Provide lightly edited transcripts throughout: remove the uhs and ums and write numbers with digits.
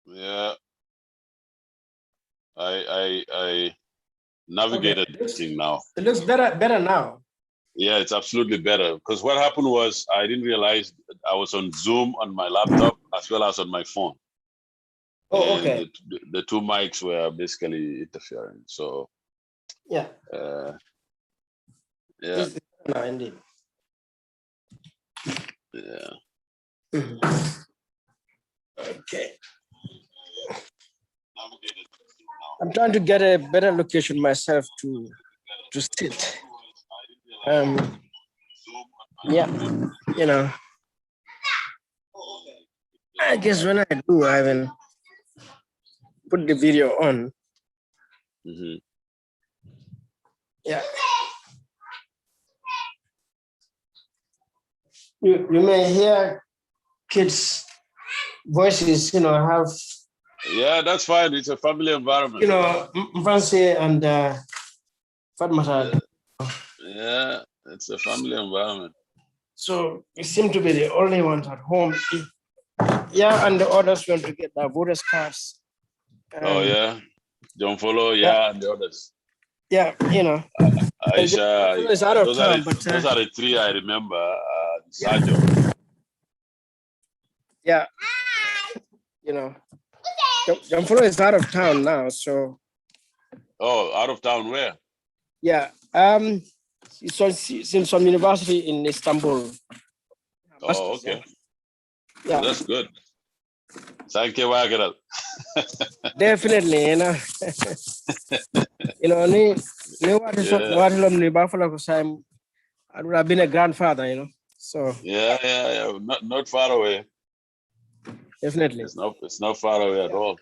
Yeah, I navigated Okay. this thing now. It looks better now. Yeah, it's absolutely better because what happened was I didn't realize I was on Zoom on my laptop as well as on my phone, Oh, and okay. the two mics were basically interfering. So Yeah. yeah, It's better now, indeed. yeah. Mhm. Okay. Navigated this thing now. I'm trying to get a better location myself to sit. Yeah, you know, I guess when I do, I will put the video on. Mm-hmm. Yeah. You may hear kids' voices, have, Yeah, that's fine. It's a family environment. Mfansi and Fatmata. Yeah, it's a family environment. So we seem to be the only ones at home. Yeah, and the others went to get their voters' cards. Oh yeah, John Follow, Yeah, yeah, and the others. yeah, Aisha, it's out of town, but those are the three I remember. Sajo. yeah, Jamfuro is out of town now, so Oh, out of town where? yeah. He's in some university in Istanbul. Oh, okay. Yeah, That's good. Thank you, Wagaral. definitely, I would have been a grandfather, so Yeah. Not far away. definitely. It's not far away at all.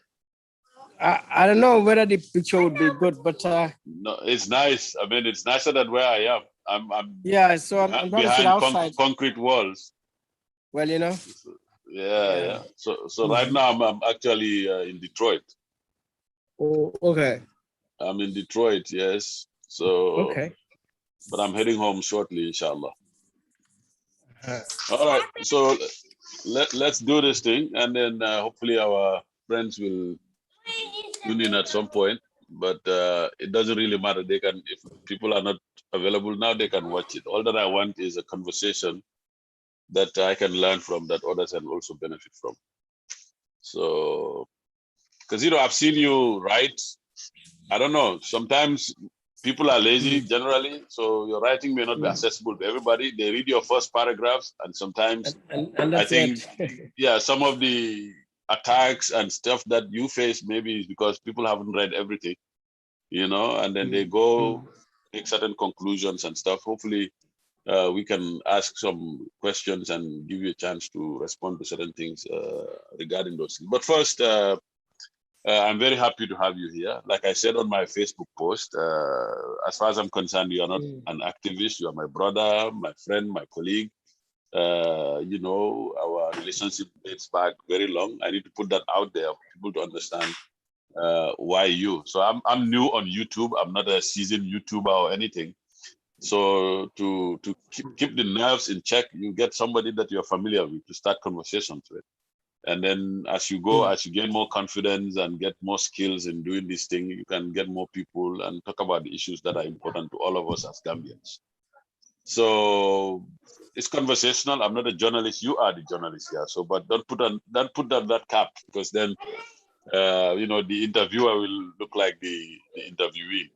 I don't know whether the picture would be good, but No, it's nice. I mean, it's nicer than where I am. I'm yeah, so I'm trying to sit behind outside. concrete walls. Well, Yeah. So right now I'm actually in Detroit. Oh, okay. I'm in Detroit, yes. So Okay. but I'm heading home shortly, inshallah. All right. So let's do this thing, and then hopefully our friends will tune in at some point. But it doesn't really matter. They can, if people are not available now, they can watch it. All that I want is a conversation that I can learn from, that others can also benefit from. So, because I've seen you write. I don't know. Sometimes people are lazy generally, so your writing may not be accessible to everybody. They read your first paragraphs, and sometimes and I that's think, it. some of the attacks and stuff that you face maybe is because people haven't read everything, and then they go take certain conclusions and stuff. Hopefully, we can ask some questions and give you a chance to respond to certain things regarding those things. But first, I'm very happy to have you here. Like I said on my Facebook post, as far as I'm concerned, you are not an activist. You are my brother, my friend, my colleague. Our relationship dates back very long. I need to put that out there for people to understand why you. So I'm new on YouTube. I'm not a seasoned YouTuber or anything. So to keep the nerves in check, you get somebody that you're familiar with to start conversations with. And then as you go, as you gain more confidence and get more skills in doing this thing, you can get more people and talk about the issues that are important to all of us as Gambians. So it's conversational. I'm not a journalist. You are the journalist here. So, but don't put on that cap, because then, the interviewer will look like the interviewee.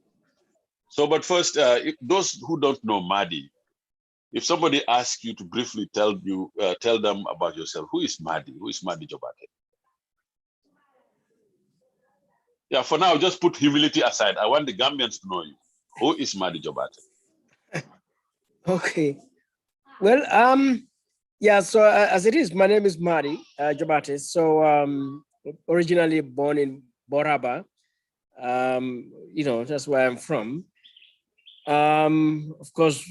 So, but first, those who don't know Mahdi, if somebody asks you to briefly tell them about yourself, who is Mahdi? Who is Mahdi Jobate? Yeah, for now, just put humility aside. I want the Gambians to know you. Who is Mahdi Jobate? Okay. Well, yeah, so as it is, my name is Mahdi Jobate. So originally born in Boraba. That's where I'm from. Of course,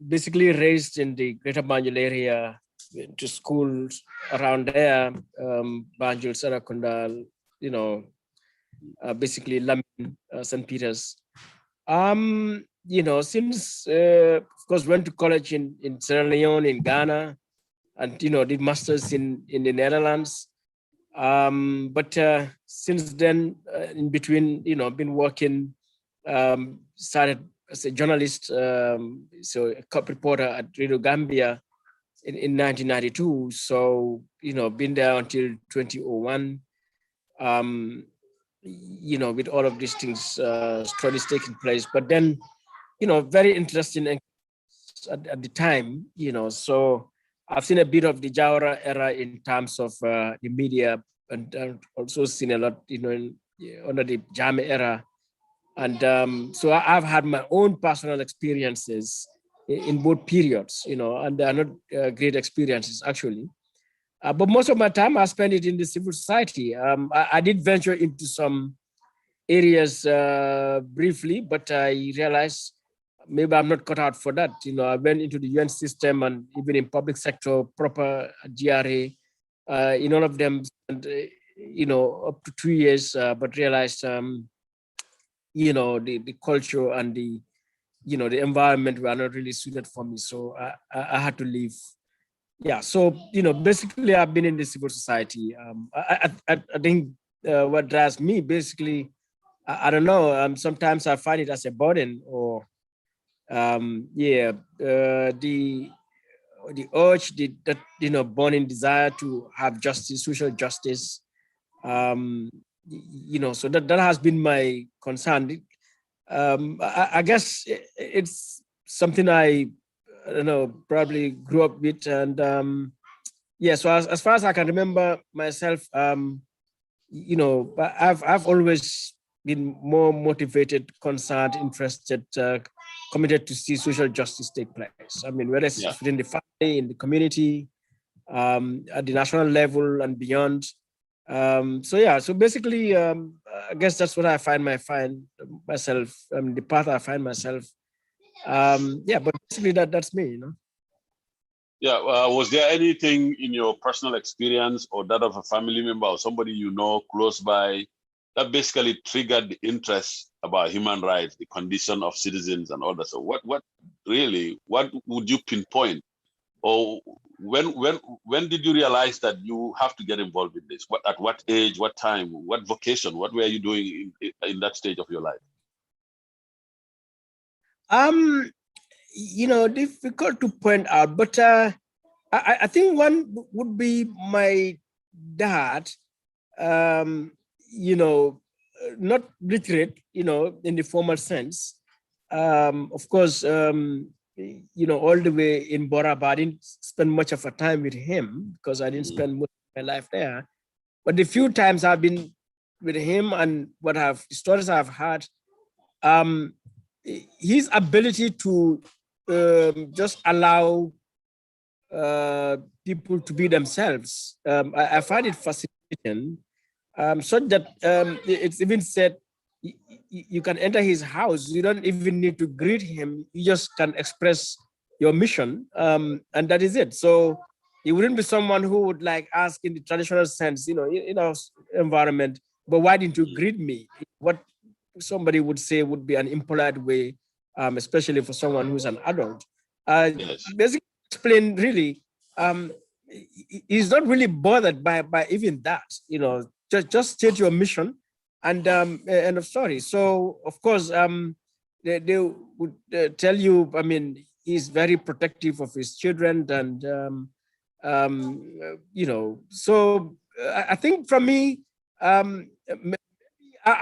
basically raised in the Greater Banjul area, to schools around there, Banjul, Sarakundal, basically Lamin, St. Peter's. Since, of course, went to college in Sierra Leone, in Ghana, and, did masters in the Netherlands. But since then, in between, been working, started as a journalist, so a cop reporter at Radio Gambia in 1992. So, been there until 2001. Um, with all of these things, studies taking place. But then, very interesting at the time, so I've seen a bit of the Jawara era in terms of the media, and also seen a lot, under the Jame era. And so I've had my own personal experiences in both periods, and they are not great experiences actually. But most of my time I spent it in the civil society. I did venture into some areas briefly, but I realized maybe I'm not cut out for that. I went into the UN system and even in public sector, proper GRA, in all of them, and, up to 2 years, but realized, the culture and the environment were not really suited for me. So I had to leave. Yeah. So, basically I've been in the civil society. I think what drives me basically, I don't know. Sometimes I find it as a burden, or the urge, that burning desire to have justice, social justice. Um, so that has been my concern. I guess it's something I don't know, probably grew up with, and yeah. So as far as I can remember myself, I've always been more motivated, concerned, interested, committed to see social justice take place. I mean, whether it's Yeah. within the family, in the community, at the national level and beyond. So yeah, so basically, I guess that's what I find myself, the path I find myself. Yeah, but basically that's me. Yeah. Was there anything in your personal experience or that of a family member or somebody you know close by that basically triggered the interest about human rights, the condition of citizens, and all that? So, what would you pinpoint, or when did you realize that you have to get involved in this? At what age, what time, what vocation, what were you doing in that stage of your life? Um, difficult to point out, but I think one would be my dad. Um, not literate, in the formal sense. Of course, all the way in Bora, but I didn't spend much of a time with him because I didn't spend most of my life there. But the few times I've been with him and the stories I've had, um, his ability to just allow people to be themselves, I find it fascinating. So that it's even said you can enter his house, you don't even need to greet him, you just can express your mission, and that is it. So he wouldn't be someone who would like ask in the traditional sense, in our environment, but why didn't you greet me? What somebody would say would be an impolite way, especially for someone who's an adult. Yes. Basically, explain really, he's not really bothered by even that. Just state your mission, and end of story. So of course, they would tell you. I mean, he's very protective of his children, and So I think from me, I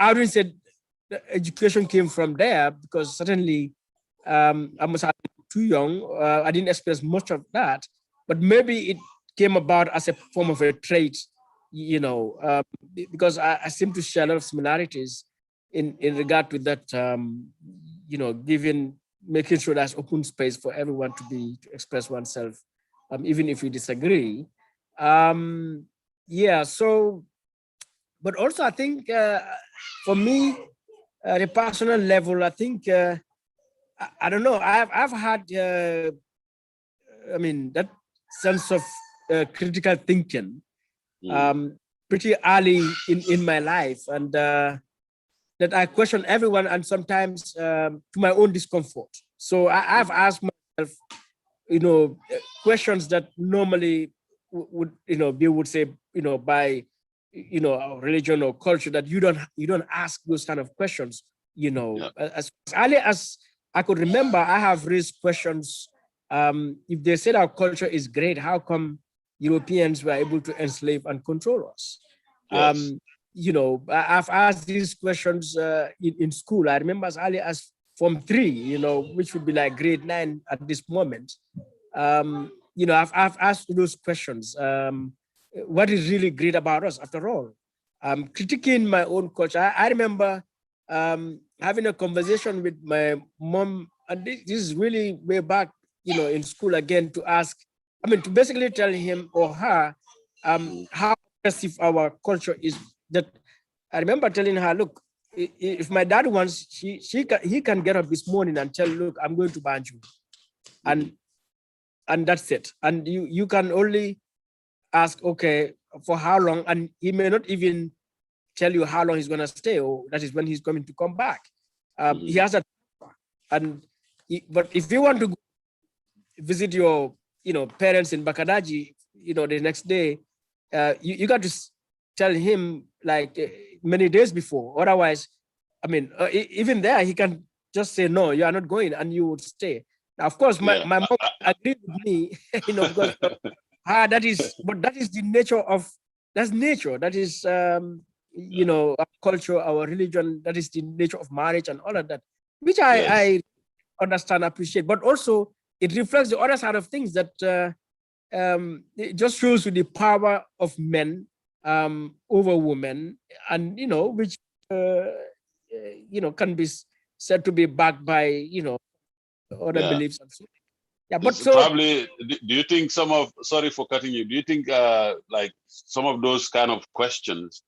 wouldn't say the education came from there, because certainly I must have been too young. I didn't experience much of that, but maybe it came about as a form of a trait, because I seem to share a lot of similarities in regard to that, making sure there's open space for everyone to express oneself, even if we disagree. Yeah, so, but also I think for me, at a personal level, I think, I don't know, I've had, I mean, that sense of critical thinking pretty early in my life, and that I question everyone, and sometimes to my own discomfort. So I've asked myself, questions that normally would, they would say, by our religion or culture, that you don't ask those kind of questions. As early as I could remember, I have raised questions. If they said our culture is great, how come Europeans were able to enslave and control us? Yes. I've asked these questions in school. I remember as early as Form 3, which would be like grade 9 at this moment. I've asked those questions. What is really great about us, after all? Critiquing my own culture. I remember having a conversation with my mom, and this is really way back, in school again, to basically tell him or her how impressive our culture is. That I remember telling her, look, if my dad wants, he can get up this morning and tell, look, I'm going to Banjul, and that's it. And you can only ask, okay, for how long, and he may not even tell you how long he's going to stay, or that is when he's going to come back. He has a, but if you want to visit your parents in Bakadaji, the next day, you got to tell him like many days before. Otherwise, even there, he can just say, no, you are not going, and you would stay. Now, of course, my mom agreed with me, because that is the nature of, that's nature. That is, our culture, our religion. That is the nature of marriage and all of that, which I understand, appreciate. But also, it reflects the other side of things, that it just shows you the power of men over women, and which can be said to be backed by other beliefs and so. Yeah, but it's probably, do you think sorry for cutting you, do you think like some of those kind of questions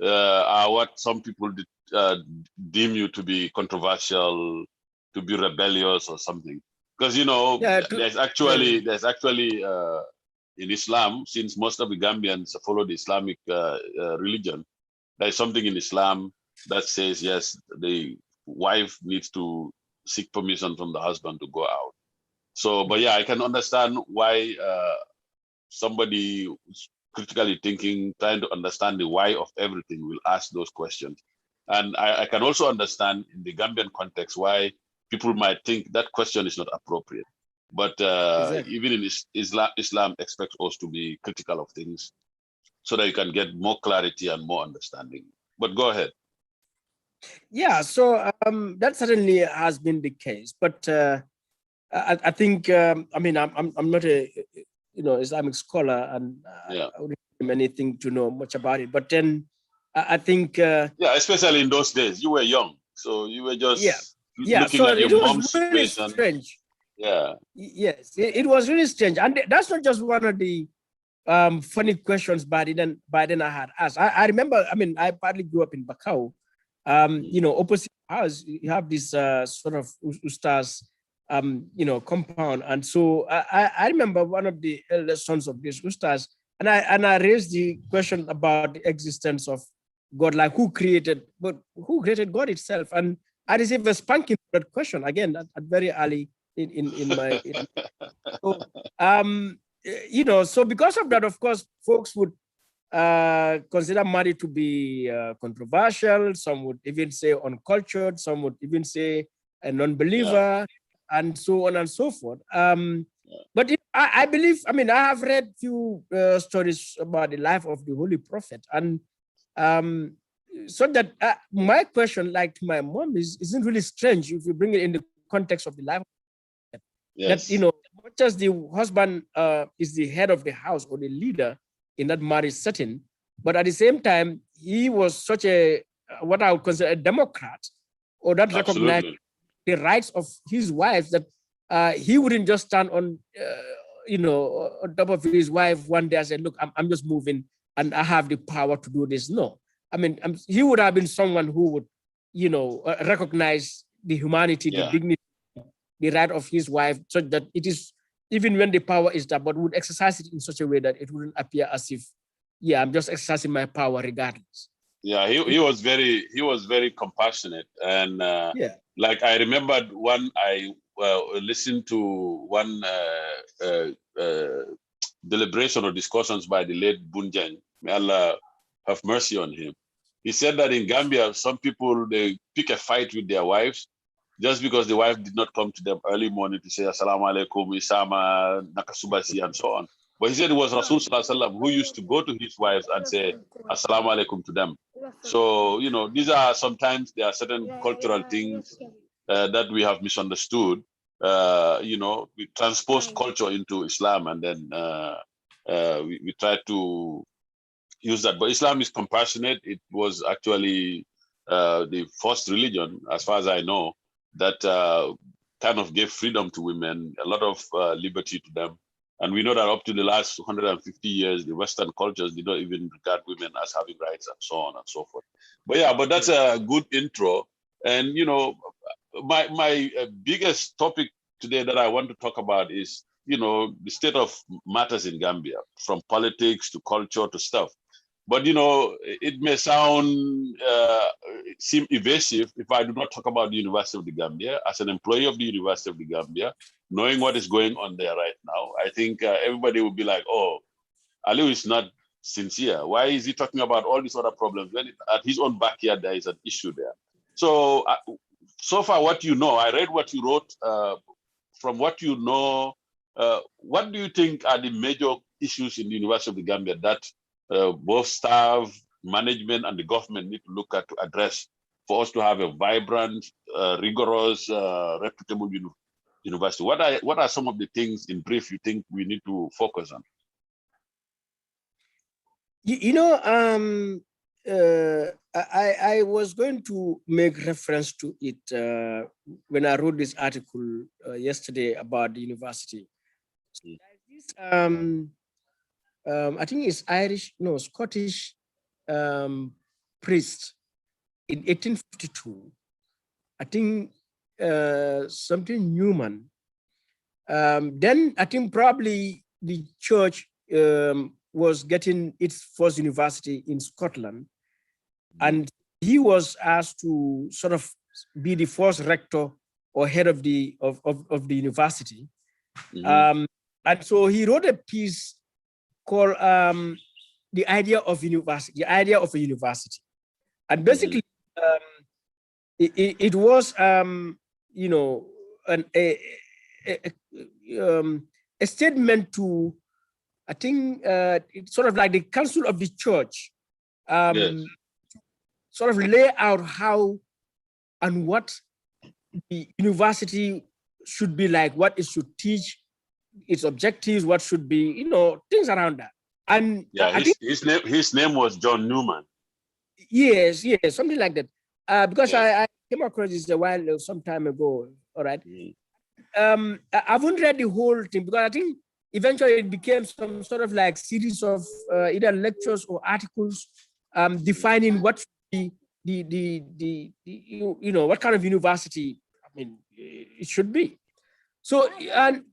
are what some people deem you to be controversial, to be rebellious or something? Because there's actually in Islam, since most of the Gambians follow the Islamic religion, there's something in Islam that says, yes, the wife needs to seek permission from the husband to go out. So, but yeah, I can understand why somebody who's critically thinking, trying to understand the why of everything, will ask those questions. And I can also understand in the Gambian context why people might think that question is not appropriate. But exactly. Even in Islam expects us to be critical of things so that you can get more clarity and more understanding. But go ahead. Yeah, so that certainly has been the case. But I think, I'm not a Islamic scholar, and I wouldn't have anything to know much about it. But then I think especially in those days, you were young, so you were just looking so at your it was mom's really situation. strange. Yeah. Yes, it was really strange, and that's not just one of the funny questions by then I had asked. I remember. I partly grew up in Bakau. Opposite house, you have this sort of ustaz, compound. And so I remember one of the eldest sons of this ustaz, and I raised the question about the existence of God, like who created God itself. And I received a spanking for that question again at very early in my. So, so because of that, of course, folks would consider marriage to be controversial. Some would even say uncultured. Some would even say a non-believer, and so on and so forth. But I believe, I have read few stories about the life of the Holy Prophet, and so that my question, like to my mom, isn't really strange if you bring it in the context of the life. That not just the husband is the head of the house or the leader in that marriage setting, but at the same time, he was such a what I would consider a democrat, or that recognized the rights of his wife, that he wouldn't just stand on on top of his wife one day and say, look, I'm just moving and I have the power to do this. No, he would have been someone who would recognize the humanity, the dignity, the right of his wife, so that it is, even when the power is there, but would exercise it in such a way that it wouldn't appear as if, I'm just exercising my power regardless. Yeah, he was very compassionate, and like I remembered I listened to one deliberation or discussions by the late Bunjang. May Allah have mercy on him. He said that in Gambia, some people, they pick a fight with their wives just because the wife did not come to them early morning to say, Assalamu alaikum, Isama, Nakasubasi, and so on. But he said it was Rasul Sallallahu Alaihi Wasallam who used to go to his wives and say, Assalamu alaikum to them. So, you know, these are sometimes there are certain cultural things that we have misunderstood. You know, we transpose culture into Islam, and then we try to use that. But Islam is compassionate. It was actually the first religion, as far as I know, that kind of gave freedom to women, a lot of liberty to them. And we know that up to the last 150 years, the Western cultures did not even regard women as having rights and so on and so forth. But yeah, but that's a good intro. And, you know, my biggest topic today that I want to talk about is, you know, the state of matters in Gambia, from politics to culture to stuff. But, you know, it may seem evasive if I do not talk about the University of the Gambia. As an employee of the University of the Gambia, knowing what is going on there right now, I think everybody will be like, oh, Alieu is not sincere. Why is he talking about all these other problems when at his own backyard there is an issue there? So, so far what you know, I read what you wrote. From what you know, what do you think are the major issues in the University of the Gambia that both staff, management, and the government need to look at to address for us to have a vibrant, rigorous, reputable university? What are some of the things, in brief, you think we need to focus on? I was going to make reference to it when I wrote this article yesterday about the university. I think it's Scottish priest in 1852. I think something Newman. Then I think probably the church was getting its first university in Scotland, and he was asked to sort of be the first rector or head of the university. And so he wrote a piece called "The Idea of University," the idea of a university, and basically it was you know a statement to, I think it's sort of like the council of the church, Yes. sort of lay out how and what the university should be like, what it should teach, its objectives, what should be, things around that. And yeah, his name was John Newman. Yes, something like that. Because I came across this a while, some time ago. All right. I haven't read the whole thing because I think eventually it became some sort of like series of either lectures or articles defining what the what kind of university, I mean, it should be. So, and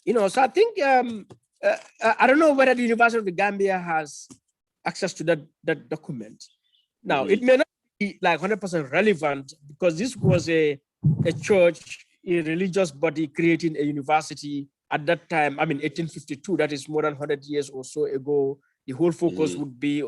so I think I don't know whether the University of the Gambia has access to that document. Now, it may not be like 100% relevant because this was a church, a religious body creating a university at that time. I mean, 1852, that is more than 100 years or so ago. The whole focus would be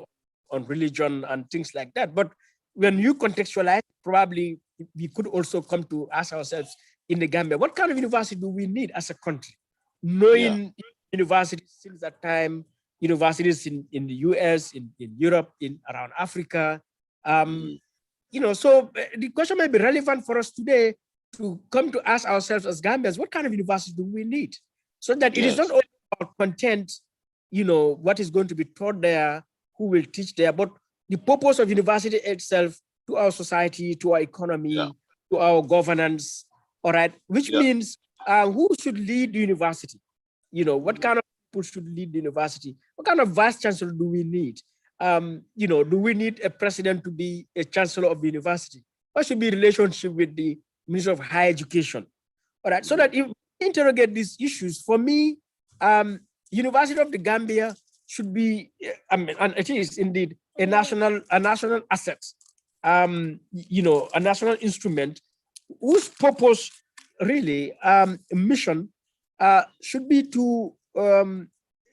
on religion and things like that. But when you contextualize, probably we could also come to ask ourselves in the Gambia, what kind of university do we need as a country? Knowing universities since that time, universities in the US, in Europe, around Africa. So the question may be relevant for us today to come to ask ourselves as Gambians, what kind of university do we need? So that it is not only about content, what is going to be taught there, who will teach there, but the purpose of university itself to our society, to our economy, to our governance, all right? Which means who should lead the university? What kind of people should lead the university? What kind of vice chancellor do we need? Do we need a president to be a chancellor of the university? What should be the relationship with the Minister of Higher Education? All right, so that if we interrogate these issues, for me, University of the Gambia should be, and it is indeed a national asset, a national instrument whose purpose, really, mission should be to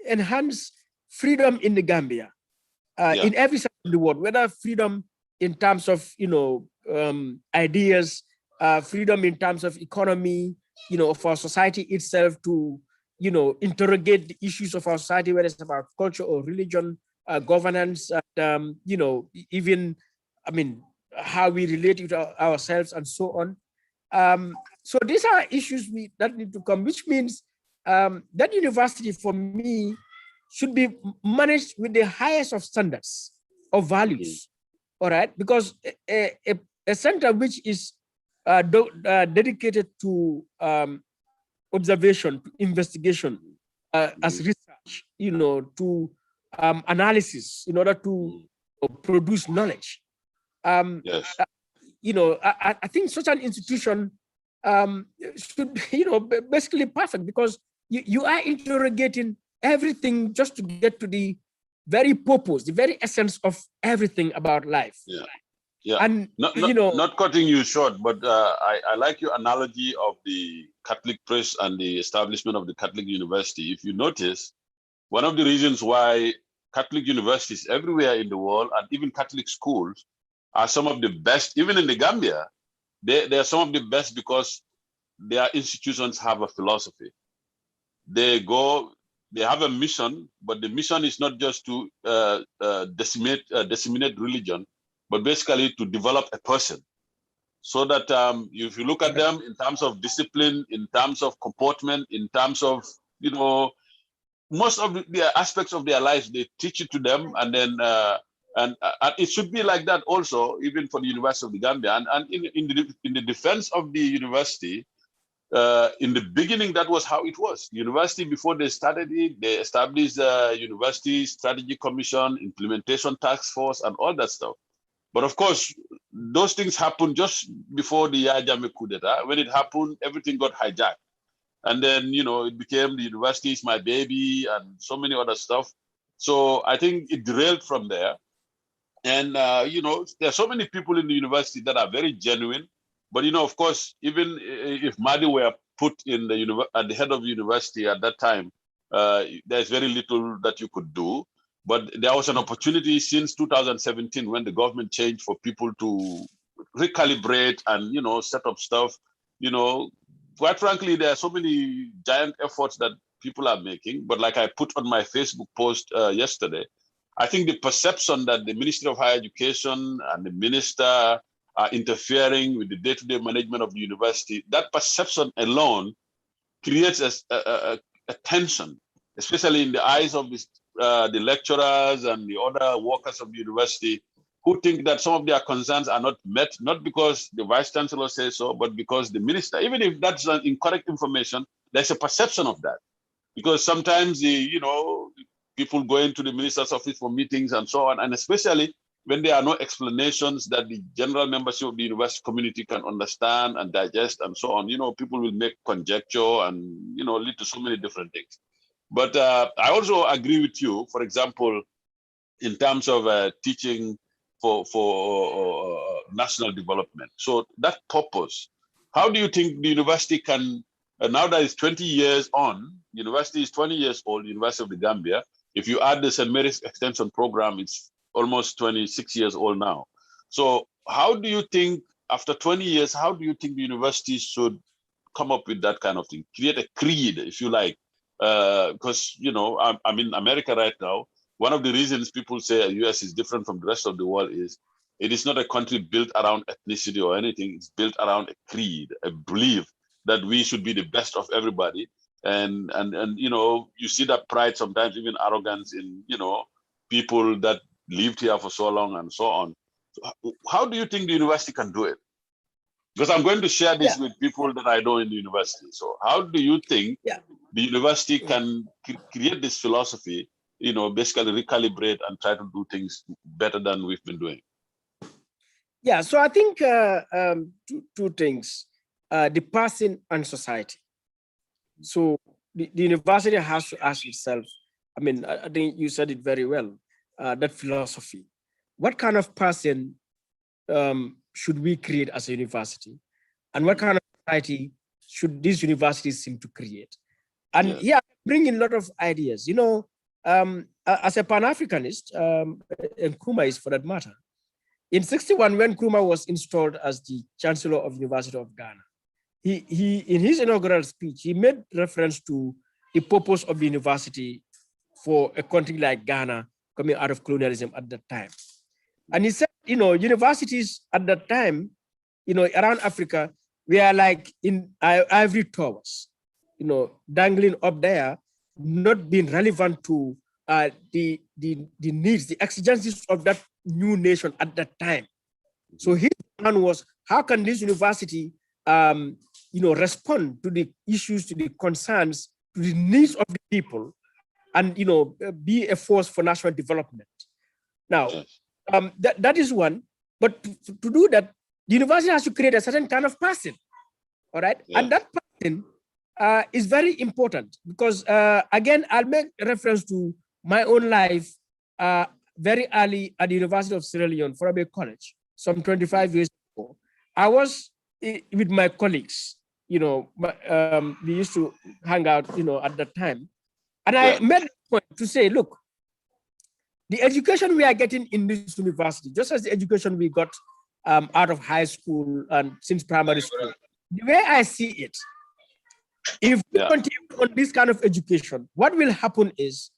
enhance freedom in the Gambia. in every side of the world, whether freedom in terms of, ideas, freedom in terms of economy, of our society itself to, interrogate the issues of our society, whether it's about culture or religion, governance, and, even, how we relate to ourselves and so on. So these are issues that need to come, which means that university for me should be managed with the highest of standards of values. All right, because a center which is dedicated to observation, to investigation, as research, to analysis in order to produce knowledge. Yes. I think such an institution should be, basically perfect, because you are interrogating everything just to get to the very purpose, the very essence of everything about life. Yeah. Yeah. And not cutting you short, but I like your analogy of the Catholic press and the establishment of the Catholic university. If you notice, one of the reasons why Catholic universities everywhere in the world and even Catholic schools are some of the best, even in the Gambia, they are some of the best because their institutions have a philosophy. They have a mission, but the mission is not just to disseminate religion, but basically to develop a person. So that if you look at them in terms of discipline, in terms of comportment, in terms of, most of the aspects of their lives, they teach it to them. And then, and it should be like that also, even for the University of the Gambia. And in the defense of the university, in the beginning, that was how it was. University, before they started it, they established a University Strategy Commission, Implementation Task Force, and all that stuff. But of course, those things happened just before the Yajame coup d'etat. When it happened, everything got hijacked. And then, it became the university is my baby and so many other stuff. So I think it derailed from there. And, there are so many people in the university that are very genuine. But, of course, even if Madi were put in at the head of the university at that time, there's very little that you could do. But there was an opportunity since 2017 when the government changed for people to recalibrate and, set up stuff. Quite frankly, there are so many giant efforts that people are making. But like I put on my Facebook post yesterday, I think the perception that the Ministry of Higher Education and the minister are interfering with the day-to-day management of the university, that perception alone creates a tension, especially in the eyes of the lecturers and the other workers of the university, who think that some of their concerns are not met, not because the vice chancellor says so, but because the minister, even if that's incorrect information, there's a perception of that. Because sometimes people go into the minister's office for meetings and so on, and especially when there are no explanations that the general membership of the university community can understand and digest and so on, people will make conjecture and, lead to so many different things. But I also agree with you, for example, in terms of teaching for national development. So that purpose, how do you think the university can, now that it's 20 years on, university is 20 years old, University of the Gambia. If you add the St. Mary's Extension Program, it's almost 26 years old now. So how do you think, after 20 years, how do you think the university should come up with that kind of thing? Create a creed, if you like. Because, I'm in America right now. One of the reasons people say the US is different from the rest of the world is it is not a country built around ethnicity or anything. It's built around a creed, a belief that we should be the best of everybody. And you see that pride, sometimes even arrogance in, people that lived here for so long and so on. So how do you think the university can do it? Because I'm going to share this with people that I know in the university. So how do you think the university can create this philosophy, basically recalibrate and try to do things better than we've been doing? Yeah, so I think two things, the person and society. So the university has to ask itself, I think you said it very well, that philosophy. What kind of person should we create as a university? And what kind of society should these universities seem to create? And bring in a lot of ideas. as a Pan-Africanist, and Nkrumah is for that matter, in 61, when Nkrumah was installed as the Chancellor of University of Ghana, he in his inaugural speech, he made reference to the purpose of the university for a country like Ghana coming out of colonialism at that time. And he said, universities at that time, around Africa, we are like in ivory towers, dangling up there, not being relevant to the needs, the exigencies of that new nation at that time. So his plan was, how can this university, respond to the issues, to the concerns, to the needs of the people, and be a force for national development. Now, that is one, but to do that, the university has to create a certain kind of person, all right? Yeah. And that person is very important because, again, I'll make reference to my own life very early at the University of Sierra Leone, Forabe College, some 25 years ago. I was with my colleagues, we used to hang out, at that time. And I made a point to say, look, the education we are getting in this university, just as the education we got out of high school and since primary school, the way I see it, if we continue on this kind of education, what will happen is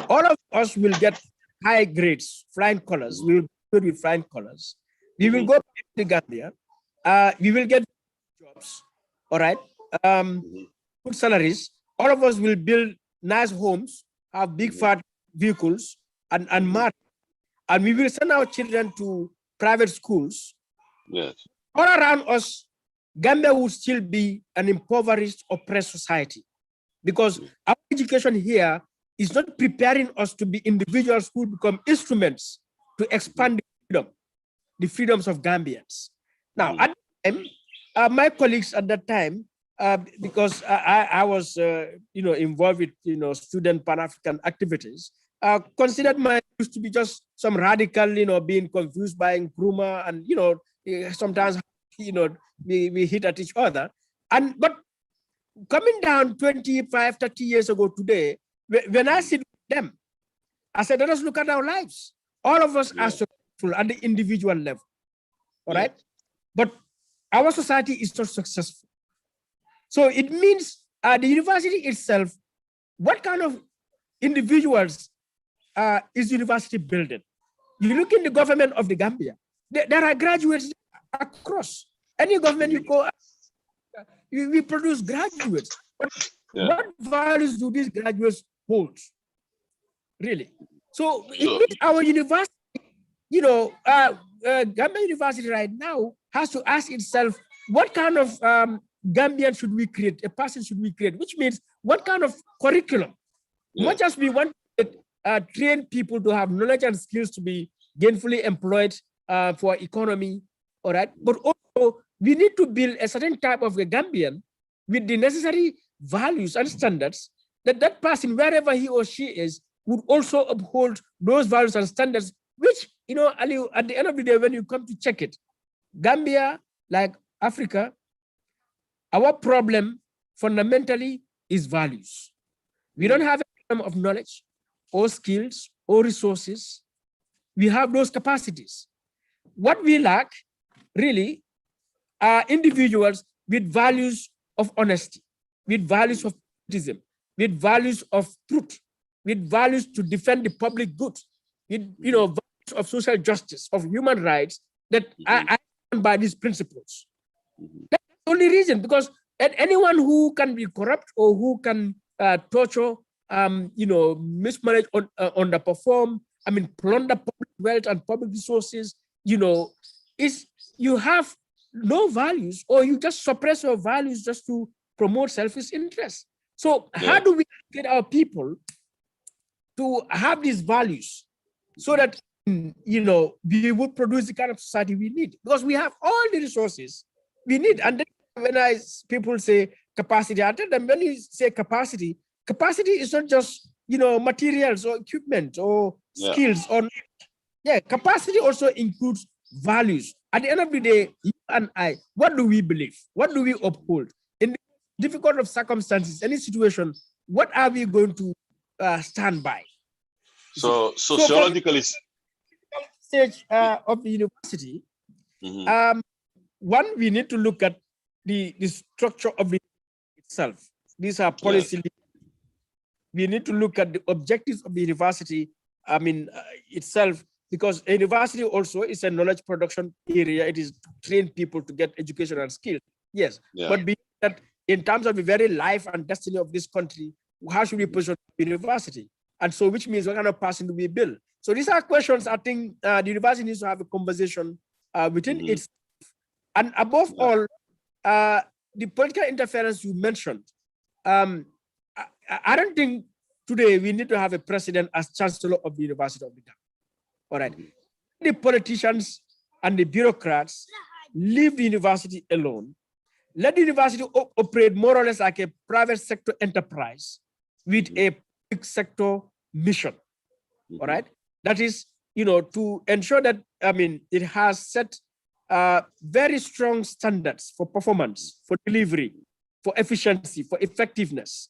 all of us will get high grades, flying colors. We will go with flying colors. We will go to Gambia. We will get jobs, all right? Good salaries. All of us will build nice homes, have big fat vehicles, and marry. And we will send our children to private schools. Yes. All around us, Gambia would still be an impoverished, oppressed society because our education here is not preparing us to be individuals who become instruments to expand the freedoms of Gambians. Now, at the time, my colleagues at that time, because I was, involved with, student Pan-African activities, considered my views to be just some radical, being confused by Nkrumah and, sometimes, we hit at each other. But coming down 25, 30 years ago today, when I sit with them, I said, let us look at our lives. All of us are successful at the individual level, all right? But our society is not successful. So it means the university itself, what kind of individuals is university building? You look in the government of the Gambia, there are graduates across. Any government you go, we produce graduates. But what values do these graduates hold? Really? So it means our university, Gambia University right now has to ask itself, what kind of Gambian should we create, a person should we create, which means what kind of curriculum? Not just we want to train people to have knowledge and skills to be gainfully employed for economy, all right? But also we need to build a certain type of a Gambian with the necessary values and standards that person, wherever he or she is, would also uphold those values and standards, which, Alieu, at the end of the day, when you come to check it, Gambia, like Africa, our problem fundamentally is values. We don't have a problem of knowledge or skills or resources. We have those capacities. What we lack really are individuals with values of honesty, with values of patriotism, with values of truth, with values to defend the public good, with values of social justice, of human rights that are by these principles. That's the only reason, because anyone who can be corrupt or who can torture, mismanage, underperform, plunder public wealth and public resources, you have no values, or you just suppress your values just to promote selfish interests. So how do we get our people to have these values so that, we would produce the kind of society we need? Because we have all the resources we need. And then when people say capacity, I tell them, when you say capacity is not just, materials or equipment or skills or capacity also includes values. At the end of the day, you and I, what do we believe? What do we uphold? In difficult of circumstances, any situation, what are we going to stand by? So So for sociologically, stage of the university, one, we need to look at the structure of the itself. These are policy. yes, We need to look at the objectives of the university, itself, because a university also is a knowledge production area. It is to train people to get education and skills. Yes, yeah, but beyond that, in terms of the very life and destiny of this country, how should we position the university? And so, which means what kind of person do we build? So these are questions I think the university needs to have a conversation within its, and above yeah, all, the political interference you mentioned. I don't think today we need to have a president as chancellor of the University of the Gambia. All right. The politicians and the bureaucrats leave the university alone. Let the university operate more or less like a private sector enterprise with a public sector mission. All right. That is, to ensure that, it has set very strong standards for performance, for delivery, for efficiency, for effectiveness.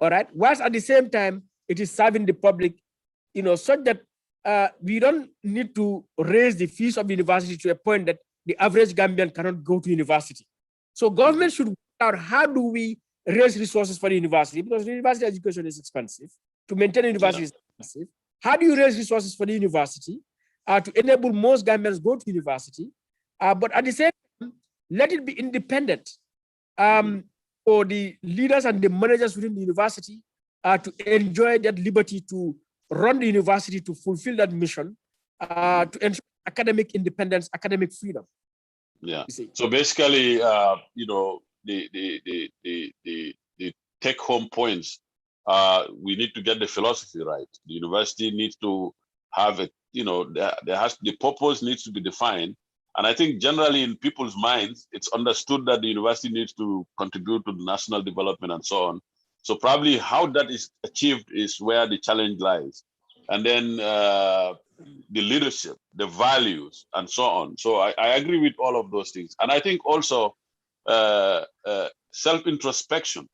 All right. Whilst at the same time, it is serving the public, such that we don't need to raise the fees of the university to a point that the average Gambian cannot go to university. So government should work out how do we raise resources for the university, because the university education is expensive. To maintain a university is expensive. How do you raise resources for the university to enable most Gambians go to university? But at the same time, let it be independent for the leaders and the managers within the university to enjoy that liberty to run the university, to fulfill that mission, to ensure academic independence, academic freedom. yeah. So basically, the take-home points. We need to get the philosophy right. The university needs to have a, the purpose needs to be defined. And I think generally in people's minds, it's understood that the university needs to contribute to the national development and so on. So probably how that is achieved is where the challenge lies. And then the leadership, the values, and so on. So I agree with all of those things. And I think also self-introspection.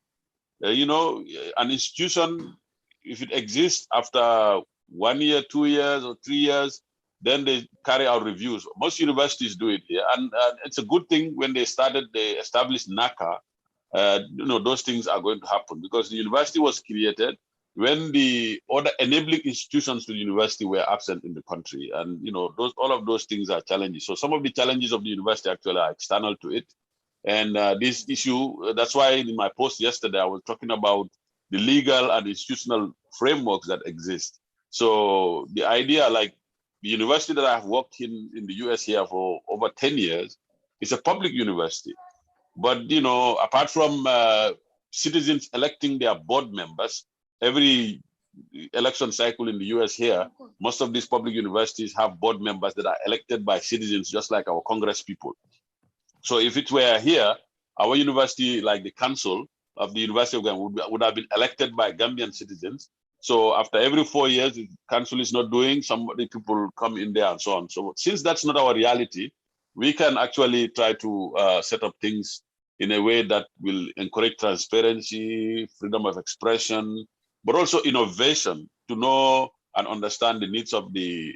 An institution, if it exists after 1 year, 2 years, or 3 years, then they carry out reviews. Most universities do it here. And it's a good thing when they established NACA, those things are going to happen because the university was created when the other enabling institutions to the university were absent in the country. And, all of those things are challenges. So some of the challenges of the university actually are external to it. And this issue, that's why in my post yesterday, I was talking about the legal and institutional frameworks that exist. So the idea, like the university that I've worked in the US here for over 10 years, is a public university. But, apart from citizens electing their board members, every election cycle in the US here, most of these public universities have board members that are elected by citizens, just like our Congress people. So if it were here, our university, like the council of the University of Gambia, would have been elected by Gambian citizens. So after every 4 years, the council is not doing, somebody people come in there and so on. So since that's not our reality, we can actually try to set up things in a way that will encourage transparency, freedom of expression, but also innovation to know and understand the needs of the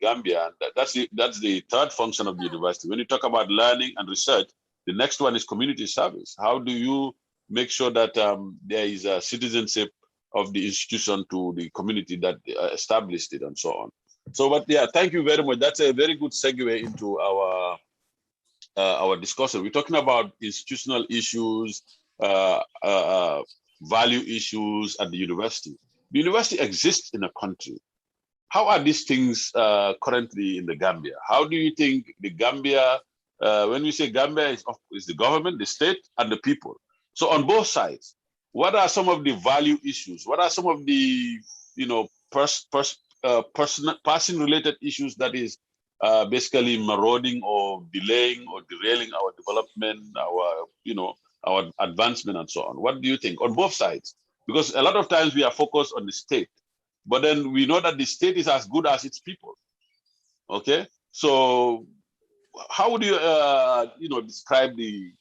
Gambia. That's the third function of the university. When you talk about learning and research, the next one is community service. How do you make sure that there is a citizenship of the institution to the community that established it and so on? So, but yeah, thank you very much. That's a very good segue into our discussion. We're talking about institutional issues, value issues at the university. The university exists in a country. How are these things currently in the Gambia? How do you think the Gambia, when we say Gambia, is the government, the state, and the people? So on both sides, what are some of the value issues? What are some of the, person-related issues that is basically marauding or delaying or derailing our development, our advancement and so on? What do you think on both sides? Because a lot of times we are focused on the state, but then we know that the state is as good as its people. Okay, so how would you, describe we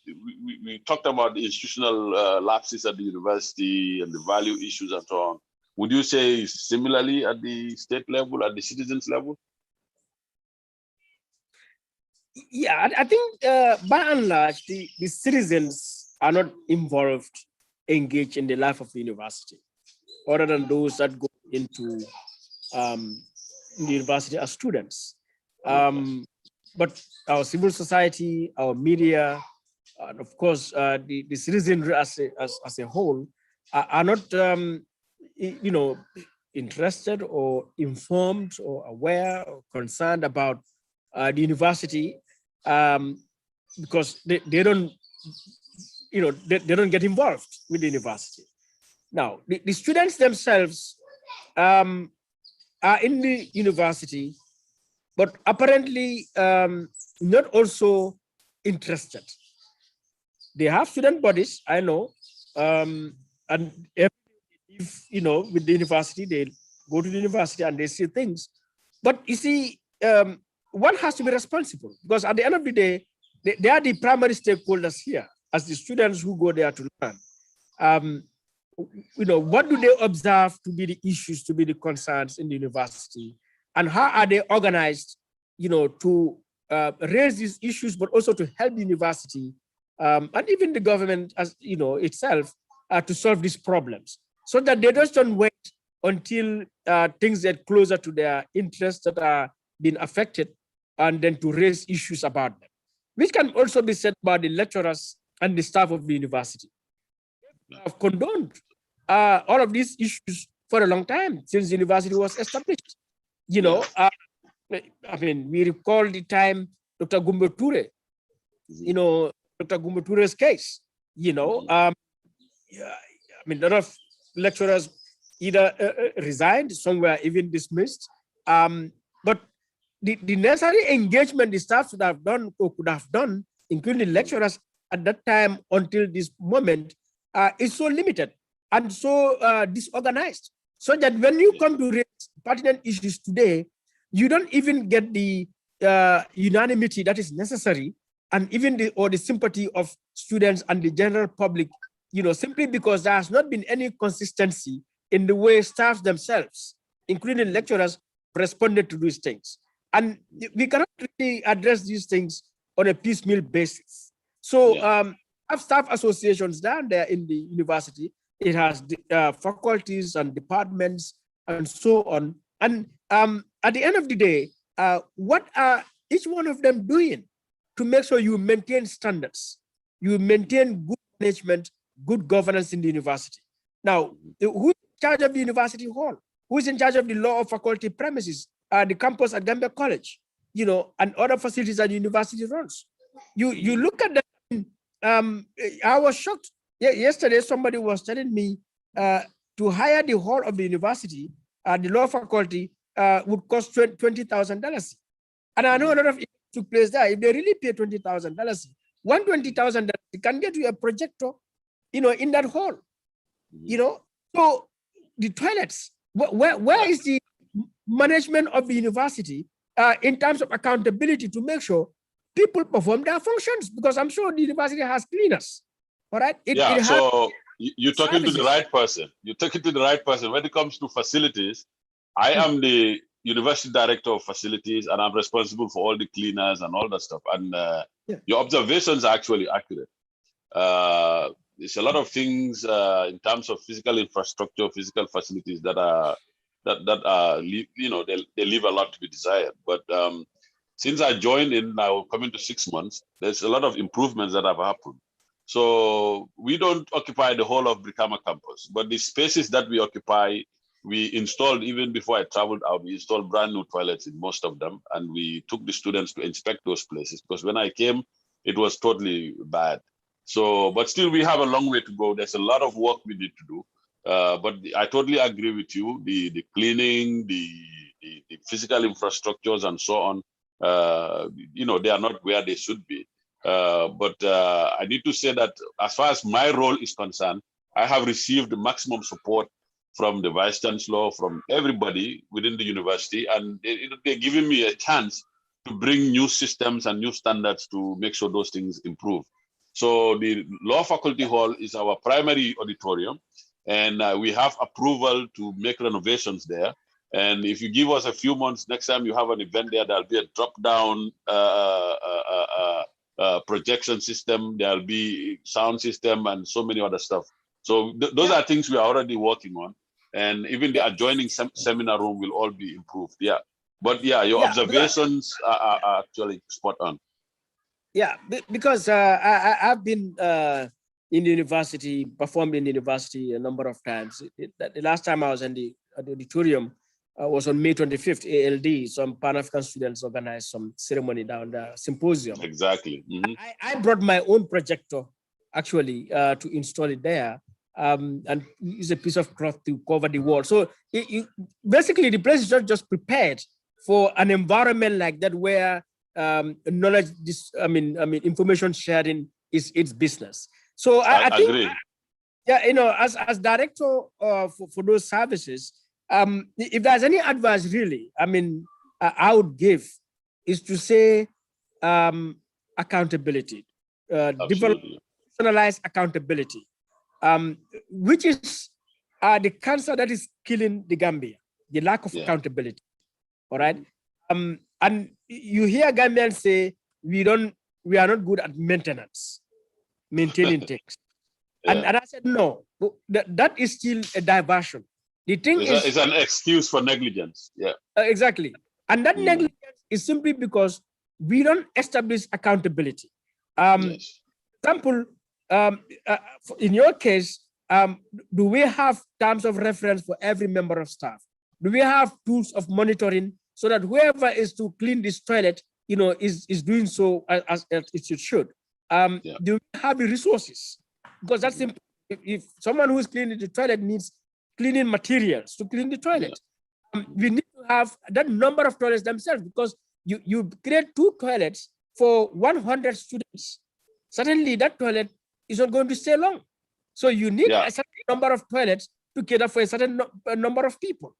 talked about the institutional lapses at the university and the value issues and so on. Would you say similarly at the state level, at the citizens level? Yeah, I think by and large, the citizens are not involved, engaged in the life of the university, other than those that go into um, the university as students. But our civil society, our media, and of course, the citizenry as a whole are not, interested or informed or aware or concerned about the university, um, because they don't, they don't get involved with the university. Now, the students themselves um, are in the university, but apparently not also interested. They have student bodies, I know, and if with the university, they go to the university and they see things. But you see, one has to be responsible, because at the end of the day, they are the primary stakeholders here, as the students who go there to learn. What do they observe to be the issues, to be the concerns in the university, and how are they organized, to raise these issues, but also to help the university and even the government as itself to solve these problems, so that they just don't wait until things get closer to their interests that are being affected, and then to raise issues about them, which can also be said about the lecturers and the staff of the university. Have condoned all of these issues for a long time, since the university was established. I mean, we recall the time Dr. Gumbo Ture, Dr. Gumbo Ture's case, I mean, a lot of lecturers either resigned, some were even dismissed. But the necessary engagement the staff should have done or could have done, including lecturers at that time until this moment, is so limited and so disorganized, so that when you come to raise pertinent issues today, you don't even get the unanimity that is necessary, and even the sympathy of students and the general public, simply because there has not been any consistency in the way staff themselves, including lecturers, responded to these things. And we cannot really address these things on a piecemeal basis. So have staff associations down there in the university. It has faculties and departments and so on. And at the end of the day, what are each one of them doing to make sure you maintain standards, you maintain good management, good governance in the university? Now, who's in charge of the university hall? Who's in charge of the law of faculty premises, the campus at Gambia College, and other facilities that the university runs? You look at them. I was shocked. Yesterday, somebody was telling me to hire the whole of the university, the law faculty, would cost $20,000. And I know a lot of it took place there. If they really pay $20,000, $120,000 can get you a projector, in that hall. So the toilets, where is the management of the university in terms of accountability to make sure people perform their functions? Because I'm sure the university has cleaners. All right. So you're talking to the right person. You're talking to the right person. When it comes to facilities, I am the university director of facilities, and I'm responsible for all the cleaners and all that stuff. And your observations are actually accurate. There's a lot of things in terms of physical infrastructure, physical facilities that are they leave a lot to be desired. But since I joined in now, coming to 6 months, there's a lot of improvements that have happened. So we don't occupy the whole of Brikama campus, but the spaces that we occupy, we installed, even before I traveled out, we installed brand new toilets in most of them. And we took the students to inspect those places, because when I came, it was totally bad. So, but still we have a long way to go. There's a lot of work we need to do. But I totally agree with you. The cleaning, the physical infrastructures and so on, they are not where they should be. But I need to say that as far as my role is concerned, I have received the maximum support from the Vice Chancellor, from everybody within the university, and they're giving me a chance to bring new systems and new standards to make sure those things improve. So the Law Faculty Hall is our primary auditorium. and we have approval to make renovations there. And if you give us a few months, next time you have an event there, there'll be a drop-down projection system. There'll be sound system and so many other stuff. So those are things we are already working on. And even the adjoining seminar room will all be improved. Yeah. But yeah, your observations are actually spot on. Yeah, because I've been in the university, performed in the university a number of times. The last time I was in the auditorium was on May 25th, ALD. Some Pan-African students organized some ceremony down there, symposium. Exactly. I brought my own projector, actually, to install it there, and use a piece of cloth to cover the wall. So basically, the place is not just prepared for an environment like that where knowledge, information sharing is its business. So I think, agree. Yeah, as director for those services, if there's any advice really, I would give is to say accountability, develop personalized accountability, which is the cancer that is killing the Gambia, the lack of accountability. All right. And you hear Gambians say, we are not good at maintaining things. And I said, no, that is still a diversion. The thing it's an excuse for negligence. Yeah. Exactly. And that negligence is simply because we don't establish accountability. Example, in your case, do we have terms of reference for every member of staff? Do we have tools of monitoring so that whoever is to clean this toilet, is doing so as it should? Do we have the resources? Because that's simple. If someone who is cleaning the toilet needs cleaning materials to clean the toilet, we need to have that number of toilets themselves, because you create 2 toilets for 100 students. Suddenly that toilet is not going to stay long. So you need a certain number of toilets to cater for a certain number of people.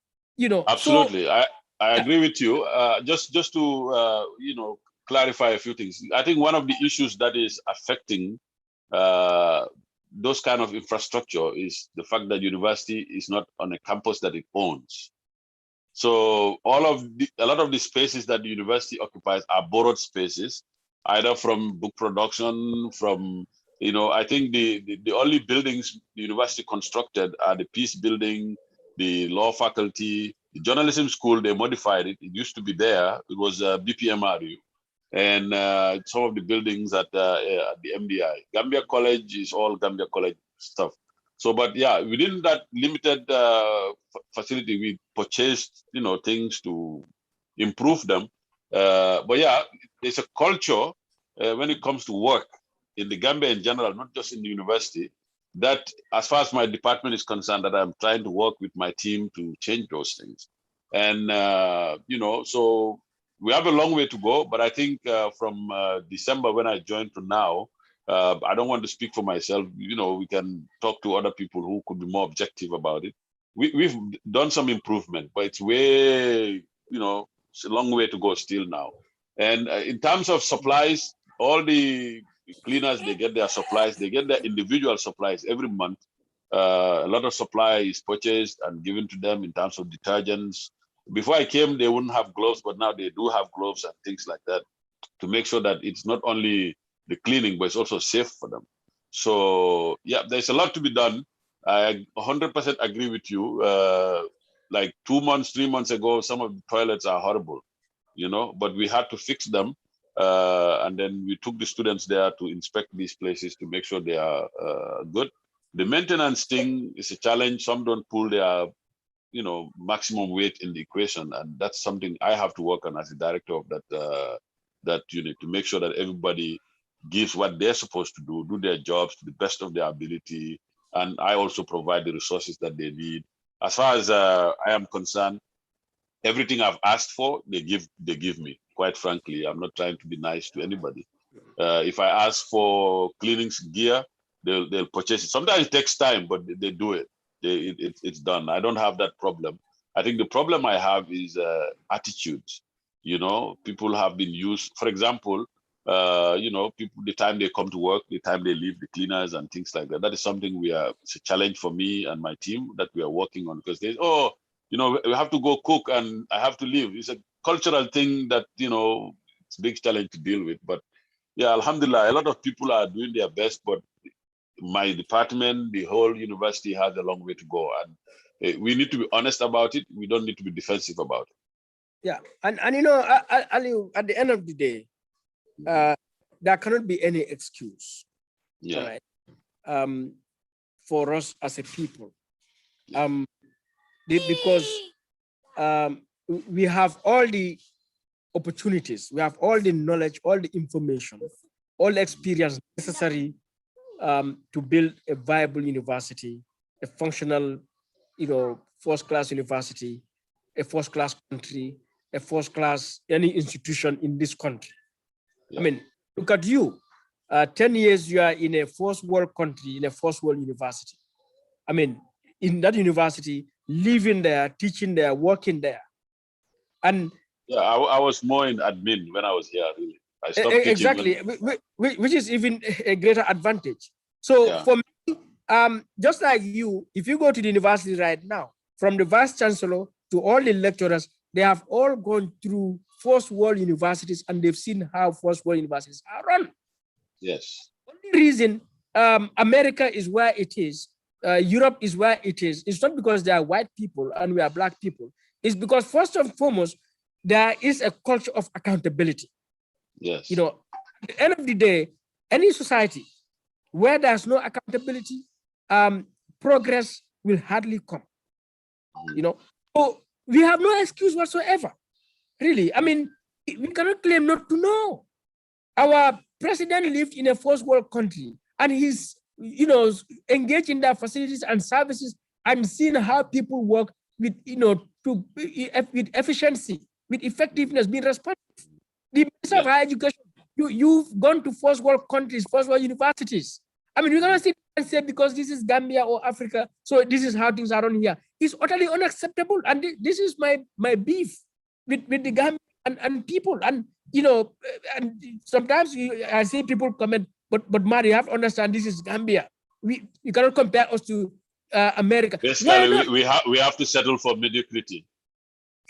Absolutely. So, I agree with you. Just to clarify a few things. I think one of the issues that is affecting those kind of infrastructure is the fact that university is not on a campus that it owns. So a lot of the spaces that the university occupies are borrowed spaces, either from book production, from I think the only buildings the university constructed are the Peace Building, the law faculty, the journalism school. They modified it. It used to be there. It was BPMRU. And some of the buildings at the MDI. Gambia College is all Gambia College stuff. So, but yeah, within that limited facility, we purchased, things to improve them. But yeah, there's a culture when it comes to work in the Gambia in general, not just in the university, that as far as my department is concerned, that I'm trying to work with my team to change those things. And, so we have a long way to go, but I think from December when I joined to now, I don't want to speak for myself. We can talk to other people who could be more objective about it. We've done some improvement, but it's way, it's a long way to go still now. And in terms of supplies, all the cleaners, they get their supplies, they get their individual supplies every month. A lot of supply is purchased and given to them in terms of detergents. Before I came, they wouldn't have gloves, but now they do have gloves and things like that to make sure that it's not only the cleaning, but it's also safe for them. So yeah, there's a lot to be done. I 100% agree with you. Like 2 months, 3 months ago, some of the toilets are horrible, but we had to fix them. And then we took the students there to inspect these places to make sure they are good. The maintenance thing is a challenge. Some don't pull their maximum weight in the equation, and that's something I have to work on as the director of that unit, to make sure that everybody gives what they're supposed to do their jobs to the best of their ability, and I also provide the resources that they need. As far as I am concerned, everything I've asked for, they give me. Quite frankly, I'm not trying to be nice to anybody. If I ask for cleaning gear, they'll purchase it. Sometimes it takes time, but they do it. It's done. I don't have that problem. I think the problem I have is attitudes. People have been used. For example, people, the time they come to work, the time they leave, the cleaners and things like that. That is something it's a challenge for me and my team that we are working on, because we have to go cook and I have to leave. It's a cultural thing that, it's a big challenge to deal with. But yeah, alhamdulillah, a lot of people are doing their best, but my department, the whole university has a long way to go. And we need to be honest about it. We don't need to be defensive about it. Yeah. And Alieu, at the end of the day, there cannot be any excuse, Yeah. all right, for us as a people, because we have all the opportunities, we have all the knowledge, all the information, all the experience necessary to build a viable university, a functional, first-class university, a first-class country, a first-class any institution in this country. Yeah. I mean, look at you. 10 years you are in a first world country, in a first world university. I mean, in that university, living there, teaching there, working there. And yeah, I was more in admin when I was here, really. I stopped exactly, which is even a greater advantage. So yeah. For me, just like you, if you go to the university right now, from the vice chancellor to all the lecturers, they have all gone through first world universities and they've seen how first world universities are run. Yes. The only reason America is where it is, Europe is where it is, it's not because they are white people and we are black people. It's because first and foremost, there is a culture of accountability. Yes. At the end of the day, any society where there's no accountability, progress will hardly come. So we have no excuse whatsoever, really. I mean, we cannot claim not to know. Our president lived in a first world country and he's, engaged in their facilities and services and seen how people work with, with efficiency, with effectiveness, being responsive. The Minister of Higher Education, you've gone to first world countries, first world universities. I mean, we're going to sit and say because this is Gambia or Africa, so this is how things are run here. It's utterly unacceptable. And this is my beef with the Gambia and people. And, and sometimes I see people comment, but Mari, you have to understand this is Gambia. You cannot compare us to America. Basically, we have to settle for mediocrity.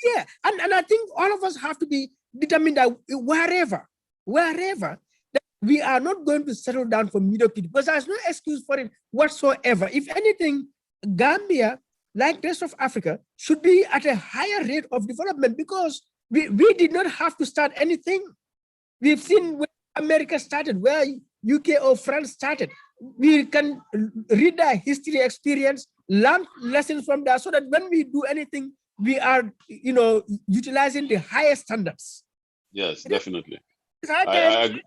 Yeah, and I think all of us have to be determined that wherever that we are not going to settle down for mediocrity, because there's no excuse for it whatsoever. If anything, Gambia, like the rest of Africa, should be at a higher rate of development because we did not have to start anything. We've seen where America started, where UK or France started. We can read their history, experience, learn lessons from that, so that when we do anything, we are, utilizing the highest standards. Yes, definitely. I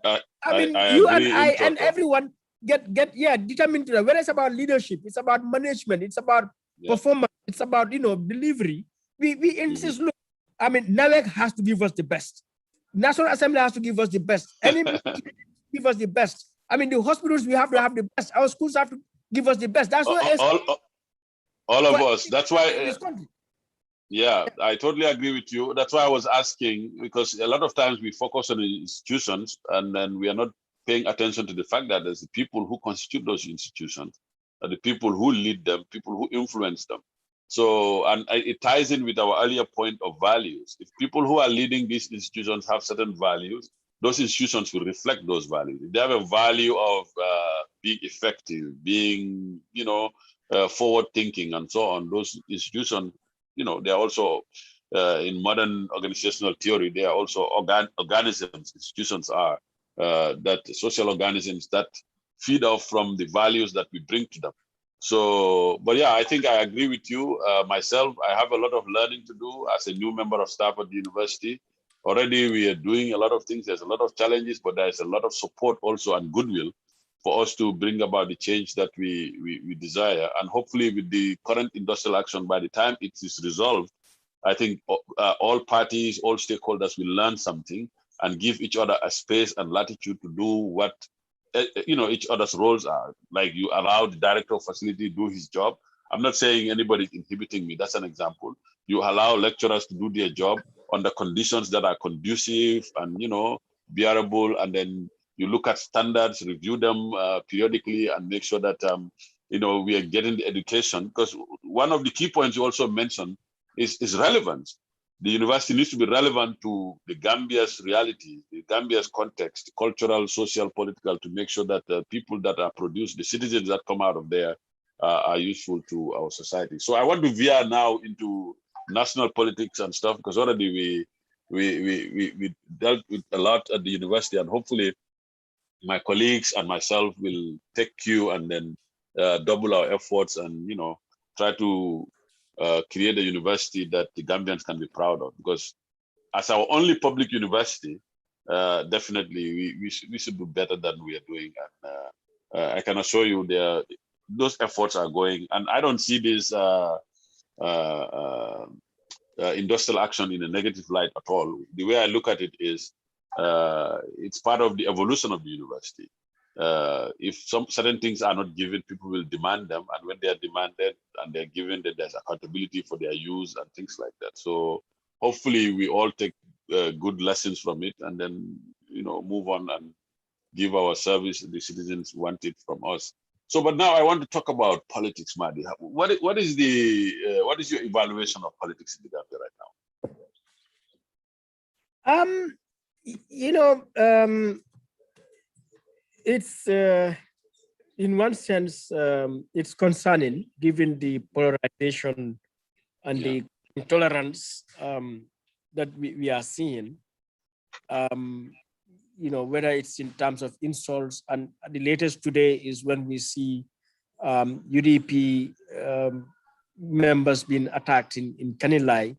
mean, you and I and everyone get determined to that. When it's about leadership, it's about management, it's about performance, it's about delivery. We insist. Look, I mean, NAWEC has to give us the best. National Assembly has to give us the best. Any give us the best. I mean, the hospitals, we have to have the best. Our schools have to give us the best. That's what all of us. That's why. Yeah, I totally agree with you. That's why I was asking, because a lot of times we focus on the institutions and then we are not paying attention to the fact that there's the people who constitute those institutions, the people who lead them, people who influence them. So, and it ties in with our earlier point of values. If people who are leading these institutions have certain values, those institutions will reflect those values. If they have a value of being effective, being, forward thinking and so on, those institutions, they are also, in modern organizational theory, they are also organisms, institutions are, that social organisms that feed off from the values that we bring to them. So, but yeah, I think I agree with you. Myself, I have a lot of learning to do as a new member of staff at the university. Already we are doing a lot of things. There's a lot of challenges, but there's a lot of support also and goodwill for us to bring about the change that we desire. And hopefully with the current industrial action, by the time it is resolved, I think all parties, all stakeholders will learn something and give each other a space and latitude to do what each other's roles are. Like you allow the director of facility to do his job. I'm not saying anybody's inhibiting me. That's an example. You allow lecturers to do their job under conditions that are conducive and, bearable, and then you look at standards, review them periodically, and make sure that we are getting the education. Because one of the key points you also mentioned is relevance. The university needs to be relevant to the Gambia's reality, the Gambia's context, cultural, social, political, to make sure that the people that are produced, the citizens that come out of there, are useful to our society. So I want to veer now into national politics and stuff, because already we dealt with a lot at the university, and hopefully my colleagues and myself will take cue and then double our efforts and try to create a university that the Gambians can be proud of. Because as our only public university, definitely we should do better than we are doing. And I can assure you those efforts are going, and I don't see this industrial action in a negative light at all. The way I look at it is it's part of the evolution of the university. If some certain things are not given, people will demand them, and when they are demanded and they're given, then there's accountability for their use and things like that. So hopefully we all take good lessons from it, and then move on and give our service the citizens want it from us. So, but now I want to talk about politics, Madi. What is your evaluation of politics in the Gambia right now? It's in one sense, it's concerning given the polarization and the intolerance that we are seeing. Whether it's in terms of insults, and the latest today is when we see UDP members being attacked in Kanilai.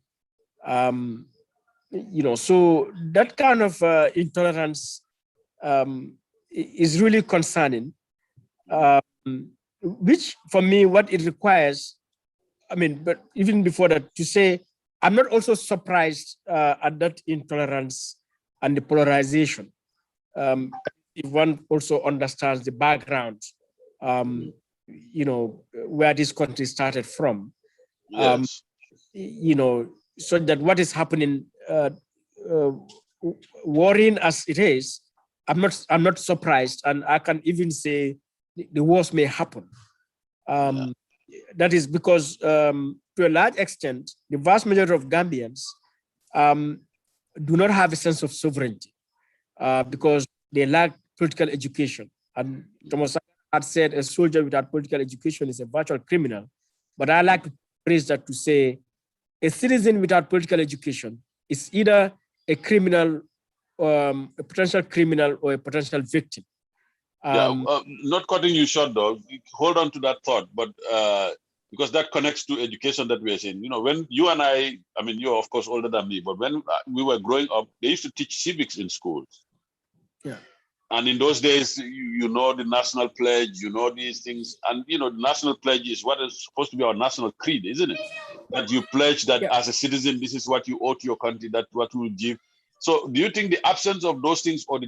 So that kind of intolerance is really concerning, which for me, what it requires, but even before that, to say, I'm not also surprised at that intolerance and the polarization. If one also understands the background, where this country started from, yes. So that what is happening, worrying as it is, I'm not surprised, and I can even say the worst may happen. That is because, to a large extent, the vast majority of Gambians do not have a sense of sovereignty because they lack political education. And Thomas had said a soldier without political education is a virtual criminal. But I like to phrase that to say a citizen without political education is either a criminal, a potential criminal, or a potential victim. Not cutting you short, though. Hold on to that thought, but because that connects to education that we are saying. When you and I mean, you're of course older than me, but when we were growing up, they used to teach civics in schools. Yeah. And in those days, the national pledge, these things. And, the national pledge is what is supposed to be our national creed, isn't it? That you pledge that as a citizen, this is what you owe to your country, that what you will give. So do you think the absence of those things, or the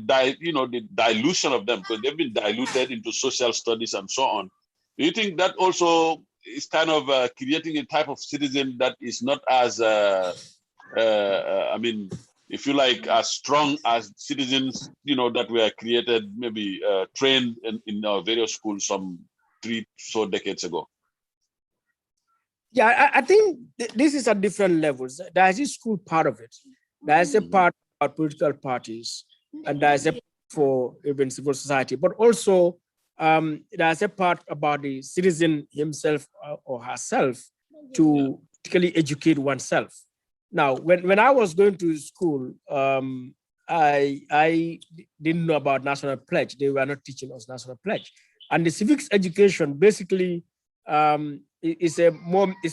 dilution of them, because they've been diluted into social studies and so on, do you think that also is kind of creating a type of citizen that is not as, if you like, as strong as citizens, that were created, maybe trained in our various schools some 3 so decades ago? Yeah, I think this is at different levels. There is a school part of it. There is a part about political parties, and there is a part for even civil society, but also there is a part about the citizen himself or herself to politically educate oneself. Now, when I was going to school, I didn't know about national pledge. They were not teaching us national pledge, and the civics education basically is a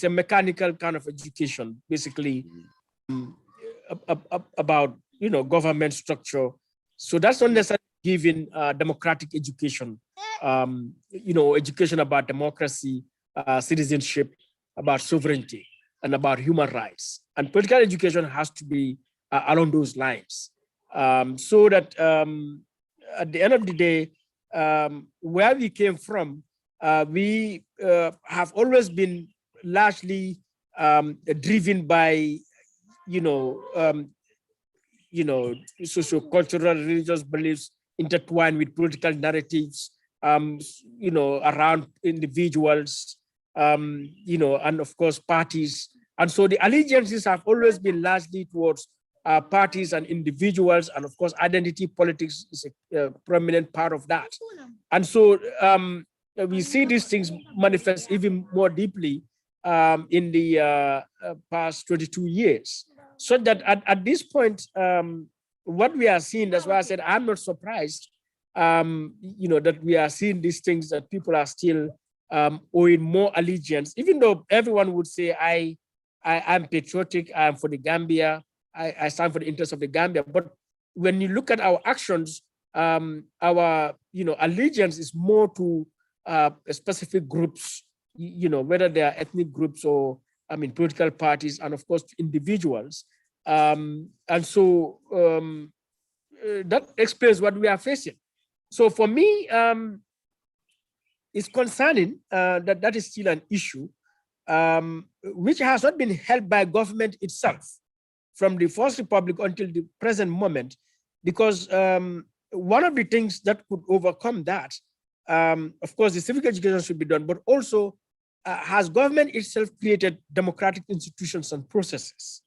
mechanical kind of education, basically about government structure. So that's not necessarily giving democratic education. Education about democracy, citizenship, about sovereignty, and about human rights. And political education has to be along those lines, so that at the end of the day, where we came from, we have always been largely driven by, socio-cultural, religious beliefs intertwined with political narratives, around individuals, and of course parties. And so the allegiances have always been largely towards parties and individuals, and of course identity politics is a prominent part of that. And so we see these things manifest even more deeply in the past 22 years. So that at this point, what we are seeing, that's why I said I'm not surprised, that we are seeing these things, that people are still owing more allegiance, even though everyone would say, I'm patriotic, I'm for the Gambia, I stand for the interests of the Gambia. But when you look at our actions, our allegiance is more to specific groups, whether they are ethnic groups or political parties, and of course individuals. And so that explains what we are facing. So for me, it's concerning that that is still an issue, which has not been helped by government itself from the First Republic until the present moment, because one of the things that could overcome that, of course, the civic education should be done, but also has government itself created democratic institutions and processes,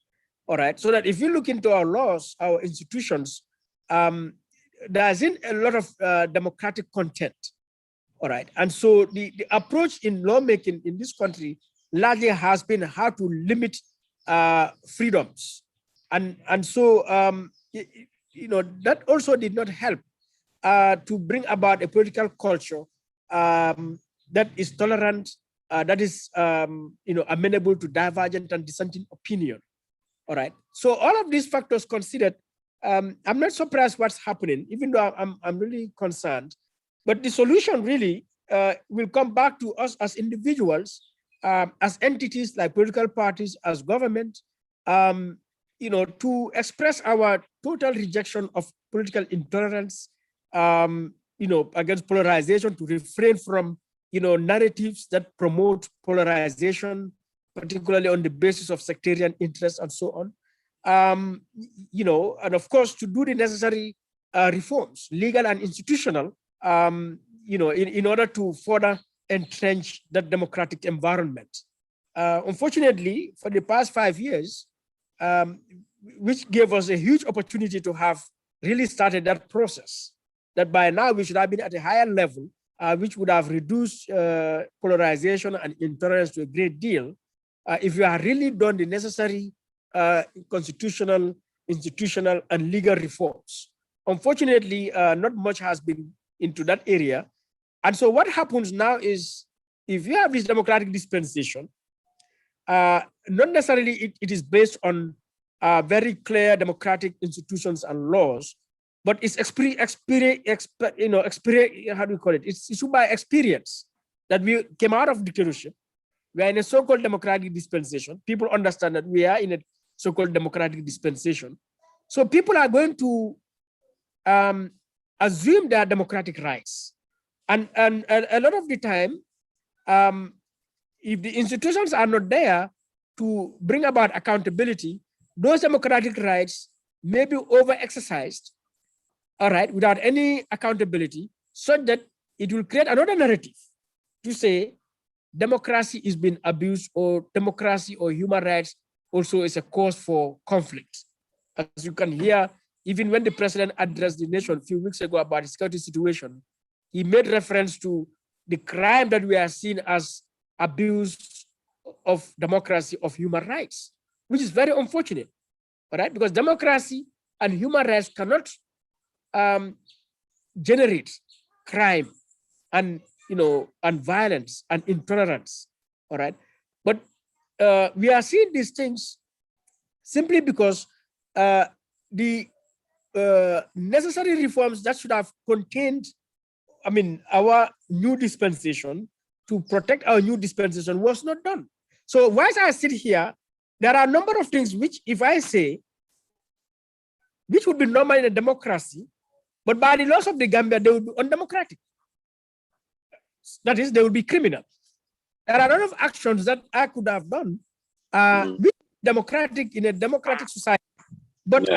all right? So that if you look into our laws, our institutions, there isn't a lot of democratic content, all right? And so the approach in lawmaking in this country largely has been how to limit freedoms. And so, that also did not help to bring about a political culture that is tolerant, that is, amenable to divergent and dissenting opinion. All right. So all of these factors considered, I'm not surprised what's happening, even though I'm really concerned. But the solution really will come back to us as individuals, as entities like political parties, as government, to express our total rejection of political intolerance, against polarization, to refrain from, narratives that promote polarization, particularly on the basis of sectarian interests and so on. And of course, to do the necessary reforms, legal and institutional, in order to further entrench that democratic environment. Unfortunately, for the past 5 years, which gave us a huge opportunity to have really started that process, that by now we should have been at a higher level, which would have reduced polarization and intolerance to a great deal, if you had really done the necessary constitutional, institutional, and legal reforms. Unfortunately, not much has been into that area. And so what happens now is, if you have this democratic dispensation, not necessarily it is based on very clear democratic institutions and laws, but it's how do you call it? It's by experience that we came out of dictatorship. We are in a so-called democratic dispensation. People understand that we are in a so-called democratic dispensation. So people are going to assume their democratic rights. And a lot of the time, if the institutions are not there to bring about accountability, those democratic rights may be over-exercised, all right, without any accountability, so that it will create another narrative to say democracy is being abused, or democracy or human rights also is a cause for conflict. As you can hear, even when the president addressed the nation a few weeks ago about the security situation, he made reference to the crime that we are seeing as abuse of democracy, of human rights, which is very unfortunate, all right? Because democracy and human rights cannot generate crime and and violence and intolerance, all right? But we are seeing these things simply because the necessary reforms that should have contained, our new dispensation, to protect our new dispensation, was not done. So whilst I sit here, there are a number of things which, if I say, which would be normal in a democracy, but by the laws of the Gambia, they would be undemocratic. That is, they would be criminal. There are a lot of actions that I could have done with democratic, in a democratic society. But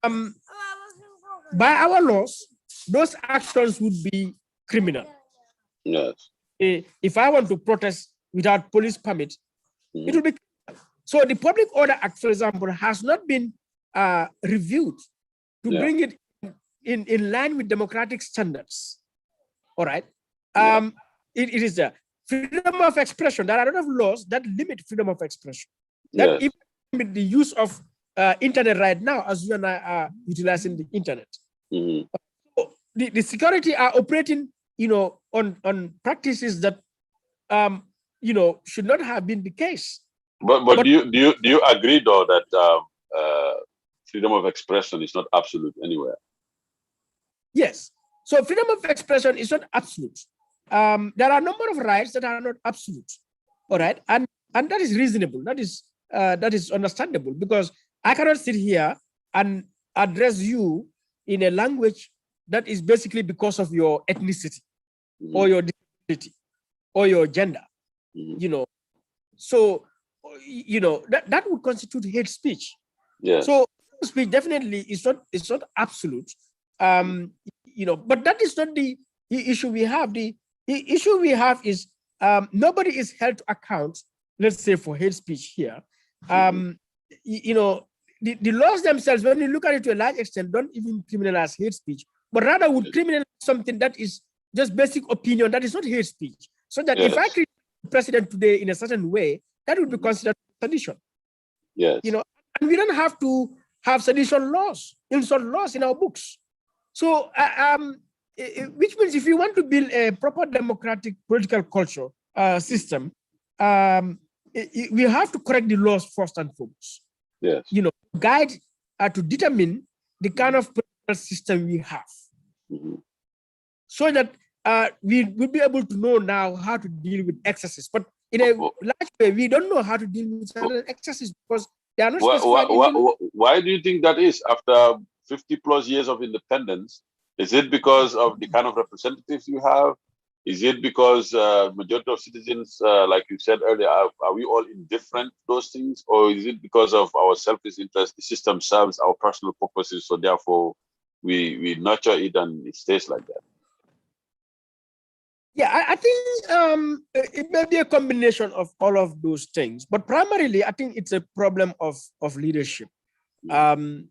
by our laws, those actions would be criminal. Yes. If I want to protest without police permit, it will be criminal. So the Public Order Act, for example, has not been reviewed to bring it in line with democratic standards. All right. It is the freedom of expression. There are a lot of laws that limit freedom of expression. That even with the use of internet right now, as you and I are utilizing the internet. So the security are operating, on practices that, should not have been the case. But do you agree though that freedom of expression is not absolute anywhere? Yes. So freedom of expression is not absolute. There are a number of rights that are not absolute. All right, and that is reasonable. That is understandable, because I cannot sit here and address you in a language that is basically because of your ethnicity or your disability or your gender. So that would constitute hate speech. So speech definitely is not absolute. But that is not the issue we have. The issue we have is nobody is held to account, let's say, for hate speech here. The laws themselves, when you look at it to a large extent, don't even criminalize hate speech, but rather would criminalize something that is just basic opinion, that is not hate speech. So that if I criticize the president today in a certain way, that would be considered sedition. Yes. And we don't have to have sedition laws, insult laws in our books. So, which means if you want to build a proper democratic political culture system, we have to correct the laws first and foremost. Yes. Guide to determine the kind of political system we have, so that we will be able to know now how to deal with excesses. But in a large way, we don't know how to deal with certain excesses because they are not specified. Why do you think that is? After 50 plus years of independence, is it because of the kind of representatives you have? Is it because majority of citizens, like you said earlier, are we all indifferent to those things? Or is it because of our selfish interest? The system serves our personal purposes, so therefore we nurture it and it stays like that? Yeah, I think it may be a combination of all of those things, but primarily I think it's a problem of leadership. In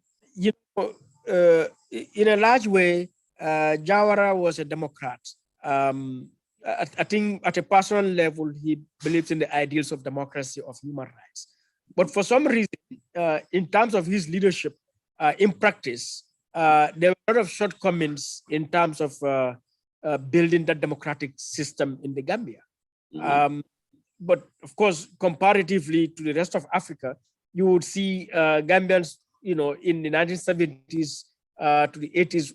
a large way, Jawara was a Democrat. I think at a personal level, he believes in the ideals of democracy, of human rights. But for some reason, in terms of his leadership, in practice, there were a lot of shortcomings in terms of building that democratic system in the Gambia. But of course, comparatively to the rest of Africa, you would see Gambians, in the 1970s to the 80s,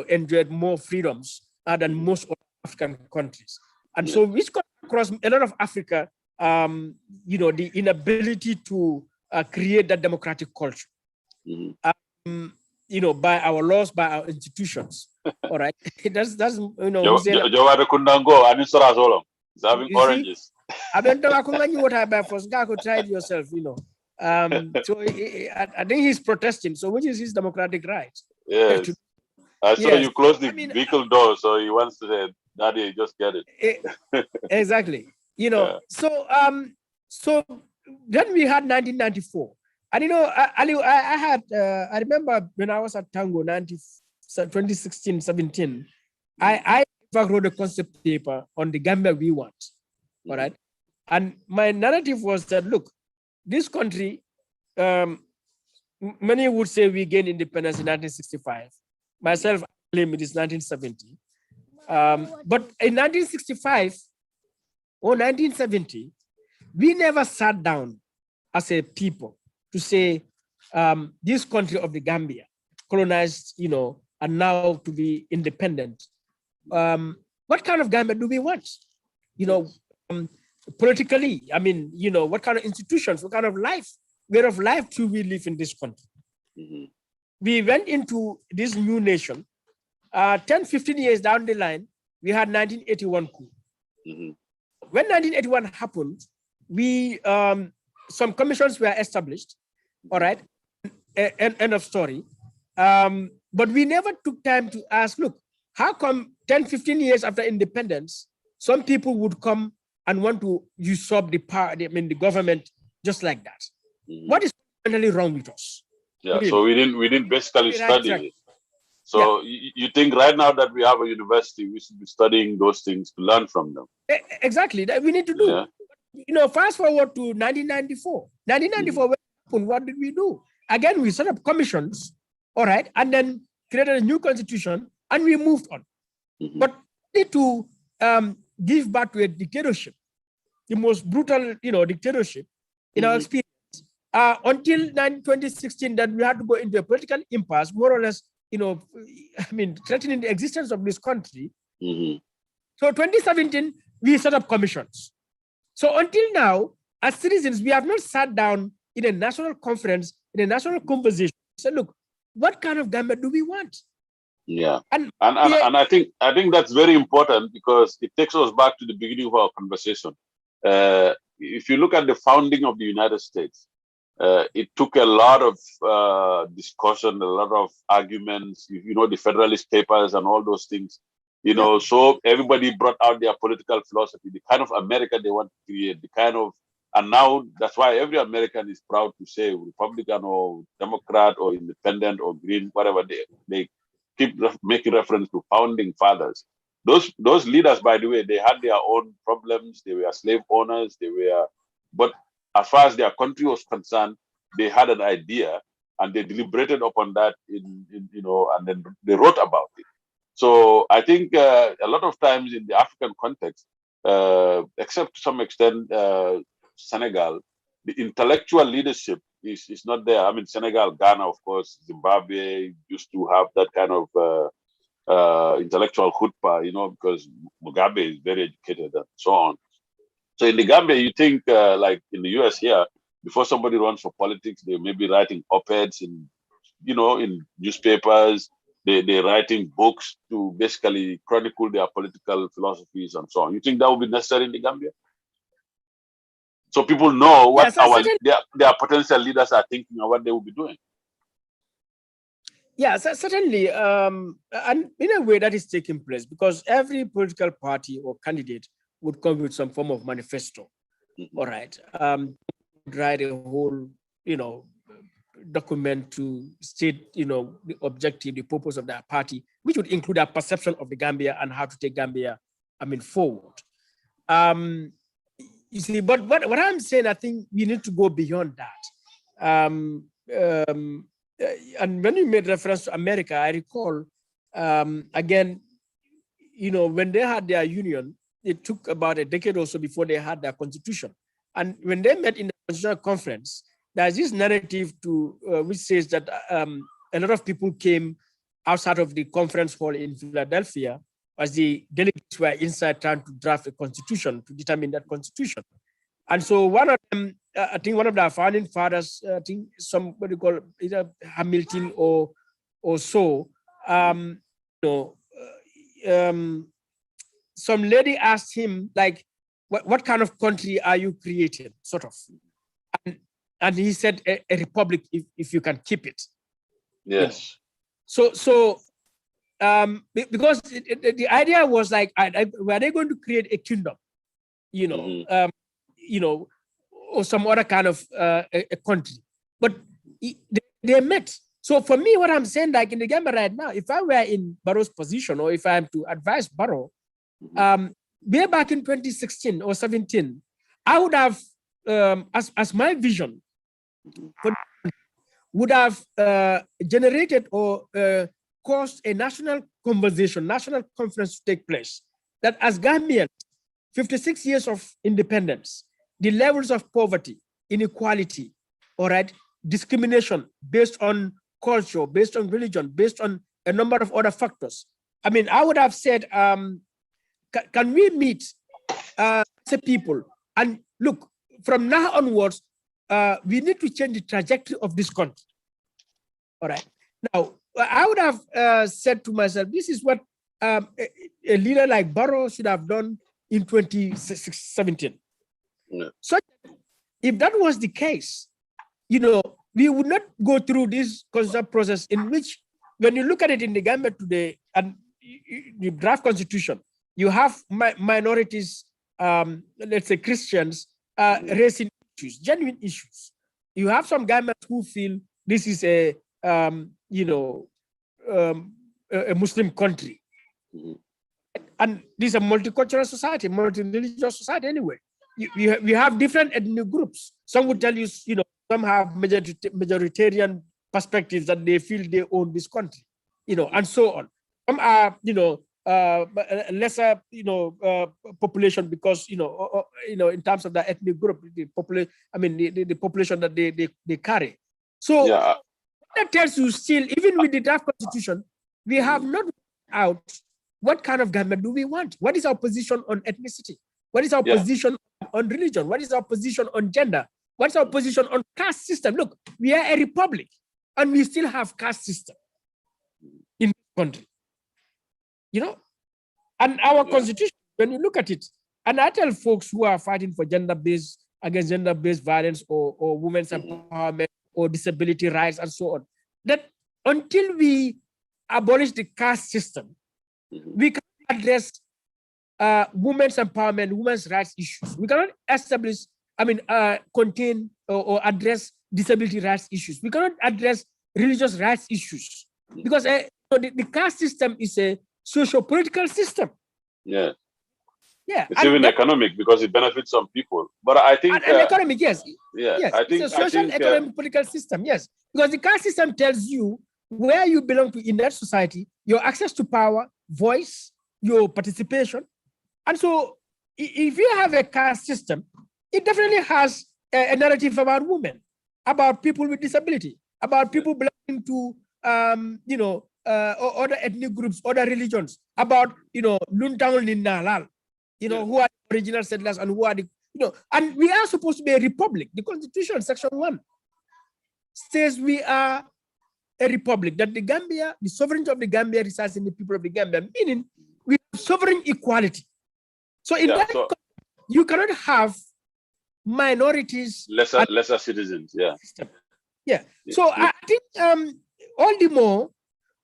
enjoyed more freedoms than most African countries. And so which across a lot of Africa, the inability to create that democratic culture, by our laws, by our institutions. All right. that's Jawara Kundango, and it's having oranges. I don't know what I buy first. Guy could try it yourself, So I think he's protesting. So which is his democratic right? Yes. I saw you close the vehicle door, so he wants to say, Daddy, just get it. Exactly. So then we had 1994. And Alieu, I remember when I was at Tango 2016, 17, I wrote a concept paper on the Gambia we want. All right. And my narrative was that, look, this country, many would say we gained independence in 1965. Myself, I claim it is 1970. But in 1965 or 1970, we never sat down as a people to say, this country of the Gambia, colonized, and now to be independent. What kind of Gambia do we want? Politically, I mean, what kind of institutions, what kind of life, way of life do we live in this country? We went into this new nation. 10, 15 years down the line, we had 1981 coup. When 1981 happened, some commissions were established. All right, end of story. But we never took time to ask, look, how come 10, 15 years after independence, some people would come and want to usurp the power, the government just like that? What is fundamentally wrong with us? Yeah, Really? so we didn't basically study it. So you think right now that we have a university, we should be studying those things to learn from them. Exactly, that we need to do. Yeah. Fast forward to 1994. 1994, what did we do? Again, we set up commissions, all right, and then created a new constitution, and we moved on. But we need to give back to a dictatorship, the most brutal, dictatorship in our experience. Until 2016, that we had to go into a political impasse, more or less, threatening the existence of this country. So 2017, we set up commissions. So until now, as citizens, we have not sat down in a national conference, in a national conversation, say, look, what kind of government do we want? Yeah, and I think that's very important, because it takes us back to the beginning of our conversation. If you look at the founding of the United States, it took a lot of discussion, a lot of arguments, the Federalist Papers and all those things, so everybody brought out their political philosophy, the kind of America they want to create, and now that's why every American is proud to say Republican or Democrat or Independent or Green, whatever they keep making reference to founding fathers. Those leaders, by the way, they had their own problems. They were slave owners. But as far as their country was concerned, they had an idea and they deliberated upon that and then they wrote about it. So I think a lot of times in the African context, except to some extent Senegal, the intellectual leadership is not there. I mean, Senegal, Ghana, of course, Zimbabwe used to have that kind of intellectual chutzpah, because Mugabe is very educated and so on. So in the Gambia, you think like in the US here, before somebody runs for politics, they may be writing op-eds in newspapers. They're writing books to basically chronicle their political philosophies and so on. You think that would be necessary in the Gambia? So people know what their potential leaders are thinking and what they will be doing. Yeah, certainly. And in a way that is taking place, because every political party or candidate would come with some form of manifesto. All right. Write a whole, document to state, the objective, the purpose of that party, which would include a perception of the Gambia and how to take Gambia, forward. You see, but what I'm saying, I think we need to go beyond that. And when you made reference to America, I recall, again, when they had their union, it took about a decade or so before they had their constitution. And when they met in the constitutional conference, there's this narrative which says that a lot of people came outside of the conference hall in Philadelphia as the delegates were inside trying to draft a constitution to determine that constitution. And so one of them, I think one of the founding fathers, I think somebody called either Hamilton or so, some lady asked him, like, what kind of country are you creating, sort of? And he said, a republic, if you can keep it. Yes. So because the idea was like, were they going to create a kingdom, or some other kind of a country? But they met. So for me, what I'm saying, like in the Gambia right now, if I were in Barrow's position, or if I am to advise Barrow, way back in 2016 or 17, I would have, as my vision, would have generated or caused a national conversation, national conference to take place, that as Gambians, 56 years of independence, the levels of poverty, inequality, all right, discrimination based on culture, based on religion, based on a number of other factors. I would have said, can we meet as a people and look, from now onwards, we need to change the trajectory of this country. All right. Now, I would have said to myself, this is what a leader like Barrow should have done in 2017. Yeah. So if that was the case, we would not go through this concept process in which, when you look at it in the Gambia today and the draft constitution, you have minorities, let's say Christians, raising issues, genuine issues. You have some Gambians who feel this is a, a Muslim country. And this is a multicultural society, multi-religious society anyway. We have different ethnic groups. Some would tell you, some have majoritarian perspectives that they feel they own this country, and so on. Some are, lesser, population because, in terms of the ethnic group, the population that they carry. So yeah. That tells you still, even with the draft constitution, we have not out what kind of government do we want? What is our position on ethnicity? What is our position on religion? What is our position on gender? What's our position on caste system? Look, we are a republic and we still have caste system in this country. And our constitution, when you look at it, and I tell folks who are fighting for against gender-based violence or women's empowerment or disability rights and so on, that until we abolish the caste system, we can address women's empowerment, women's rights issues. We cannot establish, contain or address disability rights issues. We cannot address religious rights issues because the caste system is a socio-political system. Yeah. Yeah. It's even economic because it benefits some people. But I think economic, yes. Yeah. Yes. I think it's a social, economic, political system, yes. Because the caste system tells you where you belong to in that society, your access to power, voice, your participation. And so if you have a caste system, it definitely has a narrative about women, about people with disability, about people belonging to other ethnic groups, other religions, about Luntangal Ninalal, who are the original settlers and who are the, and we are supposed to be a republic. The Constitution, Section 1, says we are a republic, that the Gambia, the sovereignty of the Gambia resides in the people of the Gambia, meaning we have sovereign equality. So in you cannot have minorities, lesser citizens. Yeah. So I think all the more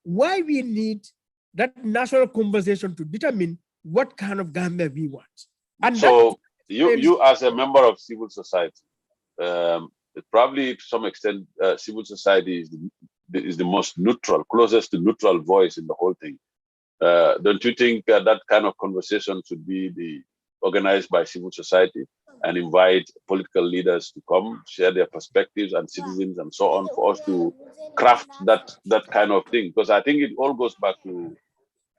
why we need that national conversation to determine what kind of Gambia we want. And so you as a member of civil society, probably to some extent, civil society is the most neutral, closest to neutral voice in the whole thing. Don't you think that kind of conversation should be organized by civil society and invite political leaders to come, share their perspectives, and citizens and so on, for us to craft that kind of thing? Because I think it all goes back to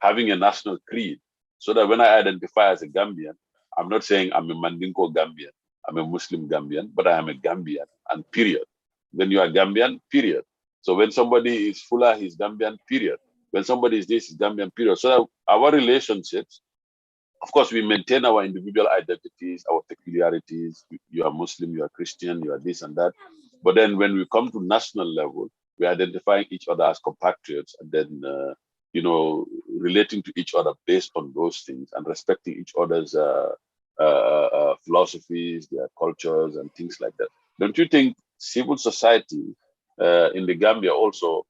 having a national creed, so that when I identify as a Gambian, I'm not saying I'm a Mandinko Gambian, I'm a Muslim Gambian, but I am a Gambian, and period. When you are Gambian, period. So when somebody is Fula, he's Gambian, period. When somebody is this, he's Gambian, period. So that our relationships, of course, we maintain our individual identities, our peculiarities. You are Muslim, you are Christian, you are this and that. But then when we come to national level, we identify each other as compatriots, and then, relating to each other based on those things and respecting each other's philosophies, their cultures, and things like that. Don't you think civil society in the Gambia also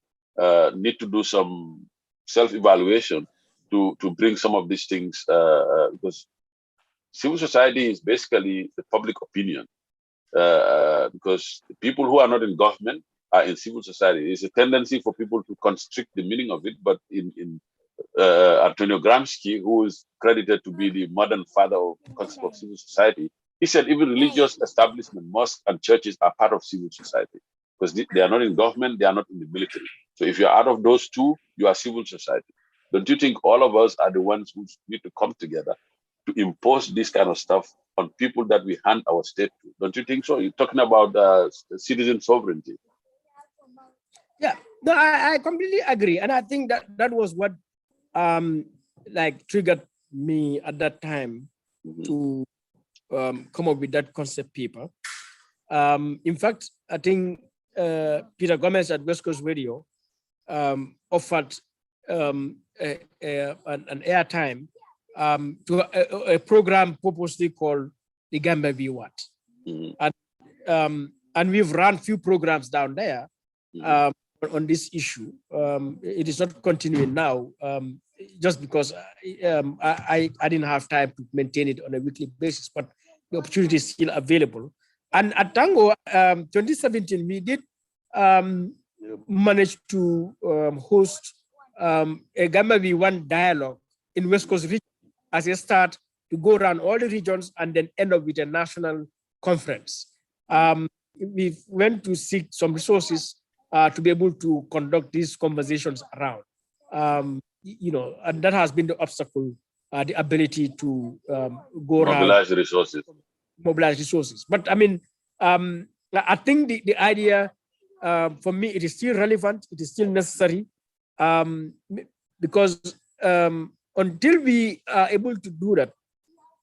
need to do some self-evaluation to bring some of these things, because civil society is basically the public opinion, because people who are not in government are in civil society. It's a tendency for people to constrict the meaning of it, but in Antonio Gramsci, who is credited to be the modern father of the concept of civil society, he said even religious establishment, mosques and churches are part of civil society, because they are not in government, they are not in the military. So if you're out of those two, you are civil society. Don't you think all of us are the ones who need to come together to impose this kind of stuff on people that we hand our state to? Don't you think so? You're talking about citizen sovereignty. Yeah, no, I completely agree. And I think that was what triggered me at that time to come up with that concept paper. In fact, I think Peter Gomez at West Coast Radio offered an airtime to a program purposely called the Gambia V What. And and we've run few programs down there on this issue. It is not continuing now, just because I didn't have time to maintain it on a weekly basis, but the opportunity is still available. And at Tango, 2017, we did manage to host a Gambia We Want dialogue in West Coast region as a start to go around all the regions and then end up with a national conference. We went to seek some resources to be able to conduct these conversations around. And that has been the obstacle, the ability to go mobilize around, resources. Mobilize resources. But I mean, I think the idea, for me, it is still relevant, it is still necessary, because until we are able to do that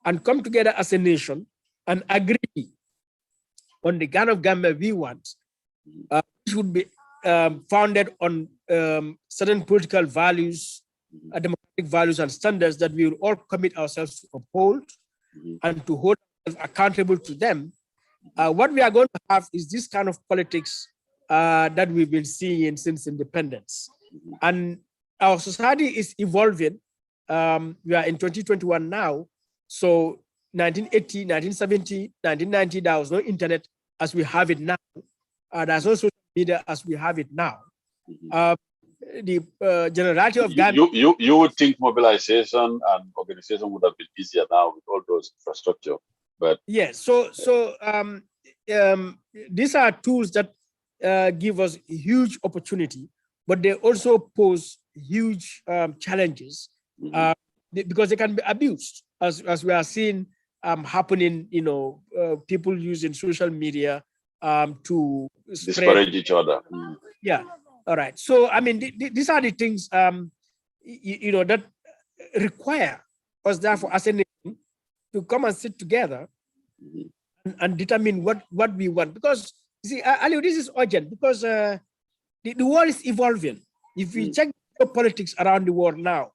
and come together as a nation and agree on the kind of Gambia we want, which would be founded on certain political values, democratic values and standards that we will all commit ourselves to uphold and to hold ourselves accountable to them. What we are going to have is this kind of politics that we've been seeing since independence. And our society is evolving. We are in 2021 now. So 1980, 1970, 1990, there was no internet as we have it now. There's no social media as we have it now. The generality of Gambia. You would think mobilization and organization would have been easier now with all those infrastructure, but yes. So these are tools that give us huge opportunity, but they also pose huge challenges because they can be abused, as we are seeing happening. People using social media to disparage each other. Yeah. All right. So I mean, these are the things that require us, therefore, as a nation, to come and sit together and determine what we want. Because you see, Alieu, this is urgent because the world is evolving. If we check the politics around the world now,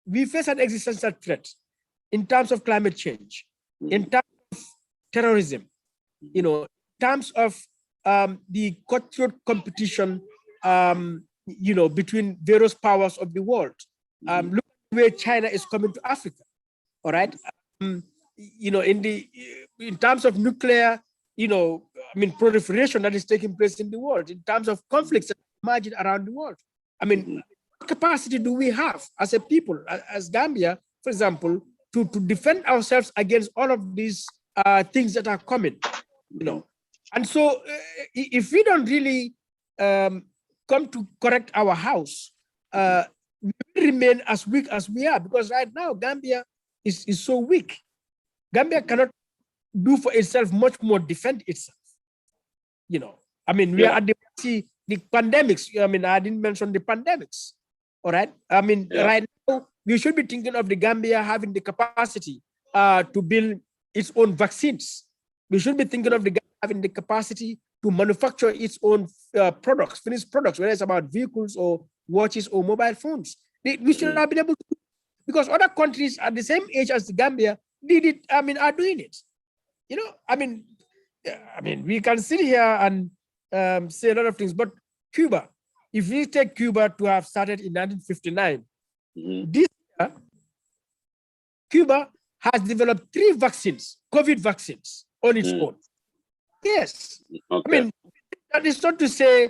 we face an existential threat in terms of climate change, in terms of terrorism, in terms of the cutthroat competition, between various powers of the world. Look at where China is coming to Africa. All right. In terms of nuclear, proliferation that is taking place in the world, in terms of conflicts that emerging around the world. I mean, what capacity do we have as a people, as Gambia, for example, to defend ourselves against all of these things that are coming, And so if we don't really come to correct our house, we will remain as weak as we are, because right now Gambia is so weak. Gambia cannot do for itself much more, defend itself. We are at the pandemics. I didn't mention the pandemics. All right. Right now, we should be thinking of the Gambia having the capacity to build its own vaccines. We should be thinking of the Gambia having the capacity to manufacture its own products, finished products, whether it's about vehicles or watches or mobile phones. We should have been able to, because other countries at the same age as the Gambia did it, are doing it. We can sit here and say a lot of things, but Cuba, if we take Cuba to have started in 1959, this year, Cuba has developed 3 vaccines, COVID vaccines, on its own. Yes. Okay. That is not to say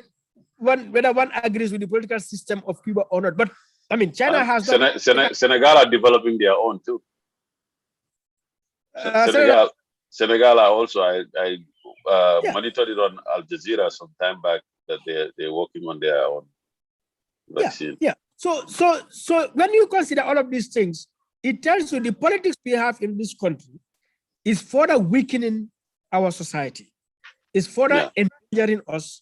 whether one agrees with the political system of Cuba or not, but China has Senegal are developing their own too. Senegal are also, I monitored it on Al Jazeera some time back that they're working on their own vaccine. Yeah. So when you consider all of these things, it tells you the politics we have in this country is further weakening our society, is further endangering us,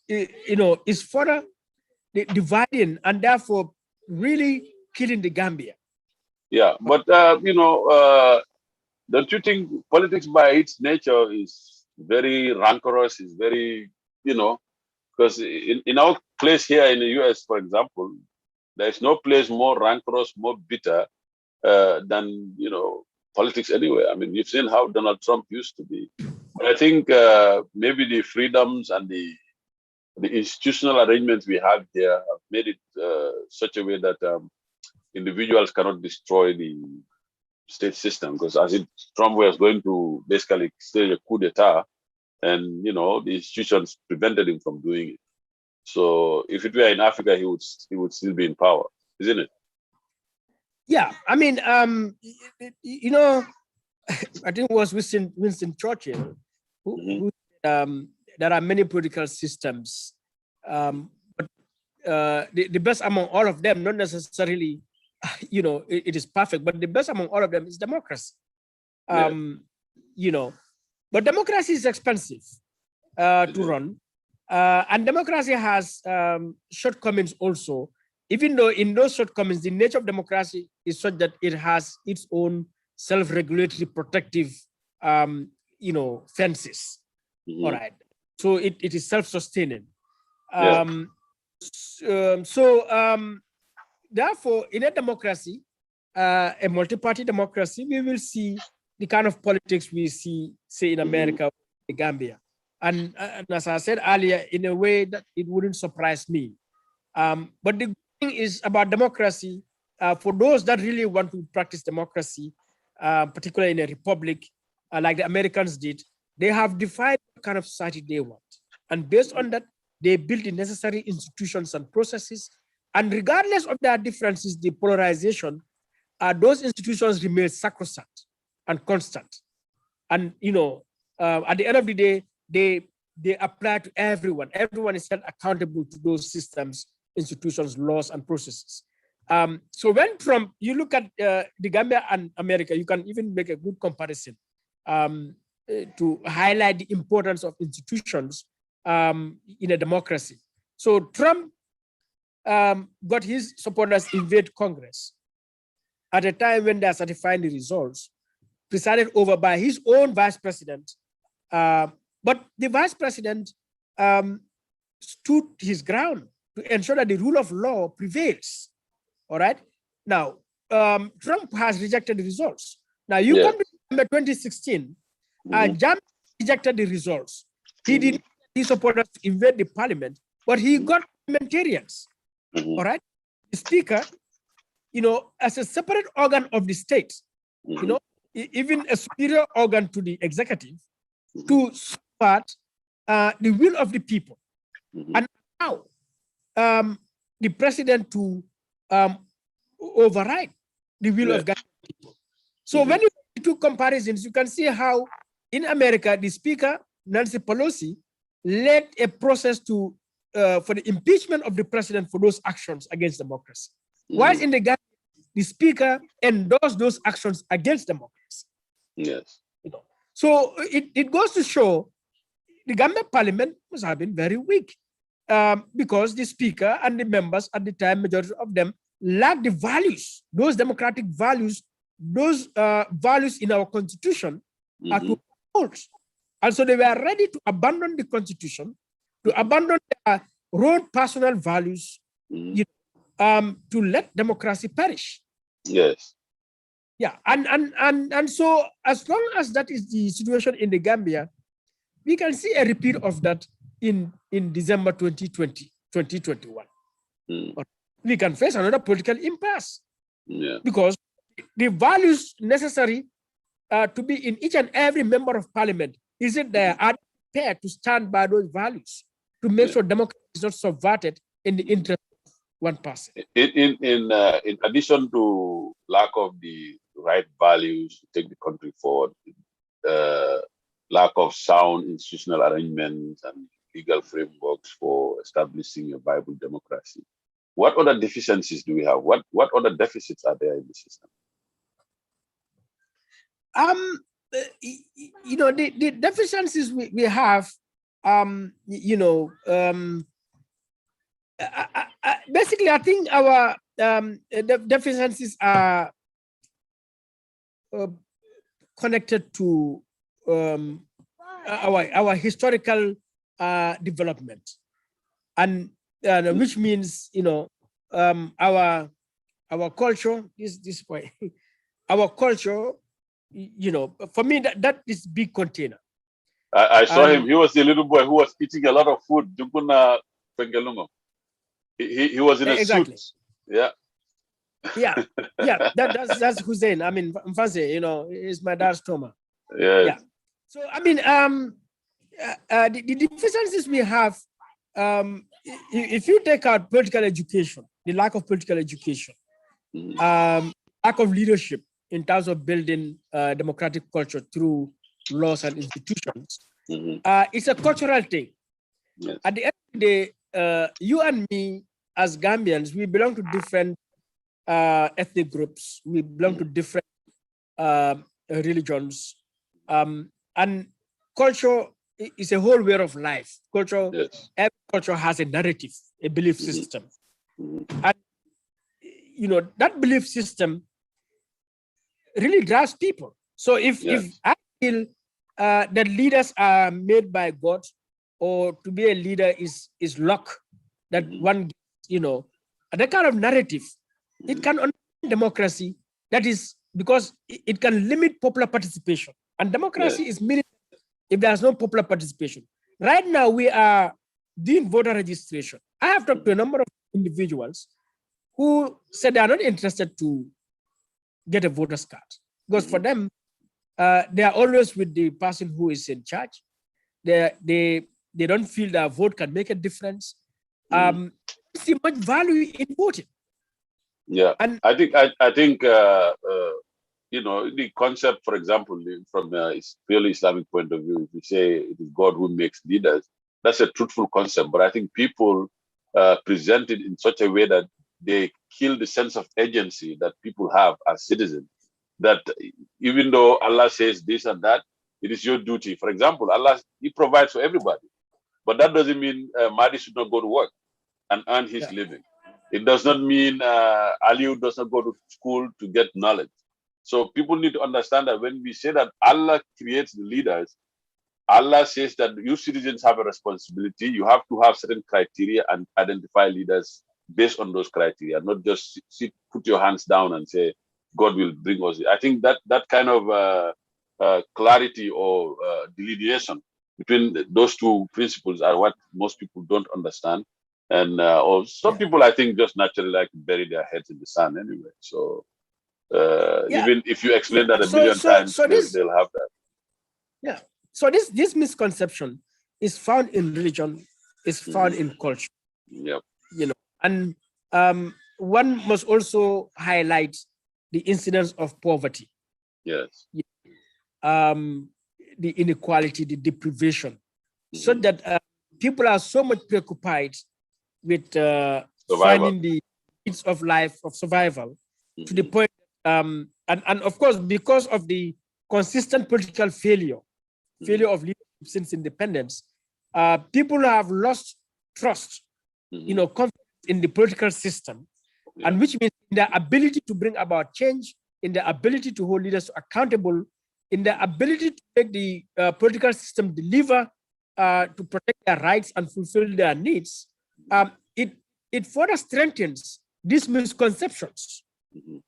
is further dividing and therefore really killing the Gambia. Yeah, but don't you think politics by its nature is very rancorous, is very, because in our place here in the US, for example, there's no place more rancorous, more bitter than, politics anyway. You've seen how Donald Trump used to be. I think maybe the freedoms and the institutional arrangements we have here have made it such a way that individuals cannot destroy the state system, because as it Trump was going to basically stage a coup d'etat, and the institutions prevented him from doing it. So if it were in Africa, he would still be in power, isn't it? Yeah, I mean, you know, I think it was Winston Churchill Hmm. who there are many political systems, but the best among all of them, not necessarily, it is perfect, but the best among all of them is democracy. Yeah. You know, but democracy is expensive to run, and democracy has shortcomings also. Even though in those shortcomings, the nature of democracy is such that it has its own self-regulatory protective, fences. All Hmm. right. So it is self-sustaining. Yeah. Um, so therefore, in a democracy, a multi-party democracy, we will see the kind of politics we see, say, in Hmm. America, the Gambia. And as I said earlier, in a way that it wouldn't surprise me. But the thing is about democracy, for those that really want to practice democracy, particularly in a republic like the Americans did, they have defined what kind of society they want. And based on that, they build the necessary institutions and processes. And regardless of their differences, the polarization, those institutions remain sacrosanct and constant. And at the end of the day, they apply to everyone. Everyone is held accountable to those systems, institutions, laws, and processes. So when Trump, you look at the Gambia and America, you can even make a good comparison to highlight the importance of institutions in a democracy. So Trump got his supporters invade Congress at a time when they are certifying the results, presided over by his own vice president. But the vice president stood his ground to ensure that the rule of law prevails. All right. Now, Trump has rejected the results. Now, you Yeah. come to December 2016, Hmm. Jam rejected the results. He Hmm. did his supporters to invade the parliament, but he got parliamentarians. Hmm. All right. The speaker, as a separate organ of the state, Hmm. even a superior organ to the executive, Hmm. to support the will of the people. Hmm. And now the president to override the will Yeah. of God. So when you do comparisons, you can see how in America, the speaker, Nancy Pelosi, led a process for the impeachment of the president for those actions against democracy. Whilst Hmm. in the Gambia, the speaker endorsed those actions against democracy. Yes. So it goes to show the Gambia parliament must have been very weak because the speaker and the members at the time, majority of them, lack the values, those democratic values, those values in our constitution are Hmm. to hold. And so they were ready to abandon the constitution, to abandon their own personal values, Hmm. to let democracy perish. Yes. Yeah, and so as long as that is the situation in the Gambia, we can see a repeat of that in December 2020, 2021. Hmm. We can face another political impasse Yeah. because the values necessary to be in each and every member of parliament, is it there? Are they prepared to stand by those values to make Yeah. sure democracy is not subverted in the interest of one person? In addition to lack of the right values to take the country forward, uh, lack of sound institutional arrangements and legal frameworks for establishing a viable democracy. What other deficiencies do we have? What other deficits are there in the system? The deficiencies we have, basically, I think our deficiencies are uh, connected to our historical development, and which means our culture. This way, our culture. For me, that is big container. I saw him. And He was the little boy who was eating a lot of food. Jukuna Pengelungo. He was in a suit. exactly, Yeah. yeah, yeah. That's Hussein. I mean, Mfanse, is my dad's Toma. Yes. Yeah. So I mean, the deficiencies we have, if you take out political education, the lack of political education, lack of leadership in terms of building democratic culture through laws and institutions, Mhm. it's a cultural thing. Yes. At the end of the day, you and me as Gambians, we belong to different ethnic groups. We belong to different religions, and culture is a whole way of life. Yes. Every culture has a narrative, a belief Mhm. system, Mhm. and that belief system really drives people. So if Yes. I feel that leaders are made by God, or to be a leader is luck, that Mhm. one, that kind of narrative, it Mhm. can undermine democracy. That is because it can limit popular participation, and Yes. democracy is meaningless if there's no popular participation. Right now, we are doing voter registration. I have talked to a number of individuals who said they are not interested to get a voter's card because for Mhm. them, they are always with the person who is in charge. They don't feel that vote can make a difference. Mhm. See much value in voting. Yeah. And I think the concept, for example, from a purely Islamic point of view, if you say it is God who makes leaders, that's a truthful concept. But I think people present it in such a way that they kill the sense of agency that people have as citizens. That even though Allah says this and that, it is your duty. For example, Allah, He provides for everybody, but that doesn't mean Mahdi should not go to work and earn his yeah, living. It does not mean Alieu does not go to school to get knowledge. So people need to understand that when we say that Allah creates the leaders, Allah says that you citizens have a responsibility. You have to have certain criteria and identify leaders based on those criteria, not just put your hands down and say God will bring us. I think that kind of clarity or delineation between those two principles are what most people don't understand, and or some yeah, people I think just naturally like to bury their heads in the sand anyway. So yeah, even if you yeah. explain that a So million so times, so they'll this they'll have that. yeah. So this misconception is found in religion, is found Mhm. in culture, Yep. and one must also highlight the incidence of poverty, Yes. um, the inequality, the deprivation, so Mhm. that people are so much preoccupied with Survival. finding the needs of life, of survival, to the Mhm. point, and of course, because of the consistent political Mhm. failure of leadership since independence, people have lost trust, Mhm. confidence in the political system, Yeah. and which means in their ability to bring about change, in their ability to hold leaders accountable, in their ability to make the political system deliver to protect their rights and fulfill their needs. It further strengthens these misconceptions Mhm.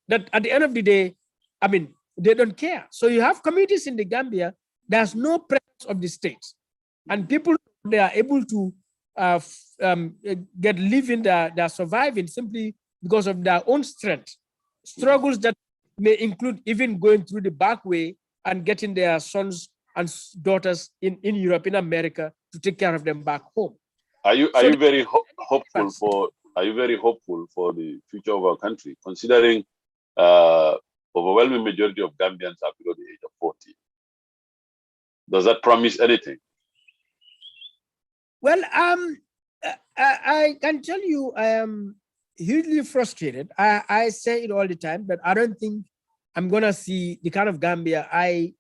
that at the end of the day, I mean, they don't care. So you have communities in the Gambia, there's no presence of the state, and people, they are able to get living, they're surviving simply because of their own strength. Mhm. Struggles that may include even going through the back way and getting their sons and daughters in Europe, in America, to take care of them back home. Are you are So you very hopeful the for are you very hopeful for the future of our country, considering uh, overwhelming majority of Gambians are below the age of 40? Does that promise anything? Well, I can tell you, I am hugely frustrated. I say it all the time, but I don't think I'm gonna see the kind of Gambia I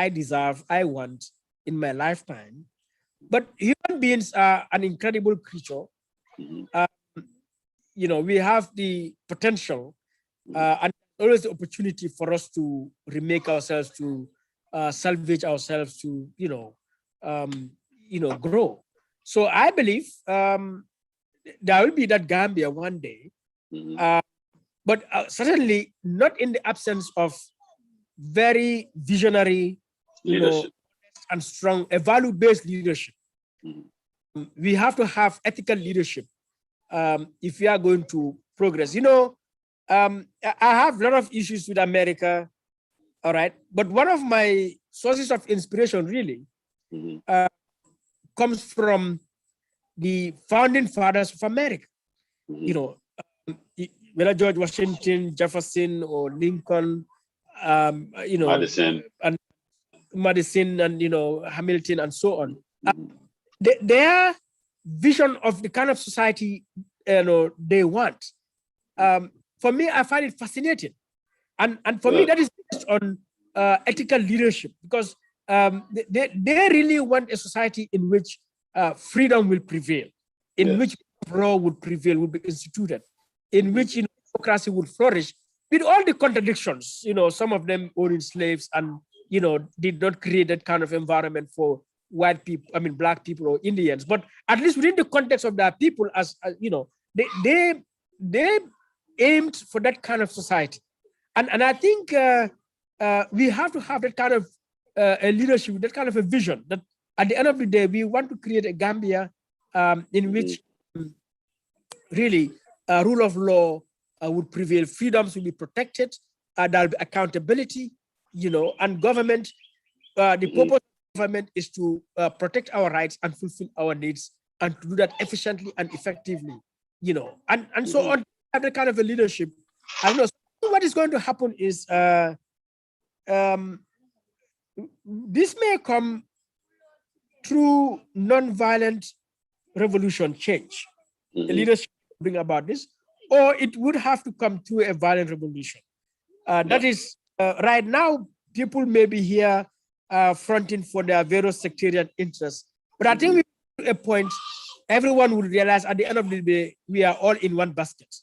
deserve, I want in my lifetime. But human beings are an incredible creature. Mhm. Uh, we have the potential, Mhm. and always the opportunity for us to remake ourselves, to salvage ourselves, to grow. So I believe there will be that Gambia one day, Mhm. uh, but certainly not in the absence of very visionary, you know, Leadership. and strong, a value-based leadership. We have to have ethical leadership if we are going to progress. You know, I have a lot of issues with America, all right? But one of my sources of inspiration really comes from the founding fathers of America. You know, whether George Washington, Jefferson, or Lincoln, you know, Madison and, you know, Hamilton and so on. Their vision of the kind of society, you know, they want. For me, I find it fascinating. And for me, that is based on ethical leadership, because they really want a society in which freedom will prevail, in which law would prevail, would be instituted, in which, you know, democracy would flourish, with all the contradictions. You know, some of them owning slaves and, you know, did not create that kind of environment for white people, I mean, black people or Indians, but at least within the context of their people, as you know, they aimed for that kind of society. And I think we have to have that kind of a leadership, that kind of a vision, that at the end of the day, we want to create a Gambia in which really rule of law would prevail, freedoms will be protected, there'll be accountability, you know, and government, the purpose of government is to protect our rights and fulfill our needs, and to do that efficiently and effectively, you know, and so on. Have that kind of a leadership. I don't know, what is going to happen is this may come through non-violent revolution change. The leadership bring about this, or it would have to come through a violent revolution. That is, right now, people may be here fronting for their various sectarian interests, but I think we a point, everyone will realize at the end of the day, we are all in one basket.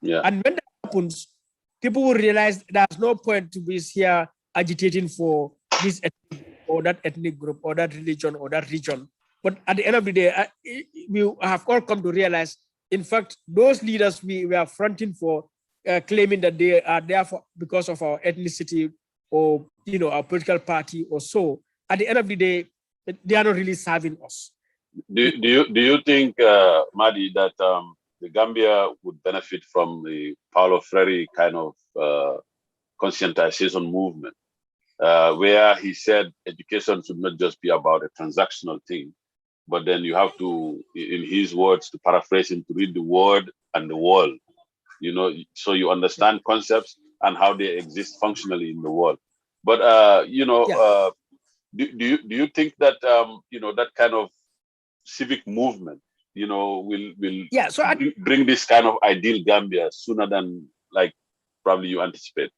And when that happens, people will realize there's no point to be here agitating for this ethnic or that ethnic group or that religion or that region. But at the end of the day, we have all come to realize, in fact, those leaders we are fronting for, claiming that they are there for, because of our ethnicity or, you know, our political party or so, at the end of the day, they are not really serving us. Do you think, Madi, that the Gambia would benefit from the Paulo Freire kind of conscientization movement, where he said education should not just be about a transactional thing, but then you have to, in his words, to paraphrase him, to read the word and the world, you know, so you understand concepts and how they exist functionally in the world. But you know, do you think that you know, that kind of civic movement, you know, will bring this kind of ideal Gambia sooner than, like, probably you anticipate?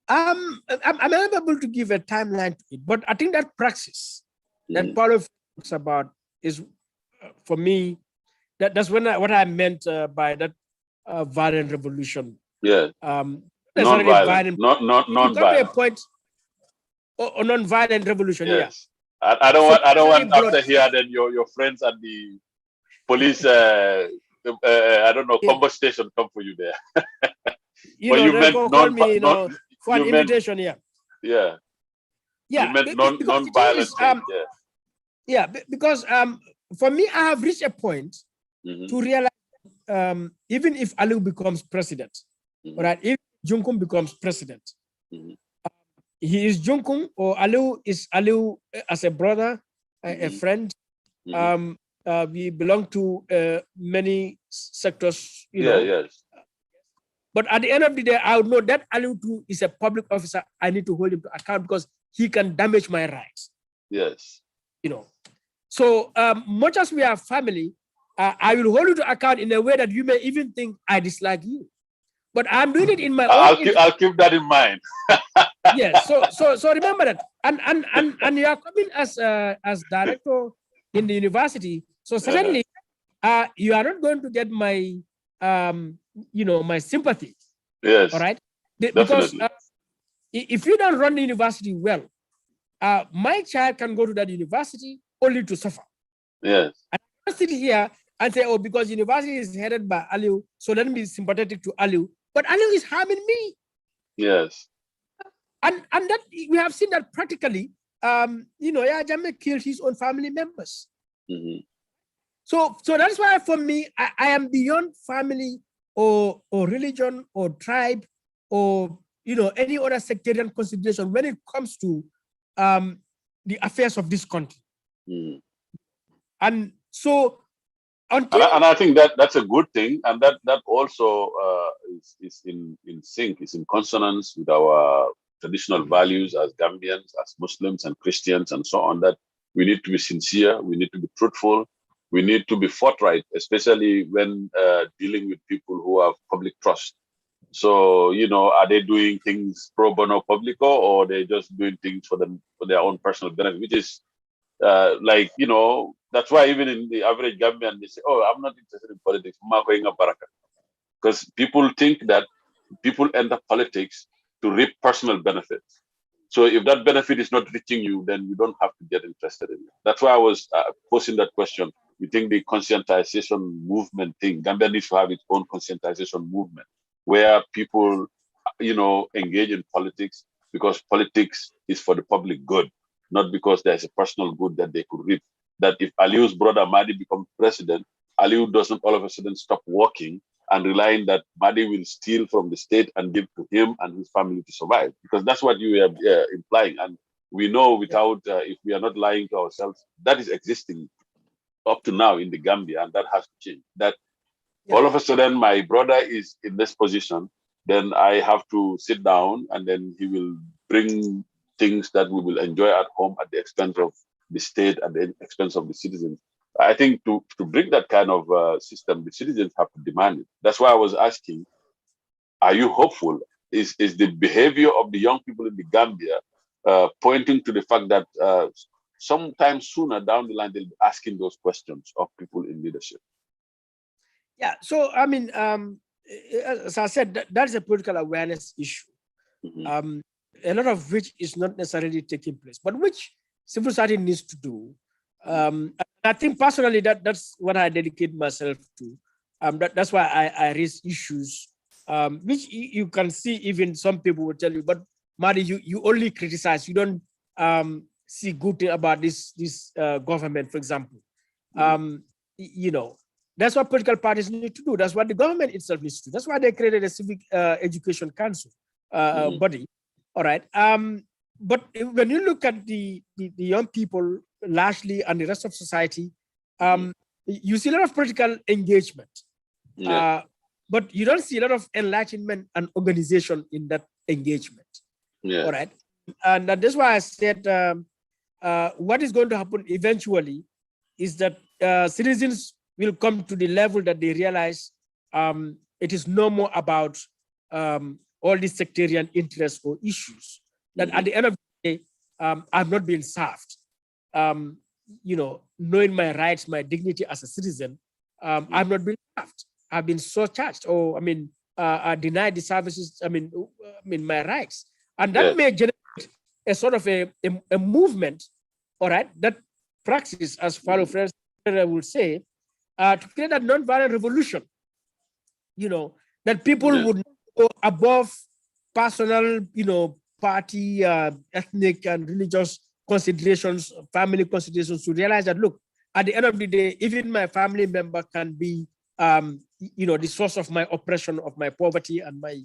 I'm unable to give a timeline to it, but I think that praxis that Paulo talks about is, for me, that's what I meant by that violent revolution. Non-violent, not non-violent. A point, or non-violent revolution. Yes. I don't want after here then your friends at the police I don't know, combo station come for you there. You know, you meant call me, you know, for an invitation. You meant non-violent. Because for me, I have reached a point to realize, even if Alieu becomes president, right? If Junkun becomes president, he is Junkun, or Alieu is Alieu as a brother, a friend. We belong to many sectors, you know. But at the end of the day, I would know that Alieu too is a public officer. I need to hold him to account because he can damage my rights. You know. So much as we are family, I will hold you to account in a way that you may even think I dislike you. But I'm doing it in my own. I'll keep that in mind. Yes. So remember that. And you are coming as director in the university. So certainly you are not going to get my you know, my sympathy. Yes. All right. Because if you don't run the university well, my child can go to that university only to suffer. Yes. And I sit here and say, oh, because university is headed by Alieu, so let me be sympathetic to Alieu. But Alieu is harming me. Yes. And that we have seen that practically Yahya Jammeh killed his own family members. Mm-hmm. So that's why for me, I am beyond family or religion or tribe or any other sectarian consideration when it comes to the affairs of this country. Mm-hmm. And so and I think that that's a good thing, and that also is in sync, is in consonance with our traditional values as Gambians, as Muslims and Christians, and so on. That we need to be sincere, we need to be truthful, we need to be forthright, especially when dealing with people who have public trust. So, are they doing things pro bono publico, or they just doing things for their own personal benefit, which is that's why even in the average Gambian, they say, "Oh, I'm not interested in politics." Because people think that people enter politics to reap personal benefits. So if that benefit is not reaching you, then you don't have to get interested in it. That's why I was posing that question. You think the conscientization movement thing, Gambia needs to have its own conscientization movement where people, engage in politics because politics is for the public good, not because there's a personal good that they could reap. That if Aliu's brother Mahdi becomes president, Aliu doesn't all of a sudden stop working and relying that Mahdi will steal from the state and give to him and his family to survive. Because that's what you are implying. And we know without, if we are not lying to ourselves, that is existing up to now in the Gambia, and that has to change. That all of a sudden my brother is in this position, then I have to sit down and then he will bring things that we will enjoy at home at the expense of the state, at the expense of the citizens. I think to bring that kind of system, the citizens have to demand it. That's why I was asking, are you hopeful? Is the behavior of the young people in the Gambia pointing to the fact that sometime sooner down the line, they'll be asking those questions of people in leadership? Yeah, so I mean, as I said, that's a political awareness issue. Mm-hmm. A lot of which is not necessarily taking place, but which civil society needs to do. I think personally that's what I dedicate myself to. That's why I raise issues, which you can see even some people will tell you, but Mari, you only criticize, you don't see good thing about this government, for example. That's what political parties need to do. That's what the government itself needs to do. That's why they created a civic education council body. All right. But when you look at the young people largely and the rest of society, you see a lot of political engagement, but you don't see a lot of enlightenment and organization in that engagement. All right. And that's why I said what is going to happen eventually is that citizens will come to the level that they realize it is no more about all these sectarian interests or issues. That at the end of the day, I've not been served. Knowing my rights, my dignity as a citizen, I've not been served. I've been surcharged, or denied the services. My rights, and that may generate a sort of a movement. All right, that practice, as Follow Friends will say, to create a non-violent revolution. That people would go above personal, party, ethnic and religious considerations, family considerations, to realize that, look, at the end of the day, even my family member can be, the source of my oppression, of my poverty and my,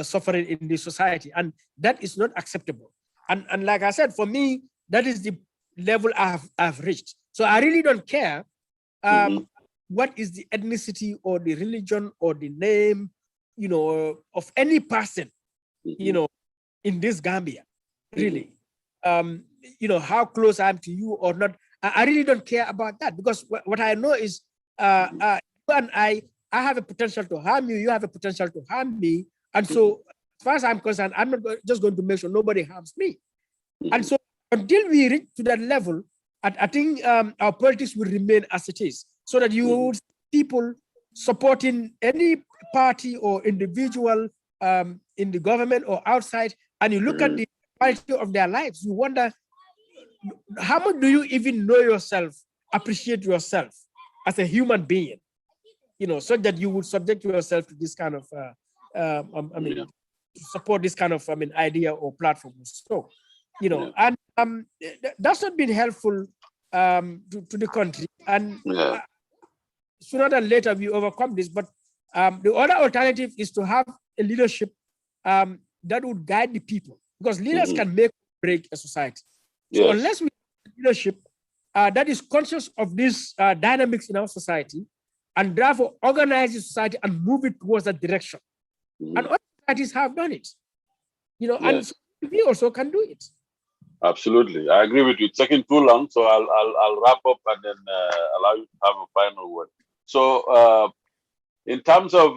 suffering in the society. And that is not acceptable. And like I said, for me, that is the level I've reached. So I really don't care what is the ethnicity or the religion or the name, of any person, in this Gambia, really. How close I am to you or not. I really don't care about that, because what I know is you and I have a potential to harm you, you have a potential to harm me. And so as far as I'm concerned, I'm not just going to make sure nobody harms me. And so until we reach to that level, I think our politics will remain as it is, so that you would see people supporting any party or individual in the government or outside, and you look at the quality of their lives, you wonder, how much do you even know yourself, appreciate yourself as a human being, so that you would subject yourself to this kind of, support this kind of, idea or platform. So you know, and that's not been helpful to the country. And sooner than later, we overcome this. But the other alternative is to have a leadership that would guide the people, because leaders can make or break a society. So unless we have leadership that is conscious of these dynamics in our society, and therefore organize the society and move it towards that direction. And other societies have done it, you know, and so we also can do it. Absolutely, I agree with you. It's taking too long, so I'll wrap up and then allow you to have a final word. So, in terms of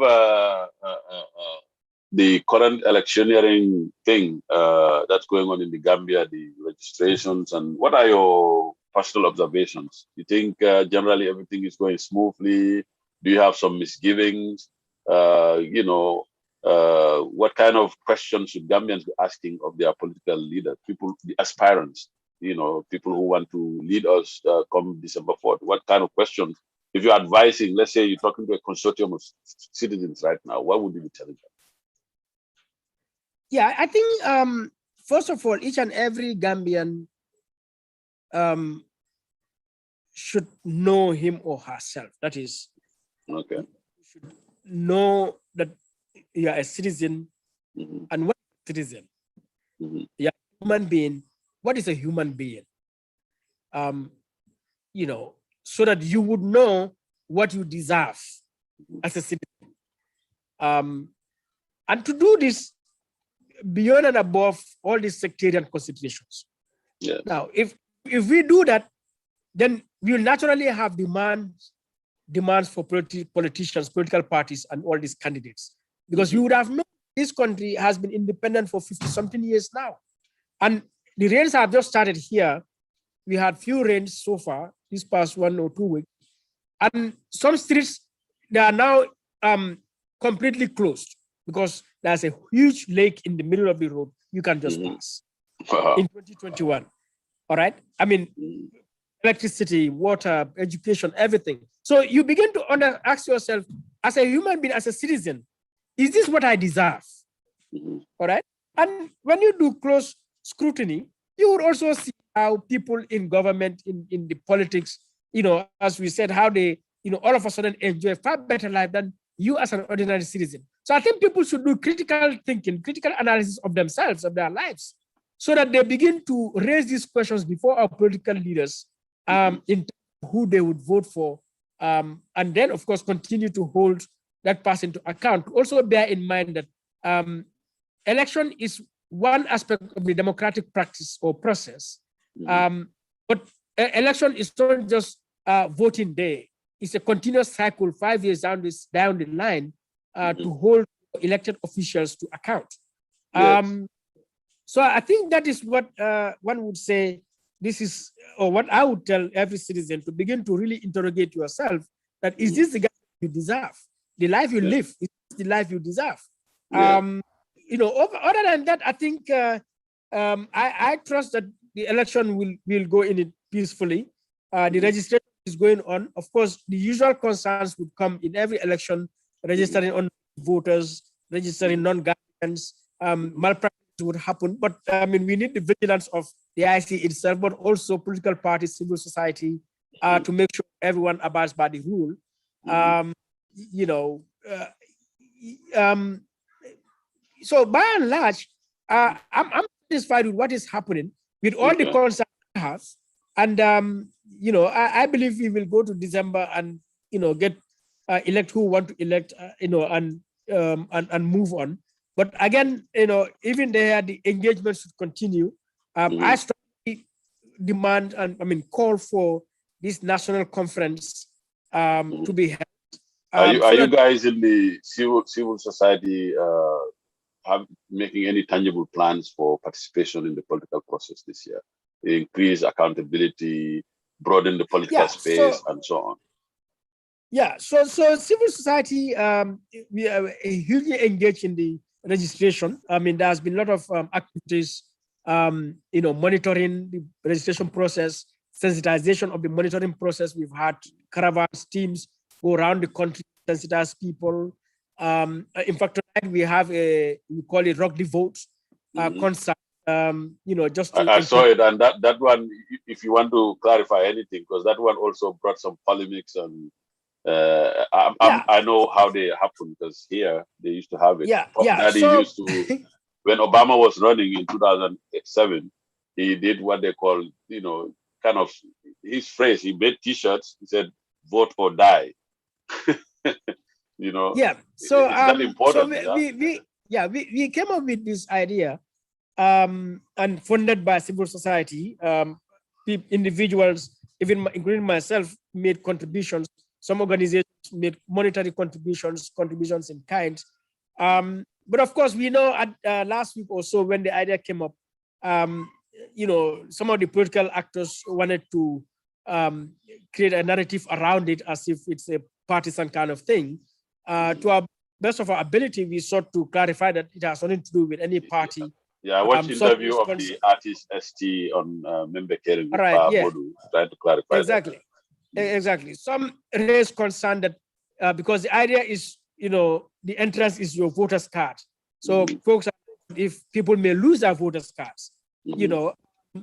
the current electioneering thing that's going on in the Gambia, the registrations, and what are your personal observations? You think generally everything is going smoothly? Do you have some misgivings? You know, what kind of questions should Gambians be asking of their political leaders, people, the aspirants, you know, people who want to lead us come December 4th? What kind of questions, if you're advising, let's say you're talking to a consortium of citizens right now, what would you be telling them? Yeah, I think, first of all, each and every Gambian should know him or herself. That is, should know that you are a citizen, and what is a citizen? You are a human being. What is a human being? You know, so that you would know what you deserve as a citizen. And to do this beyond and above all these sectarian considerations. Now, if we do that, then we will naturally have demands for politicians, political parties, and all these candidates, because we would have known this country has been independent for 50-something years now, and the rains have just started here. We had few rains so far this past 1 or 2 weeks, and some streets, they are now completely closed because there's a huge lake in the middle of the road you can just pass in 2021. All right, I mean, electricity, water, education, everything. So you begin to ask yourself, as a human being, as a citizen, is this what I deserve? All right. And when you do close scrutiny, you would also see how people in government, in the politics, you know, as we said, how they, you know, all of a sudden enjoy a far better life than you as an ordinary citizen. So I think people should do critical thinking, critical analysis of themselves, of their lives, so that they begin to raise these questions before our political leaders in who they would vote for, and then, of course, continue to hold that person to account. Also bear in mind that election is one aspect of the democratic practice or process, but election is not just voting day. It's a continuous cycle, 5 years down the line, to hold elected officials to account. So I think that is what one would say. This is, or what I would tell every citizen, to begin to really interrogate yourself, that is this the life you deserve? The life you live, is this the life you deserve? You know, other than that, I think I trust that the election will go in it peacefully. The registration is going on. Of course, the usual concerns would come in every election: registering on voters, registering non-Gambians, malpractice would happen. But I mean, we need the vigilance of the IC itself, but also political parties, civil society, to make sure everyone abides by the rule. You know, so by and large, I'm satisfied with what is happening, with all the concerns I have. And, you know, I believe we will go to December and, you know, get elect who want to elect, you know, and move on. But again, you know, even there, the engagement should continue. I strongly demand and, I mean, call for this national conference to be held. Are you guys in the civil society making any tangible plans for participation in the political process this year? Increase accountability, broaden the political space, and so on. Yeah, so civil society, we are hugely engaged in the registration. I mean, there's been a lot of activities, you know, monitoring the registration process, sensitization of the monitoring process. We've had caravans, teams go around the country, sensitize people. In fact, tonight we have we call it Rock the Vote concert, just I to saw it, and that one, if you want to clarify anything, because that one also brought some polemics, and yeah, I know how they happen, because here they used to have it. Puff yeah. Daddy So used to, when Obama was running in 2007, he did what they call, kind of his phrase. He made T-shirts. He said, "Vote or die." you know, yeah, so it's that so important, yeah. we came up with this idea, and funded by civil society. Individuals, even including myself, made contributions. Some organizations made monetary contributions in kind. But of course, we know at last week or so when the idea came up, um, some of the political actors wanted to create a narrative around it as if it's a partisan kind of thing. To our best of our ability, we sought to clarify that it has nothing to do with any party. Yeah, I watched Some interview of the artist ST on Member Caring all with right, yeah, Modu, trying to clarify that. exactly. Exactly. Some raised concern that because the idea is, the entrance is your voter's card. So folks, if people may lose their voter's cards,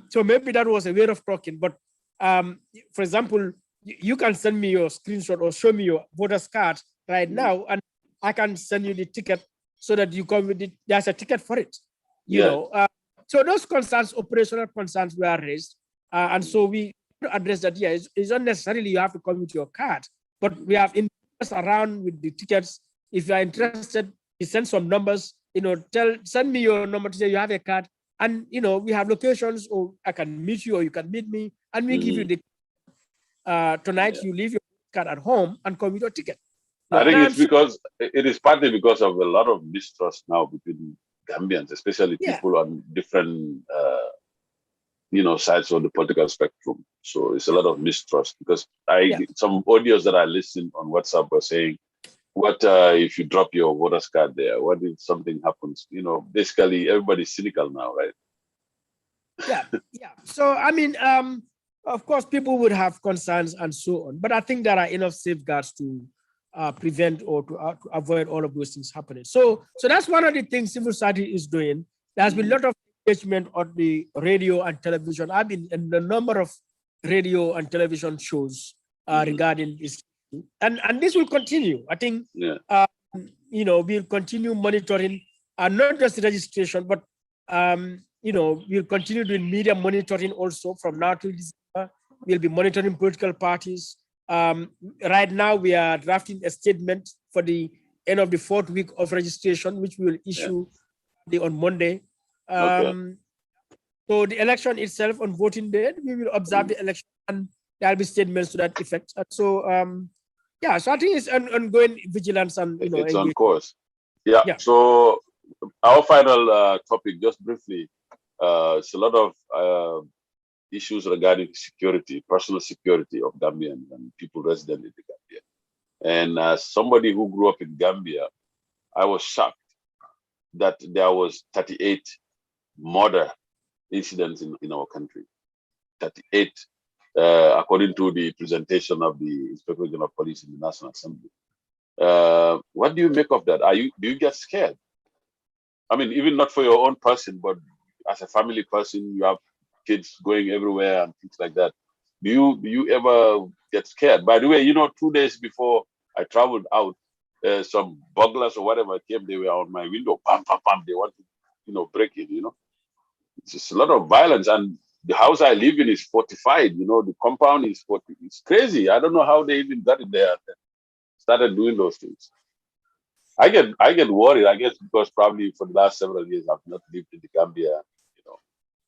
so maybe that was a way of talking. But for example, you can send me your screenshot or show me your voter's card right now, and I can send you the ticket so that you come with it. There's a ticket for it. Yeah. So those concerns, operational concerns, were raised, and so we address that. Yeah, it's not necessarily you have to come with your card, but we have investors around with the tickets. If you are interested, you send some numbers. Send me your number to say you have a card, and we have locations, or I can meet you, or you can meet me, and we give you the. Tonight, you leave your card at home and come with your ticket. I And think I'm it's sure, because it is partly because of a lot of mistrust now between Gambians, especially yeah, people on different, sides of the political spectrum. So it's a lot of mistrust because yeah, some audios that I listened on WhatsApp were saying, what if you drop your voter's card there? What if something happens? Basically everybody's cynical now, right? yeah, yeah. So I mean, of course, people would have concerns and so on, but I think there are enough safeguards to prevent or to avoid all of those things happening. So that's one of the things civil society is doing. There's been a lot of engagement on the radio and television. I've been in a number of radio and television shows regarding this, and this will continue. I think, we'll continue monitoring, not just registration, but we'll continue doing media monitoring also from now till December. We'll be monitoring political parties. Right now, we are drafting a statement for the end of the 4th week of registration, which we will issue on Monday. So the election itself on voting day, we will observe the election, and there'll be statements to that effect. And so, so I think it's an ongoing vigilance and it's on course. Yeah. Yeah. So our final topic, just briefly, it's a lot of issues regarding security, personal security of Gambians and people resident in the Gambia. And as somebody who grew up in Gambia, I was shocked that there was 38 murder incidents in our country. 38, according to the presentation of the Inspector General of Police in the National Assembly. What do you make of that? Do you get scared? I mean, even not for your own person, but as a family person, you have kids going everywhere and things like that. Do you ever get scared? By the way, 2 days before I traveled out, some burglars or whatever came. They were on my window. Pam, pam, pam. They want to, break it. It's just a lot of violence, and the house I live in is fortified. The compound is 40. It's crazy. I don't know how they even got it there and started doing those things. I get worried. I guess because probably for the last several years I've not lived in the Gambia.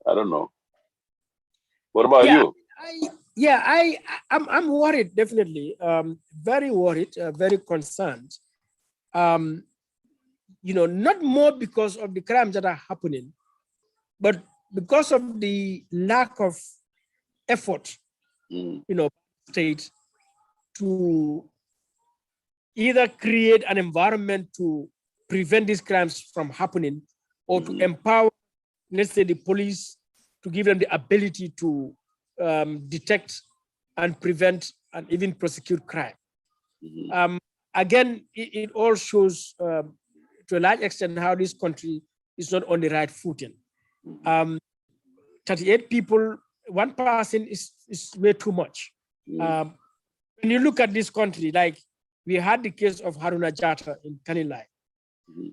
I don't know. What about you? I'm worried, definitely. Very worried, very concerned. Not more because of the crimes that are happening, but because of the lack of effort, state to either create an environment to prevent these crimes from happening, or to empower, let's say, the police, to give them the ability to detect and prevent and even prosecute crime. Again, it all shows to a large extent how this country is not on the right footing. Um, 38 people, one person is way too much. When you look at this country, like we had the case of Haruna Jata in Kanilai.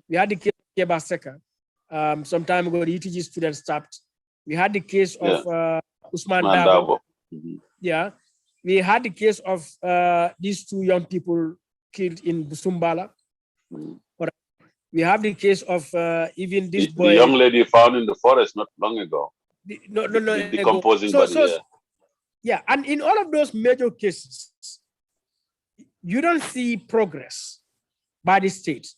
We had the case of Keba Seka. Some time ago, the ETG student stopped. We had the case of Usman Dabo. Yeah. We had the case of these two young people killed in Busumbala. We have the case of even this boy. The young lady found in the forest not long ago. The decomposing body. Yeah, and in all of those major cases, you don't see progress by the state,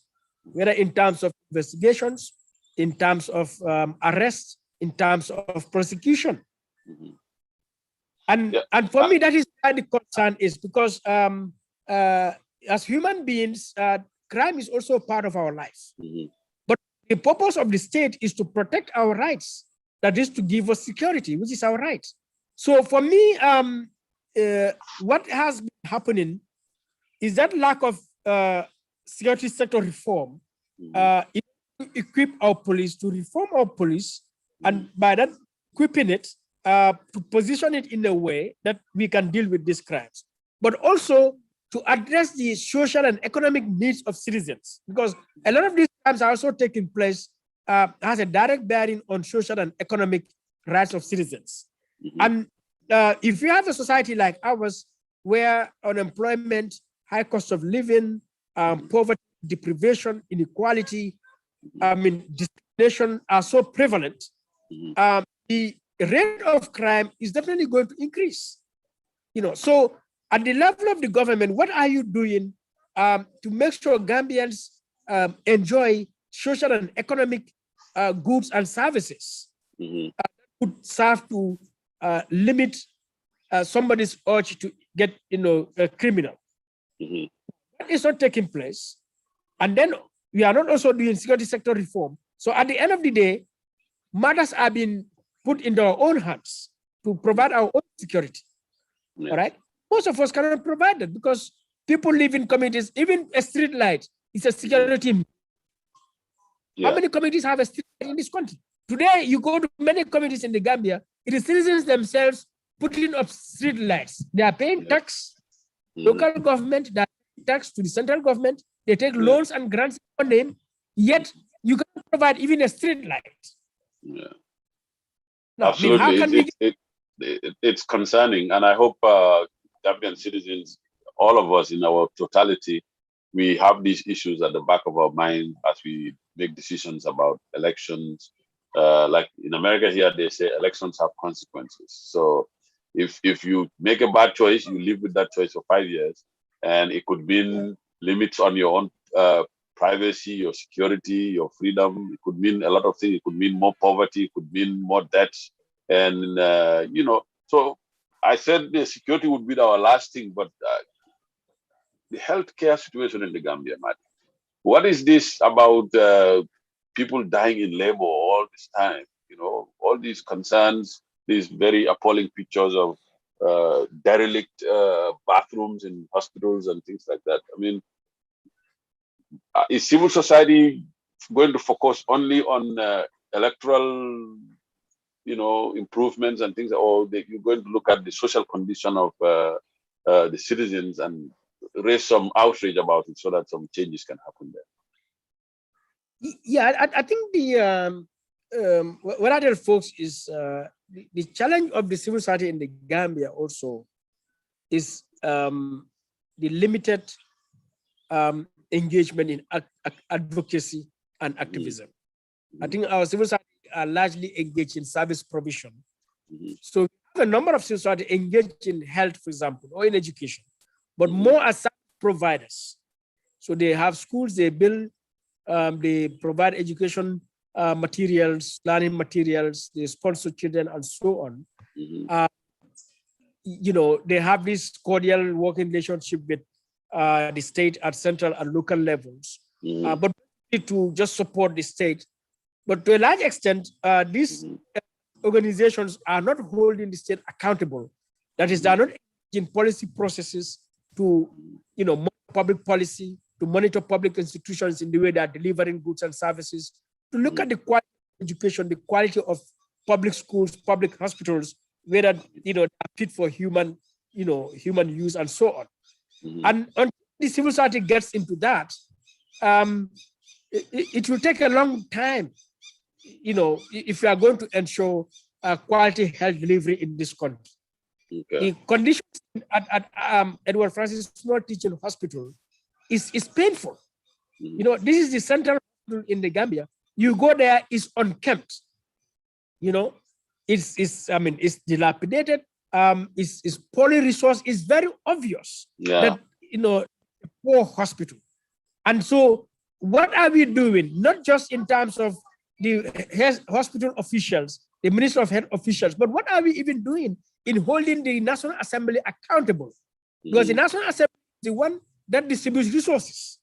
whether in terms of investigations, in terms of arrest, in terms of prosecution. And for me, that is why the concern is, because as human beings, crime is also part of our life. But the purpose of the state is to protect our rights, that is to give us security, which is our right. So for me, what has been happening is that lack of security sector reform, equip our police, to reform our police, and by that equipping it, to position it in a way that we can deal with these crimes, but also to address the social and economic needs of citizens, because a lot of these crimes are also taking place, has a direct bearing on social and economic rights of citizens. And if you have a society like ours, where unemployment, high cost of living, poverty, deprivation, inequality, discrimination are so prevalent, the rate of crime is definitely going to increase. So at the level of the government, what are you doing to make sure Gambians enjoy social and economic goods and services that would serve to limit somebody's urge to get, a criminal? That is not taking place. And then we are not also doing security sector reform. So at the end of the day, matters are being put into our own hands to provide our own security. All right. Most of us cannot provide that, because people live in communities. Even a street light is a security. How many communities have a street light in this country? Today, you go to many communities in the Gambia, it is citizens themselves putting up street lights. They are paying tax, local government, they are paying tax to the central government. They take loans and grants on them, yet you cannot provide even a street light. No, absolutely. It's concerning, and I hope Gambian citizens, all of us in our totality, we have these issues at the back of our mind as we make decisions about elections. Like in America here, they say elections have consequences. So if you make a bad choice, you live with that choice for 5 years, and it could mean limits on your own privacy, your security, your freedom. It could mean a lot of things. It could mean more poverty. It could mean more debt. And, so I said the security would be our last thing, but the healthcare situation in the Gambia, man. What is this about people dying in labor all this time? All these concerns, these very appalling pictures of derelict bathrooms in hospitals and things like that. I mean, is civil society going to focus only on electoral, improvements and things, or you're going to look at the social condition of the citizens and raise some outrage about it so that some changes can happen there? Yeah, I think what I tell folks is the challenge of the civil society in the Gambia also is the limited engagement in advocacy and activism. I think our civil society are largely engaged in service provision. So we have a number of civil society engaged in health, for example, or in education, but more as service providers. So they have schools, they build, they provide education materials, learning materials, they sponsor children and so on. They have this cordial working relationship with the state at central and local levels, but to just support the state. But to a large extent, these organizations are not holding the state accountable. That is, they are not in policy processes to, monitor public policy, to monitor public institutions in the way they are delivering goods and services, to look at the quality education, the quality of public schools, public hospitals, whether are fit for human use and so on. And until the civil society gets into that, it will take a long time, if we are going to ensure quality health delivery in this country. Okay. The conditions at Edward Francis Small Teaching Hospital is painful. This is the central hospital in the Gambia. You go there, it's unkempt. It's dilapidated. It's poorly resourced. It's very obvious that a poor hospital. And so, what are we doing? Not just in terms of the hospital officials, the Minister of Health officials, but what are we even doing in holding the National Assembly accountable? Because the National Assembly is the one that distributes resources.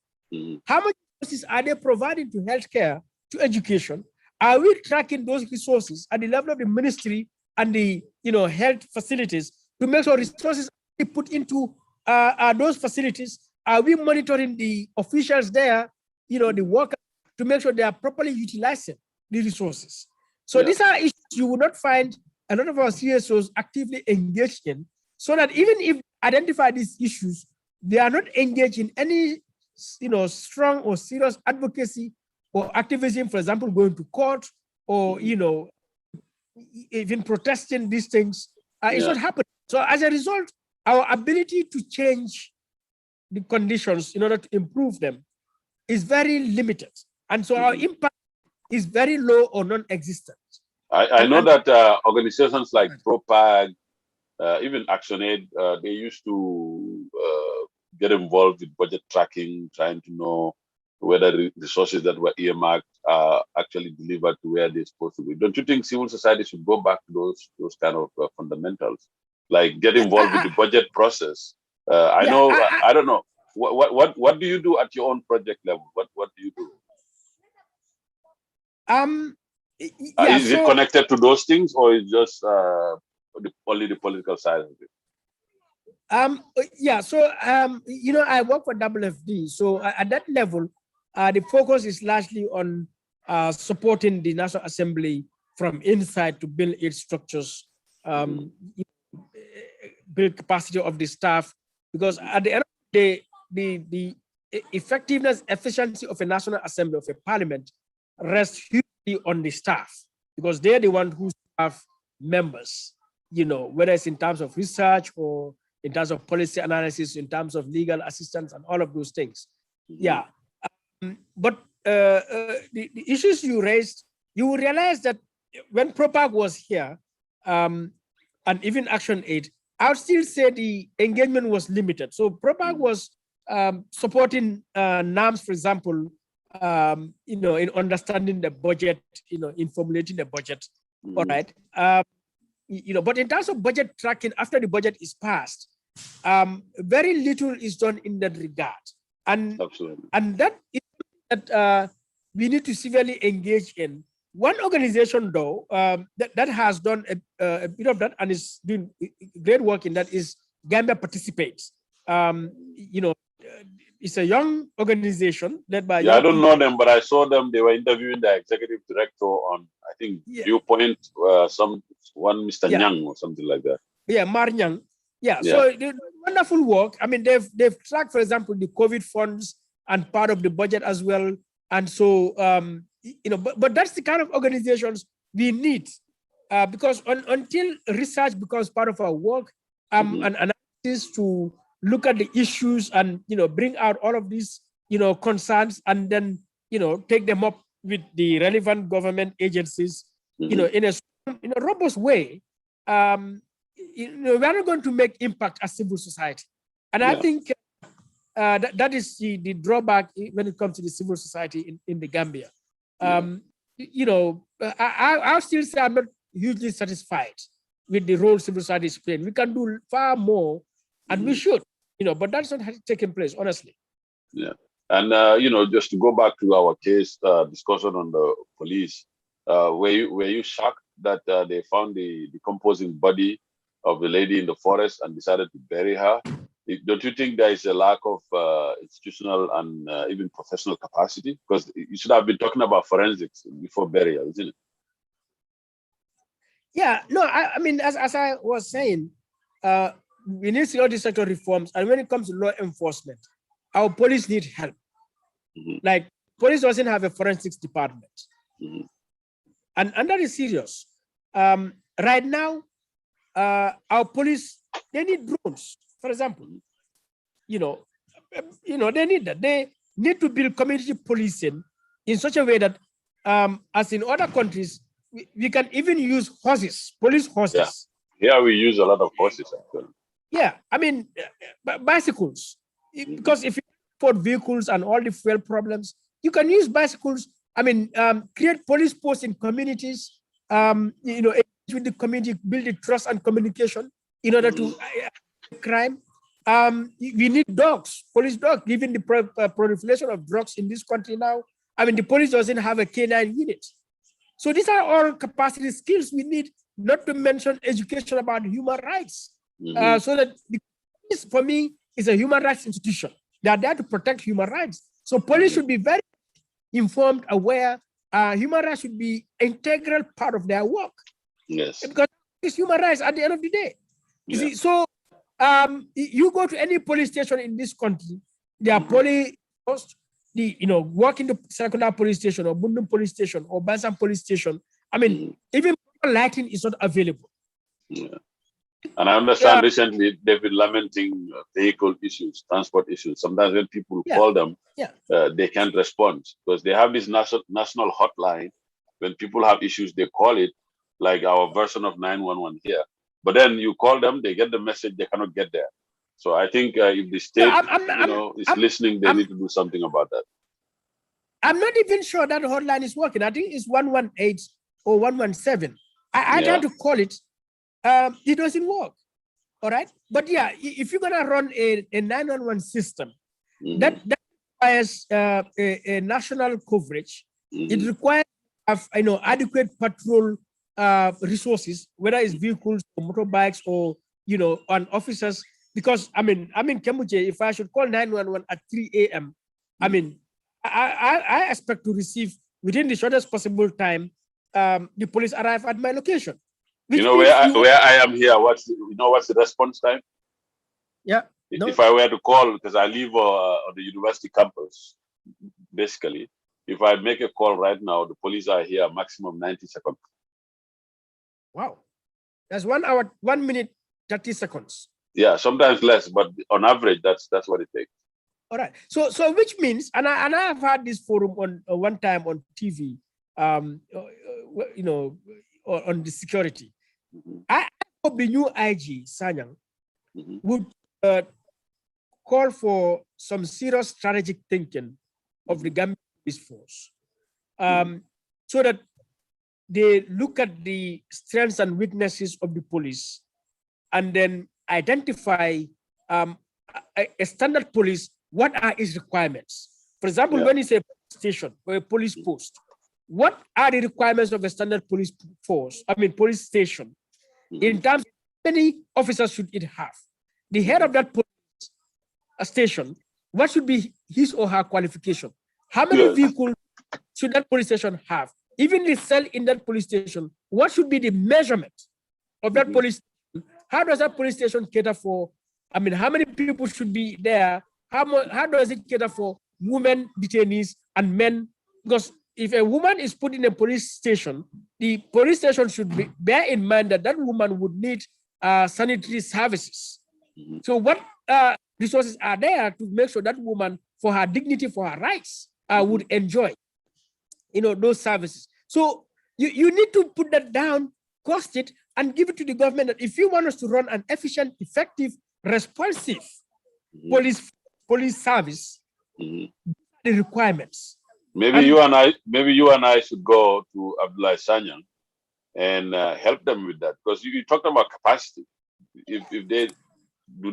How much resources are they providing to healthcare, to education? Are we tracking those resources at the level of the ministry and the health facilities to make sure resources are put into those facilities? Are we monitoring the officials there, the workers, to make sure they are properly utilizing the resources? So these are issues you will not find a lot of our CSOs actively engaged in, so that even if identify these issues, they are not engaged in any strong or serious advocacy or activism, for example, going to court or even protesting these things. It's not happening. So as a result, our ability to change the conditions in order to improve them is very limited. And so our impact is very low or non-existent. I know that organizations like ProPag, even ActionAid, they used to get involved with budget tracking, trying to know whether the resources that were earmarked are actually delivered to where they're supposed to be. Don't you think civil society should go back to those kind of fundamentals, like get involved with the budget process? I don't know. What do you do at your own project level? What do you do? Is it connected to those things, or is just only the political side of it? I work for WFD. So at that level, the focus is largely on supporting the National Assembly from inside to build its structures, build capacity of the staff, because at the end of the day, the effectiveness, efficiency of a National Assembly, of a parliament, rests hugely on the staff, because they're the ones who have members, whether it's in terms of research or in terms of policy analysis, in terms of legal assistance and all of those things. But the issues you raised, you will realize that when ProPag was here, and even ActionAid, I would still say the engagement was limited. So ProPag was supporting NAMS, for example, in understanding the budget, in formulating the budget. All right. But in terms of budget tracking, after the budget is passed, very little is done in that regard. And that is that we need to severely engage in. One organization, though, that has done a bit of that and is doing great work in that is Gambia Participates. It's a young organization led by. I don't know them, but I saw them. They were interviewing the executive director on, I think, Viewpoint, one Mr. Nyang or something like that. Mar Nyang. So they wonderful work. I mean, they've tracked, for example, the COVID funds and part of the budget as well. And so, but that's the kind of organizations we need, because until research becomes part of our work, and analysis to look at the issues and bring out all of these concerns, and then take them up with the relevant government agencies, in a robust way. We are not going to make impact as civil society, and I think that is the drawback when it comes to the civil society in the Gambia. I'll still say I'm not hugely satisfied with the role civil society is playing. We can do far more, and we should, but that's not taking place, honestly. Yeah, and just to go back to our case discussion on the police, were you shocked that they found the decomposing body of the lady in the forest and decided to bury her? Don't you think there is a lack of institutional and even professional capacity? Because you should have been talking about forensics before burial, isn't it? Yeah, no, I mean, as I was saying, we need security sector reforms. And when it comes to law enforcement, our police need help. Like, police doesn't have a forensics department. And that is serious. Right now, our police, they need drones, for example. They need that. They need to build community policing in such a way that, as in other countries, we can even use horses, police horses. Yeah. Here we use a lot of horses, actually. Yeah, I mean, bicycles. Because if you afford vehicles and all the fuel problems, you can use bicycles. I mean, create police posts in communities, with the community, build the trust and communication in order to crime. We need dogs, police dogs, given the proliferation of drugs in this country now. I mean, the police doesn't have a K9 unit. So these are all capacity skills we need, not to mention education about human rights. So that the police, for me, is a human rights institution. They are there to protect human rights. So police should be very informed, aware. Human rights should be an integral part of their work. Yes. Because it's human rights at the end of the day. You see, so you go to any police station in this country, there are police posts, work in the secondary police station or Bundum police station or Bansam police station. I mean, even lighting is not available. Yeah. And I understand recently they've been lamenting vehicle issues, transport issues. Sometimes when people call them, they can't respond because they have this national hotline. When people have issues, they call it, like our version of 911 here. But then you call them, they get the message, they cannot get there. So I think if the state, is listening, they need to do something about that. I'm not even sure that hotline is working. I think it's 118 or 117. I tried to call it. It doesn't work. All right. But yeah, if you're gonna run a 911 system, that requires a national coverage. It requires adequate patrol resources, whether it's vehicles or motorbikes or on officers. Because I mean Kemuje, if I should call 911 at 3 a.m., I mean I expect to receive within the shortest possible time the police arrive at my location. Where I am here, what's the response time? Yeah. If I were to call, because I live on the university campus, basically, if I make a call right now, the police are here maximum 90 seconds. Wow. That's 1 hour, 1 minute, 30 seconds. Yeah, sometimes less, but on average, that's what it takes. All right. So which means, and I have had this forum on one time on TV, on the security. I hope the new IG Sanyang would call for some serious strategic thinking of the Gambian police force, so that they look at the strengths and weaknesses of the police, and then identify a standard police. What are its requirements? For example, when it's a station or a police post, what are the requirements of a standard police force? I mean, police station. In terms of how many officers should it have? The head of that police station, what should be his or her qualification? How many vehicles should that police station have? Even the cell in that police station, what should be the measurement of that police station? How does that police station cater for, I mean, how many people should be there? How does it cater for women detainees and men? Because if a woman is put in a police station, the police station should bear in mind that woman would need sanitary services. So what resources are there to make sure that woman, for her dignity, for her rights, would enjoy, those services? So you need to put that down, cost it, and give it to the government that if you want us to run an efficient, effective, responsive police service, the requirements. Maybe you and I should go to Abdullah Sanyang and help them with that, because you talked about capacity. If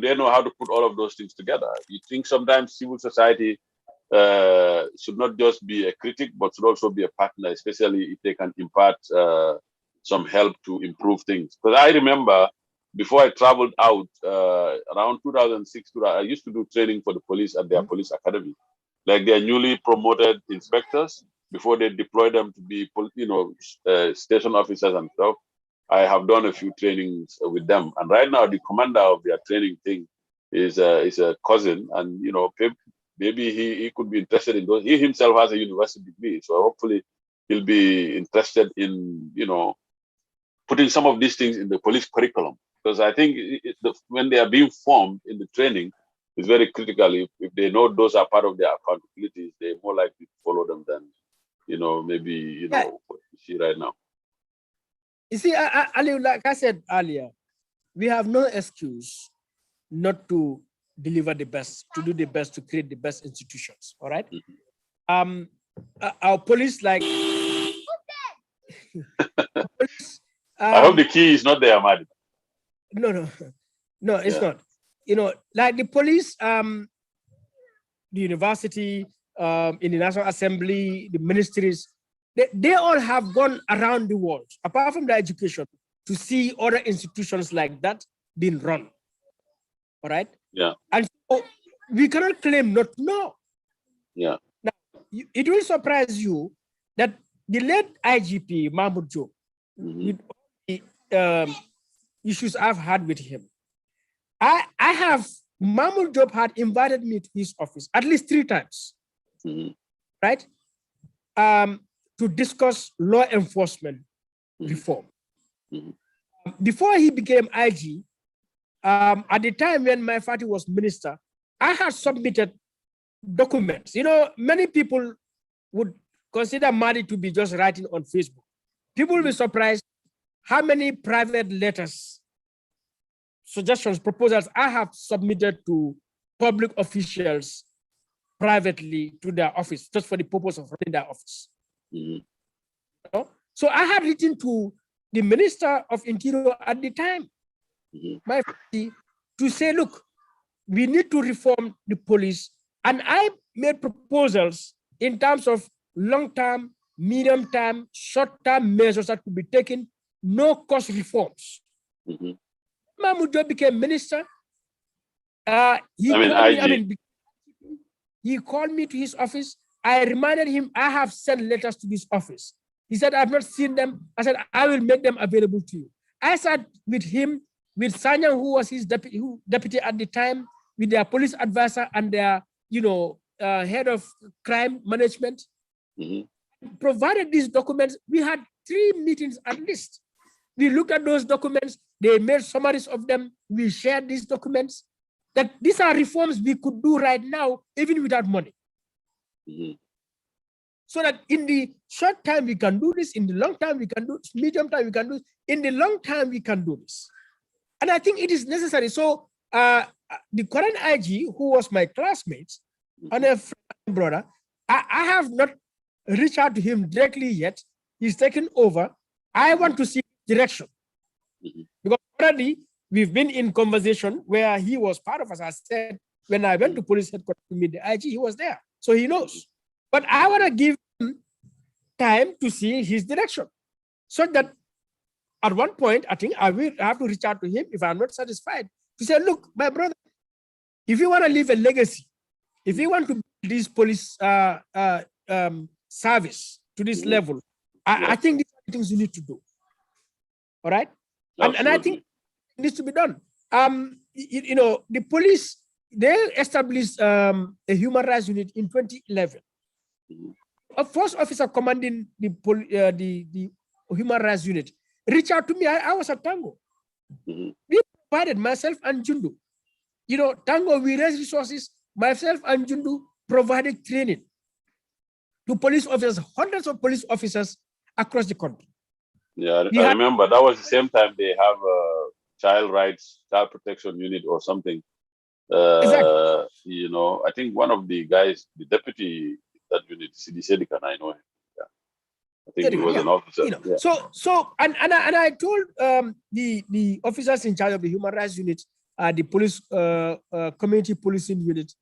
they know how to put all of those things together? You think sometimes civil society should not just be a critic, but should also be a partner, especially if they can impart some help to improve things. Because I remember before I traveled out around 2006, I used to do training for the police at their police academy, like their newly promoted inspectors before they deploy them to be, station officers and stuff. I have done a few trainings with them, and right now the commander of their training thing is a cousin, and maybe he could be interested in those. He himself has a university degree, so hopefully he'll be interested in putting some of these things in the police curriculum, because I think when they are being formed in the training, it's very critical. If they know those are part of their accountabilities, they're more likely to follow them than maybe what you see right now. You see, Alieu, like I said earlier, we have no excuse not to deliver the best, to do the best, to create the best institutions. All right. Our police, like police, I hope the key is not there, Madi. No, it's not. Like the police, the university, in the National Assembly, the ministries, they all have gone around the world, apart from the education, to see other institutions like that being run. All right. Yeah. And so we cannot claim not to know. Yeah. Now, it will surprise you that the late IGP Mahmoud Joe, with all the issues I've had with him, Mahmoud Job had invited me to his office at least 3 times, right? To discuss law enforcement reform. Before he became IG, at the time when my party was minister, I had submitted documents. Many people would consider Madi to be just writing on Facebook. People will be surprised how many private letters, suggestions, proposals I have submitted to public officials privately to their office, just for the purpose of running their office. So I had written to the Minister of Interior at the time, my party, to say, look, we need to reform the police. And I made proposals in terms of long-term, medium-term, short-term measures that could be taken, no-cost reforms. Mahmoud Job became minister. He called me to his office. I reminded him I have sent letters to this office. He said, I have not seen them. I said, I will make them available to you. I sat with him, with Sanyang, who was his deputy at the time, with their police advisor and their, head of crime management. Provided these documents. We had 3 meetings at least. We looked at those documents. They made summaries of them. We shared these documents. That these are reforms we could do right now, even without money. So that in the short time we can do this, in the long time we can do this, medium time we can do this, in the long time we can do this. And I think it is necessary. So the current IG, who was my classmate and a brother, I have not reached out to him directly yet. He's taken over. I want to see direction. Because already we've been in conversation where he was part of us. I said, when I went to police headquarters to meet the IG, he was there. So he knows. But I want to give him time to see his direction. So that at one point, I think I will have to reach out to him if I'm not satisfied. To say, look, my brother, if you want to leave a legacy, if you want to build this police service to this level, I think these are the things you need to do. All right? And I think it needs to be done. The police, they established a human rights unit in 2011. A first officer commanding the human rights unit reached out to me. I was at Tango. We provided, myself and Jundu. Tango, we raised resources. Myself and Jundu provided training to police officers, hundreds of police officers across the country. Yeah, I remember that was the same time they have a child protection unit or something. Exactly. I think one of the guys, the deputy that unit, CD Sedika, I know him. Yeah. I think he was an officer. So I told the officers in charge of the human rights unit, the police community policing unit,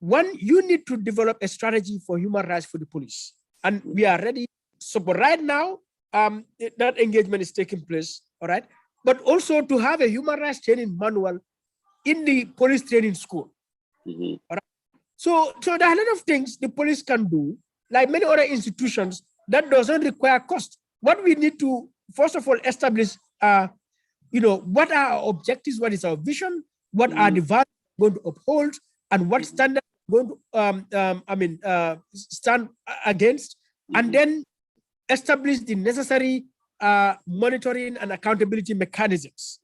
you need to develop a strategy for human rights for the police, and we are ready. So, but right now, that engagement is taking place. All right. but also to have a human rights training manual in the police training school. Mm-hmm. So there are a lot of things the police can do, like many other institutions, that doesn't require cost. What we need to, first of all, establish, what are our objectives, what is our vision, what are the values we're going to uphold, and what standards we're going to, stand against, and then establish the necessary monitoring and accountability mechanisms.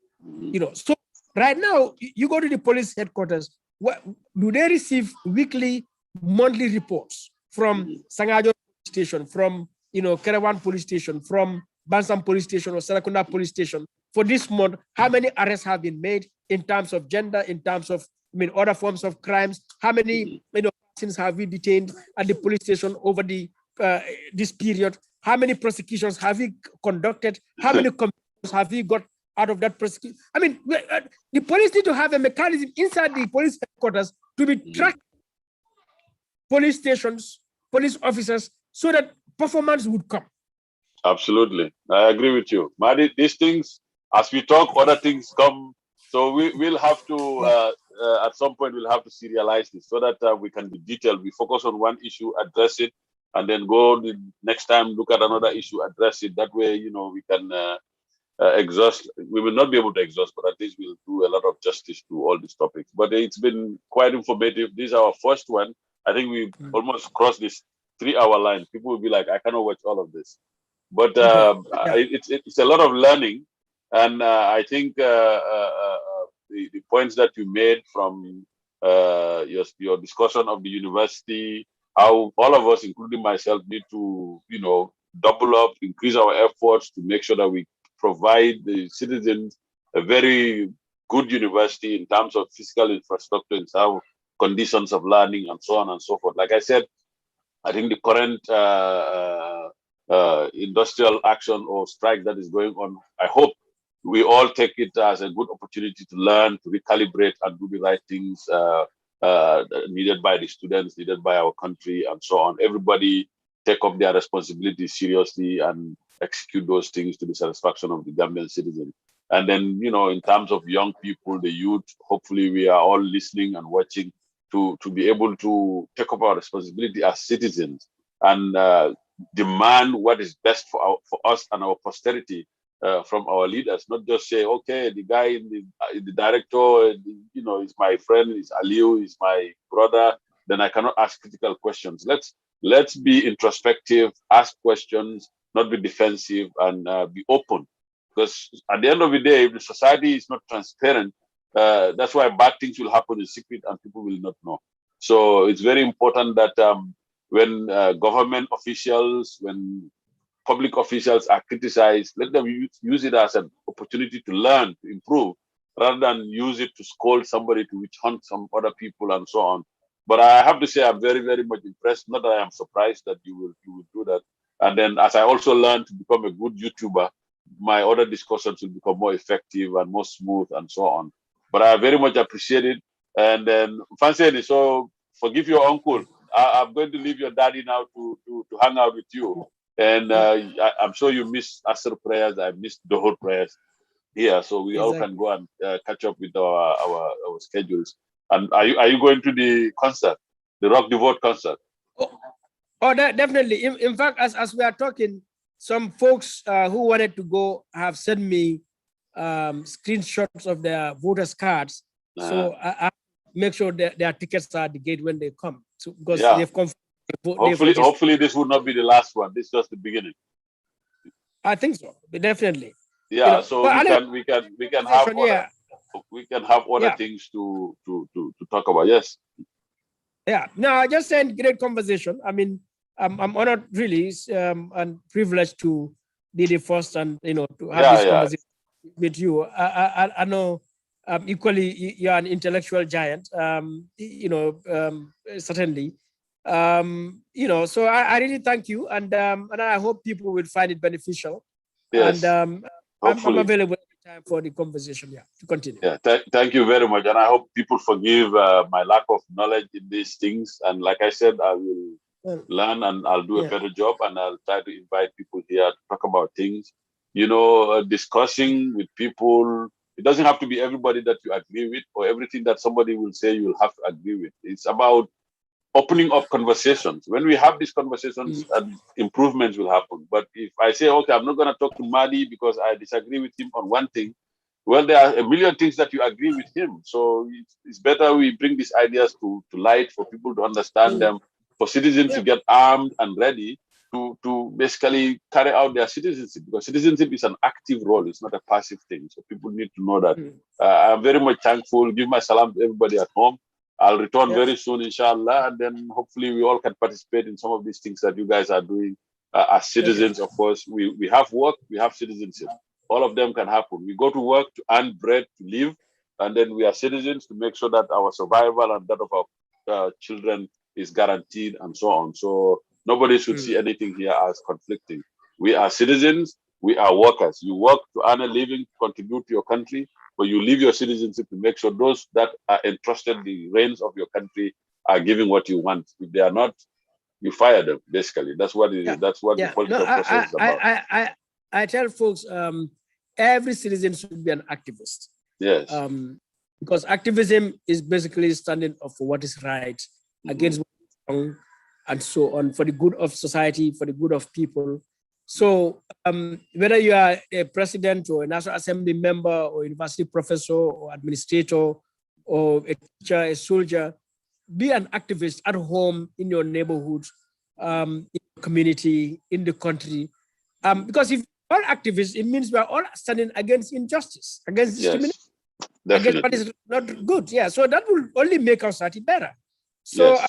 So right now, you go to the police headquarters. What do they receive? Weekly, monthly reports from Sangajo station, from Kerawan police station, from Bansam police station or Sarakunda police station. For this month, how many arrests have been made in terms of gender, in terms of other forms of crimes? How many persons have we detained at the police station over this period? How many prosecutions have we conducted? How many convictions have we got out of that prosecution? The police need to have a mechanism inside the police headquarters to be tracked police stations, police officers, so that performance would come. Absolutely. I agree with you. Madi, these things, as we talk, other things come. So we'll have to, at some point, we'll have to serialize this so that we can be detailed. We focus on one issue, address it, and then go the next time, look at another issue, address it. That way, we can exhaust. We will not be able to exhaust, but at least we'll do a lot of justice to all these topics. But it's been quite informative. This is our first one. I think we almost crossed this 3-hour line. People will be like, I cannot watch all of this. But it's a lot of learning, and I think the points that you made from your discussion of the university, how all of us, including myself, need to double up, increase our efforts to make sure that we provide the citizens a very good university in terms of physical infrastructure, in terms of conditions of learning, and so on and so forth. Like I said, I think the current industrial action or strike that is going on, I hope we all take it as a good opportunity to learn, to recalibrate, and do the right things needed by the students, needed by our country, and so on. Everybody take up their responsibilities seriously and execute those things to the satisfaction of the Gambian citizen. And then, in terms of young people, the youth, hopefully we are all listening and watching to be able to take up our responsibility as citizens and demand what is best for us and our posterity from our leaders. Not just say, okay, the guy in the director, is my friend, is Alieu, is my brother. Then I cannot ask critical questions. Let's be introspective, ask questions, not be defensive, and be open. Because at the end of the day, if the society is not transparent, that's why bad things will happen in secret and people will not know. So it's very important that when government officials, when public officials are criticized, let them use it as an opportunity to learn, to improve, rather than use it to scold somebody, to witch hunt some other people, and so on. But I have to say, I'm very, very much impressed. Not that I am surprised that you will do that. And then, as I also learned to become a good YouTuber, my other discussions will become more effective and more smooth, and so on. But I very much appreciate it. And then, Fanseni, so forgive your uncle. I'm going to leave your daddy now to hang out with you. And I'm sure you missed Asr prayers. I missed the whole prayers here, so we all can go and catch up with our schedules. And are you going to the concert, the Rock Devote concert? Oh, definitely. In fact, as we are talking, some folks who wanted to go have sent me screenshots of their voters' cards. So I make sure that their tickets are at the gate when they come. So because they've come. Hopefully, this would not be the last one. This is just the beginning. I think so, definitely. Yeah, so we can have other things to talk about. Yes. Yeah. No, I just said great conversation. I mean, I'm honored, really, and privileged to be the first and to have this conversation with you. I know equally you're an intellectual giant. Certainly. So I really thank you, and I hope people will find it beneficial. Yes. And I'm available anytime for the conversation. Yeah, to continue. Yeah, thank you very much, and I hope people forgive my lack of knowledge in these things. And like I said, I will learn, and I'll do a better job, and I'll try to invite people here to talk about things. discussing with people. It doesn't have to be everybody that you agree with or everything that somebody will say you will have to agree with. It's about opening up conversations. When we have these conversations, improvements will happen. But if I say, okay, I'm not going to talk to Madi because I disagree with him on one thing, well, there are a million things that you agree with him. So it's better we bring these ideas to light for people to understand them, for citizens to get armed and ready to basically carry out their citizenship, because citizenship is an active role. It's not a passive thing. So people need to know that. I'm very much thankful. Give my salam to everybody at home. I'll return very soon, inshallah, and then hopefully we all can participate in some of these things that you guys are doing as citizens. Of course, we have work, we have citizenship. All of them can happen. We go to work to earn bread to live, and then we are citizens to make sure that our survival and that of our children is guaranteed, and so on. So nobody should see anything here as conflicting. We are citizens. We are workers. You work to earn a living, contribute to your country, but you leave your citizenship to make sure those that are entrusted the reins of your country are giving what you want. If they are not, you fire them. Basically, that's what it is. That's what the political process is about. I tell folks, every citizen should be an activist. Yes. Because activism is basically standing up for what is right, against what is wrong, and so on, for the good of society, for the good of people. So whether you are a president or a National Assembly member or university professor or administrator or a teacher, a soldier, be an activist at home, in your neighborhood, in your community, in the country. Because if all activists, it means we are all standing against injustice, against discrimination, against what is not good. Yeah, so that will only make our society better. So, I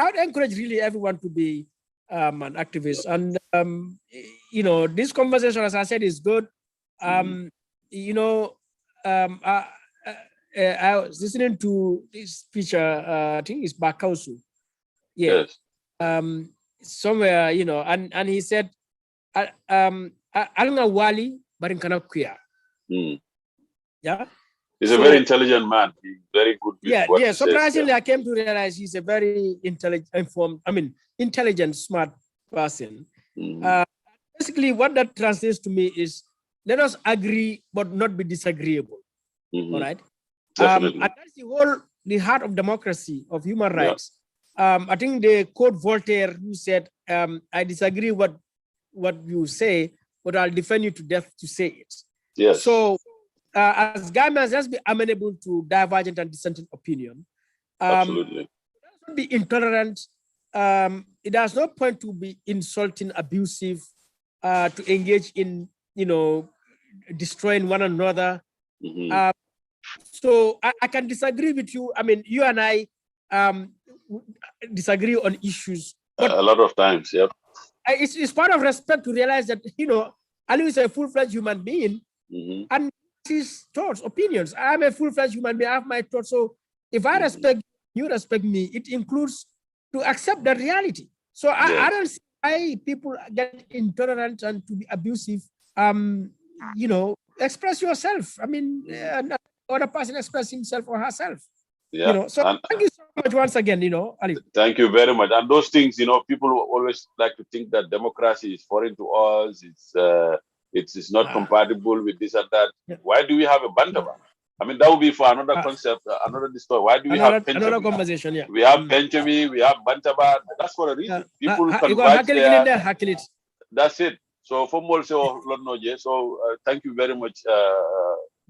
would encourage really everyone to be an activist. And, this conversation, as I said, is good. I was listening to this speaker, I think it's Bakausu. Yeah. Yes. Somewhere, and he said, Alanga Wali Barinkana Kuya. Yeah. He's a very intelligent man. He's very good with what he says. Surprisingly, I came to realize he's a very intelligent, smart person. Basically, what that translates to me is, let us agree but not be disagreeable. All right. Definitely. And that's the heart of democracy, of human rights. I think they quote Voltaire, who said, I disagree what you say, but I'll defend you to death to say it. Yes. So as Gambians, let's be amenable to divergent and dissenting opinion. Absolutely. Let's not be intolerant. It has no point to be insulting, abusive, to engage in, destroying one another. So I can disagree with you. I mean, you and I disagree on issues. But a lot of times, yep. It's part of respect to realize that, Alieu is a full-fledged human being, and his thoughts, opinions. I'm a full-fledged human being. I have my thoughts. So if I respect you, respect me, it includes to accept that reality. So I don't see why people get intolerant and to be abusive. Express yourself. I mean, other person express himself or herself. Yeah. So thank you so much once again, Alieu. Thank you very much. And those things, people always like to think that democracy is foreign to us. It's not compatible with this and that. Yeah. Why do we have a Bantaba? I mean, that would be for another concept, another story. Why do we have Penchami? Another conversation, yeah. We have Penchami, we have Bantaba. That's for a reason. People converge there. That's it. So, for more, so thank you very much,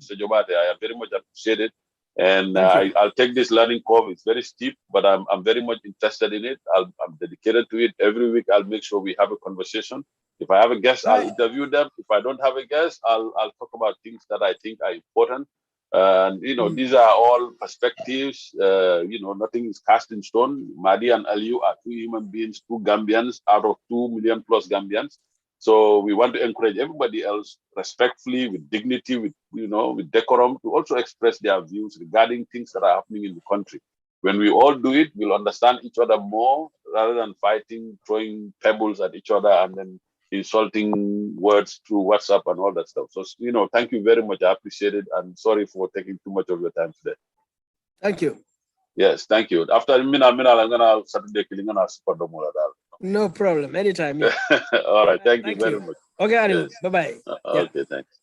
Mr. Jobate. I very much appreciate it. And I'll take this learning curve. It's very steep, but I'm very much interested in it. I'm dedicated to it. Every week, I'll make sure we have a conversation. If I have a guest, I'll interview them. If I don't have a guest, I'll talk about things that I think are important. And these are all perspectives. Nothing is cast in stone. Madi and Alieu are two human beings, two Gambians out of 2 million plus Gambians. So we want to encourage everybody else respectfully, with dignity, with decorum, to also express their views regarding things that are happening in the country. When we all do it, we'll understand each other more rather than fighting, throwing pebbles at each other, and then insulting words through WhatsApp and all that stuff. So, thank you very much. I appreciate it. And sorry for taking too much of your time today. Thank you. Yes, thank you. After Mina, I'm going to Saturday killing on our super. No problem. Anytime. Yeah. All right. Thank you very much. Okay, Alieu. Yes. Bye-bye. Yeah. Okay, thanks.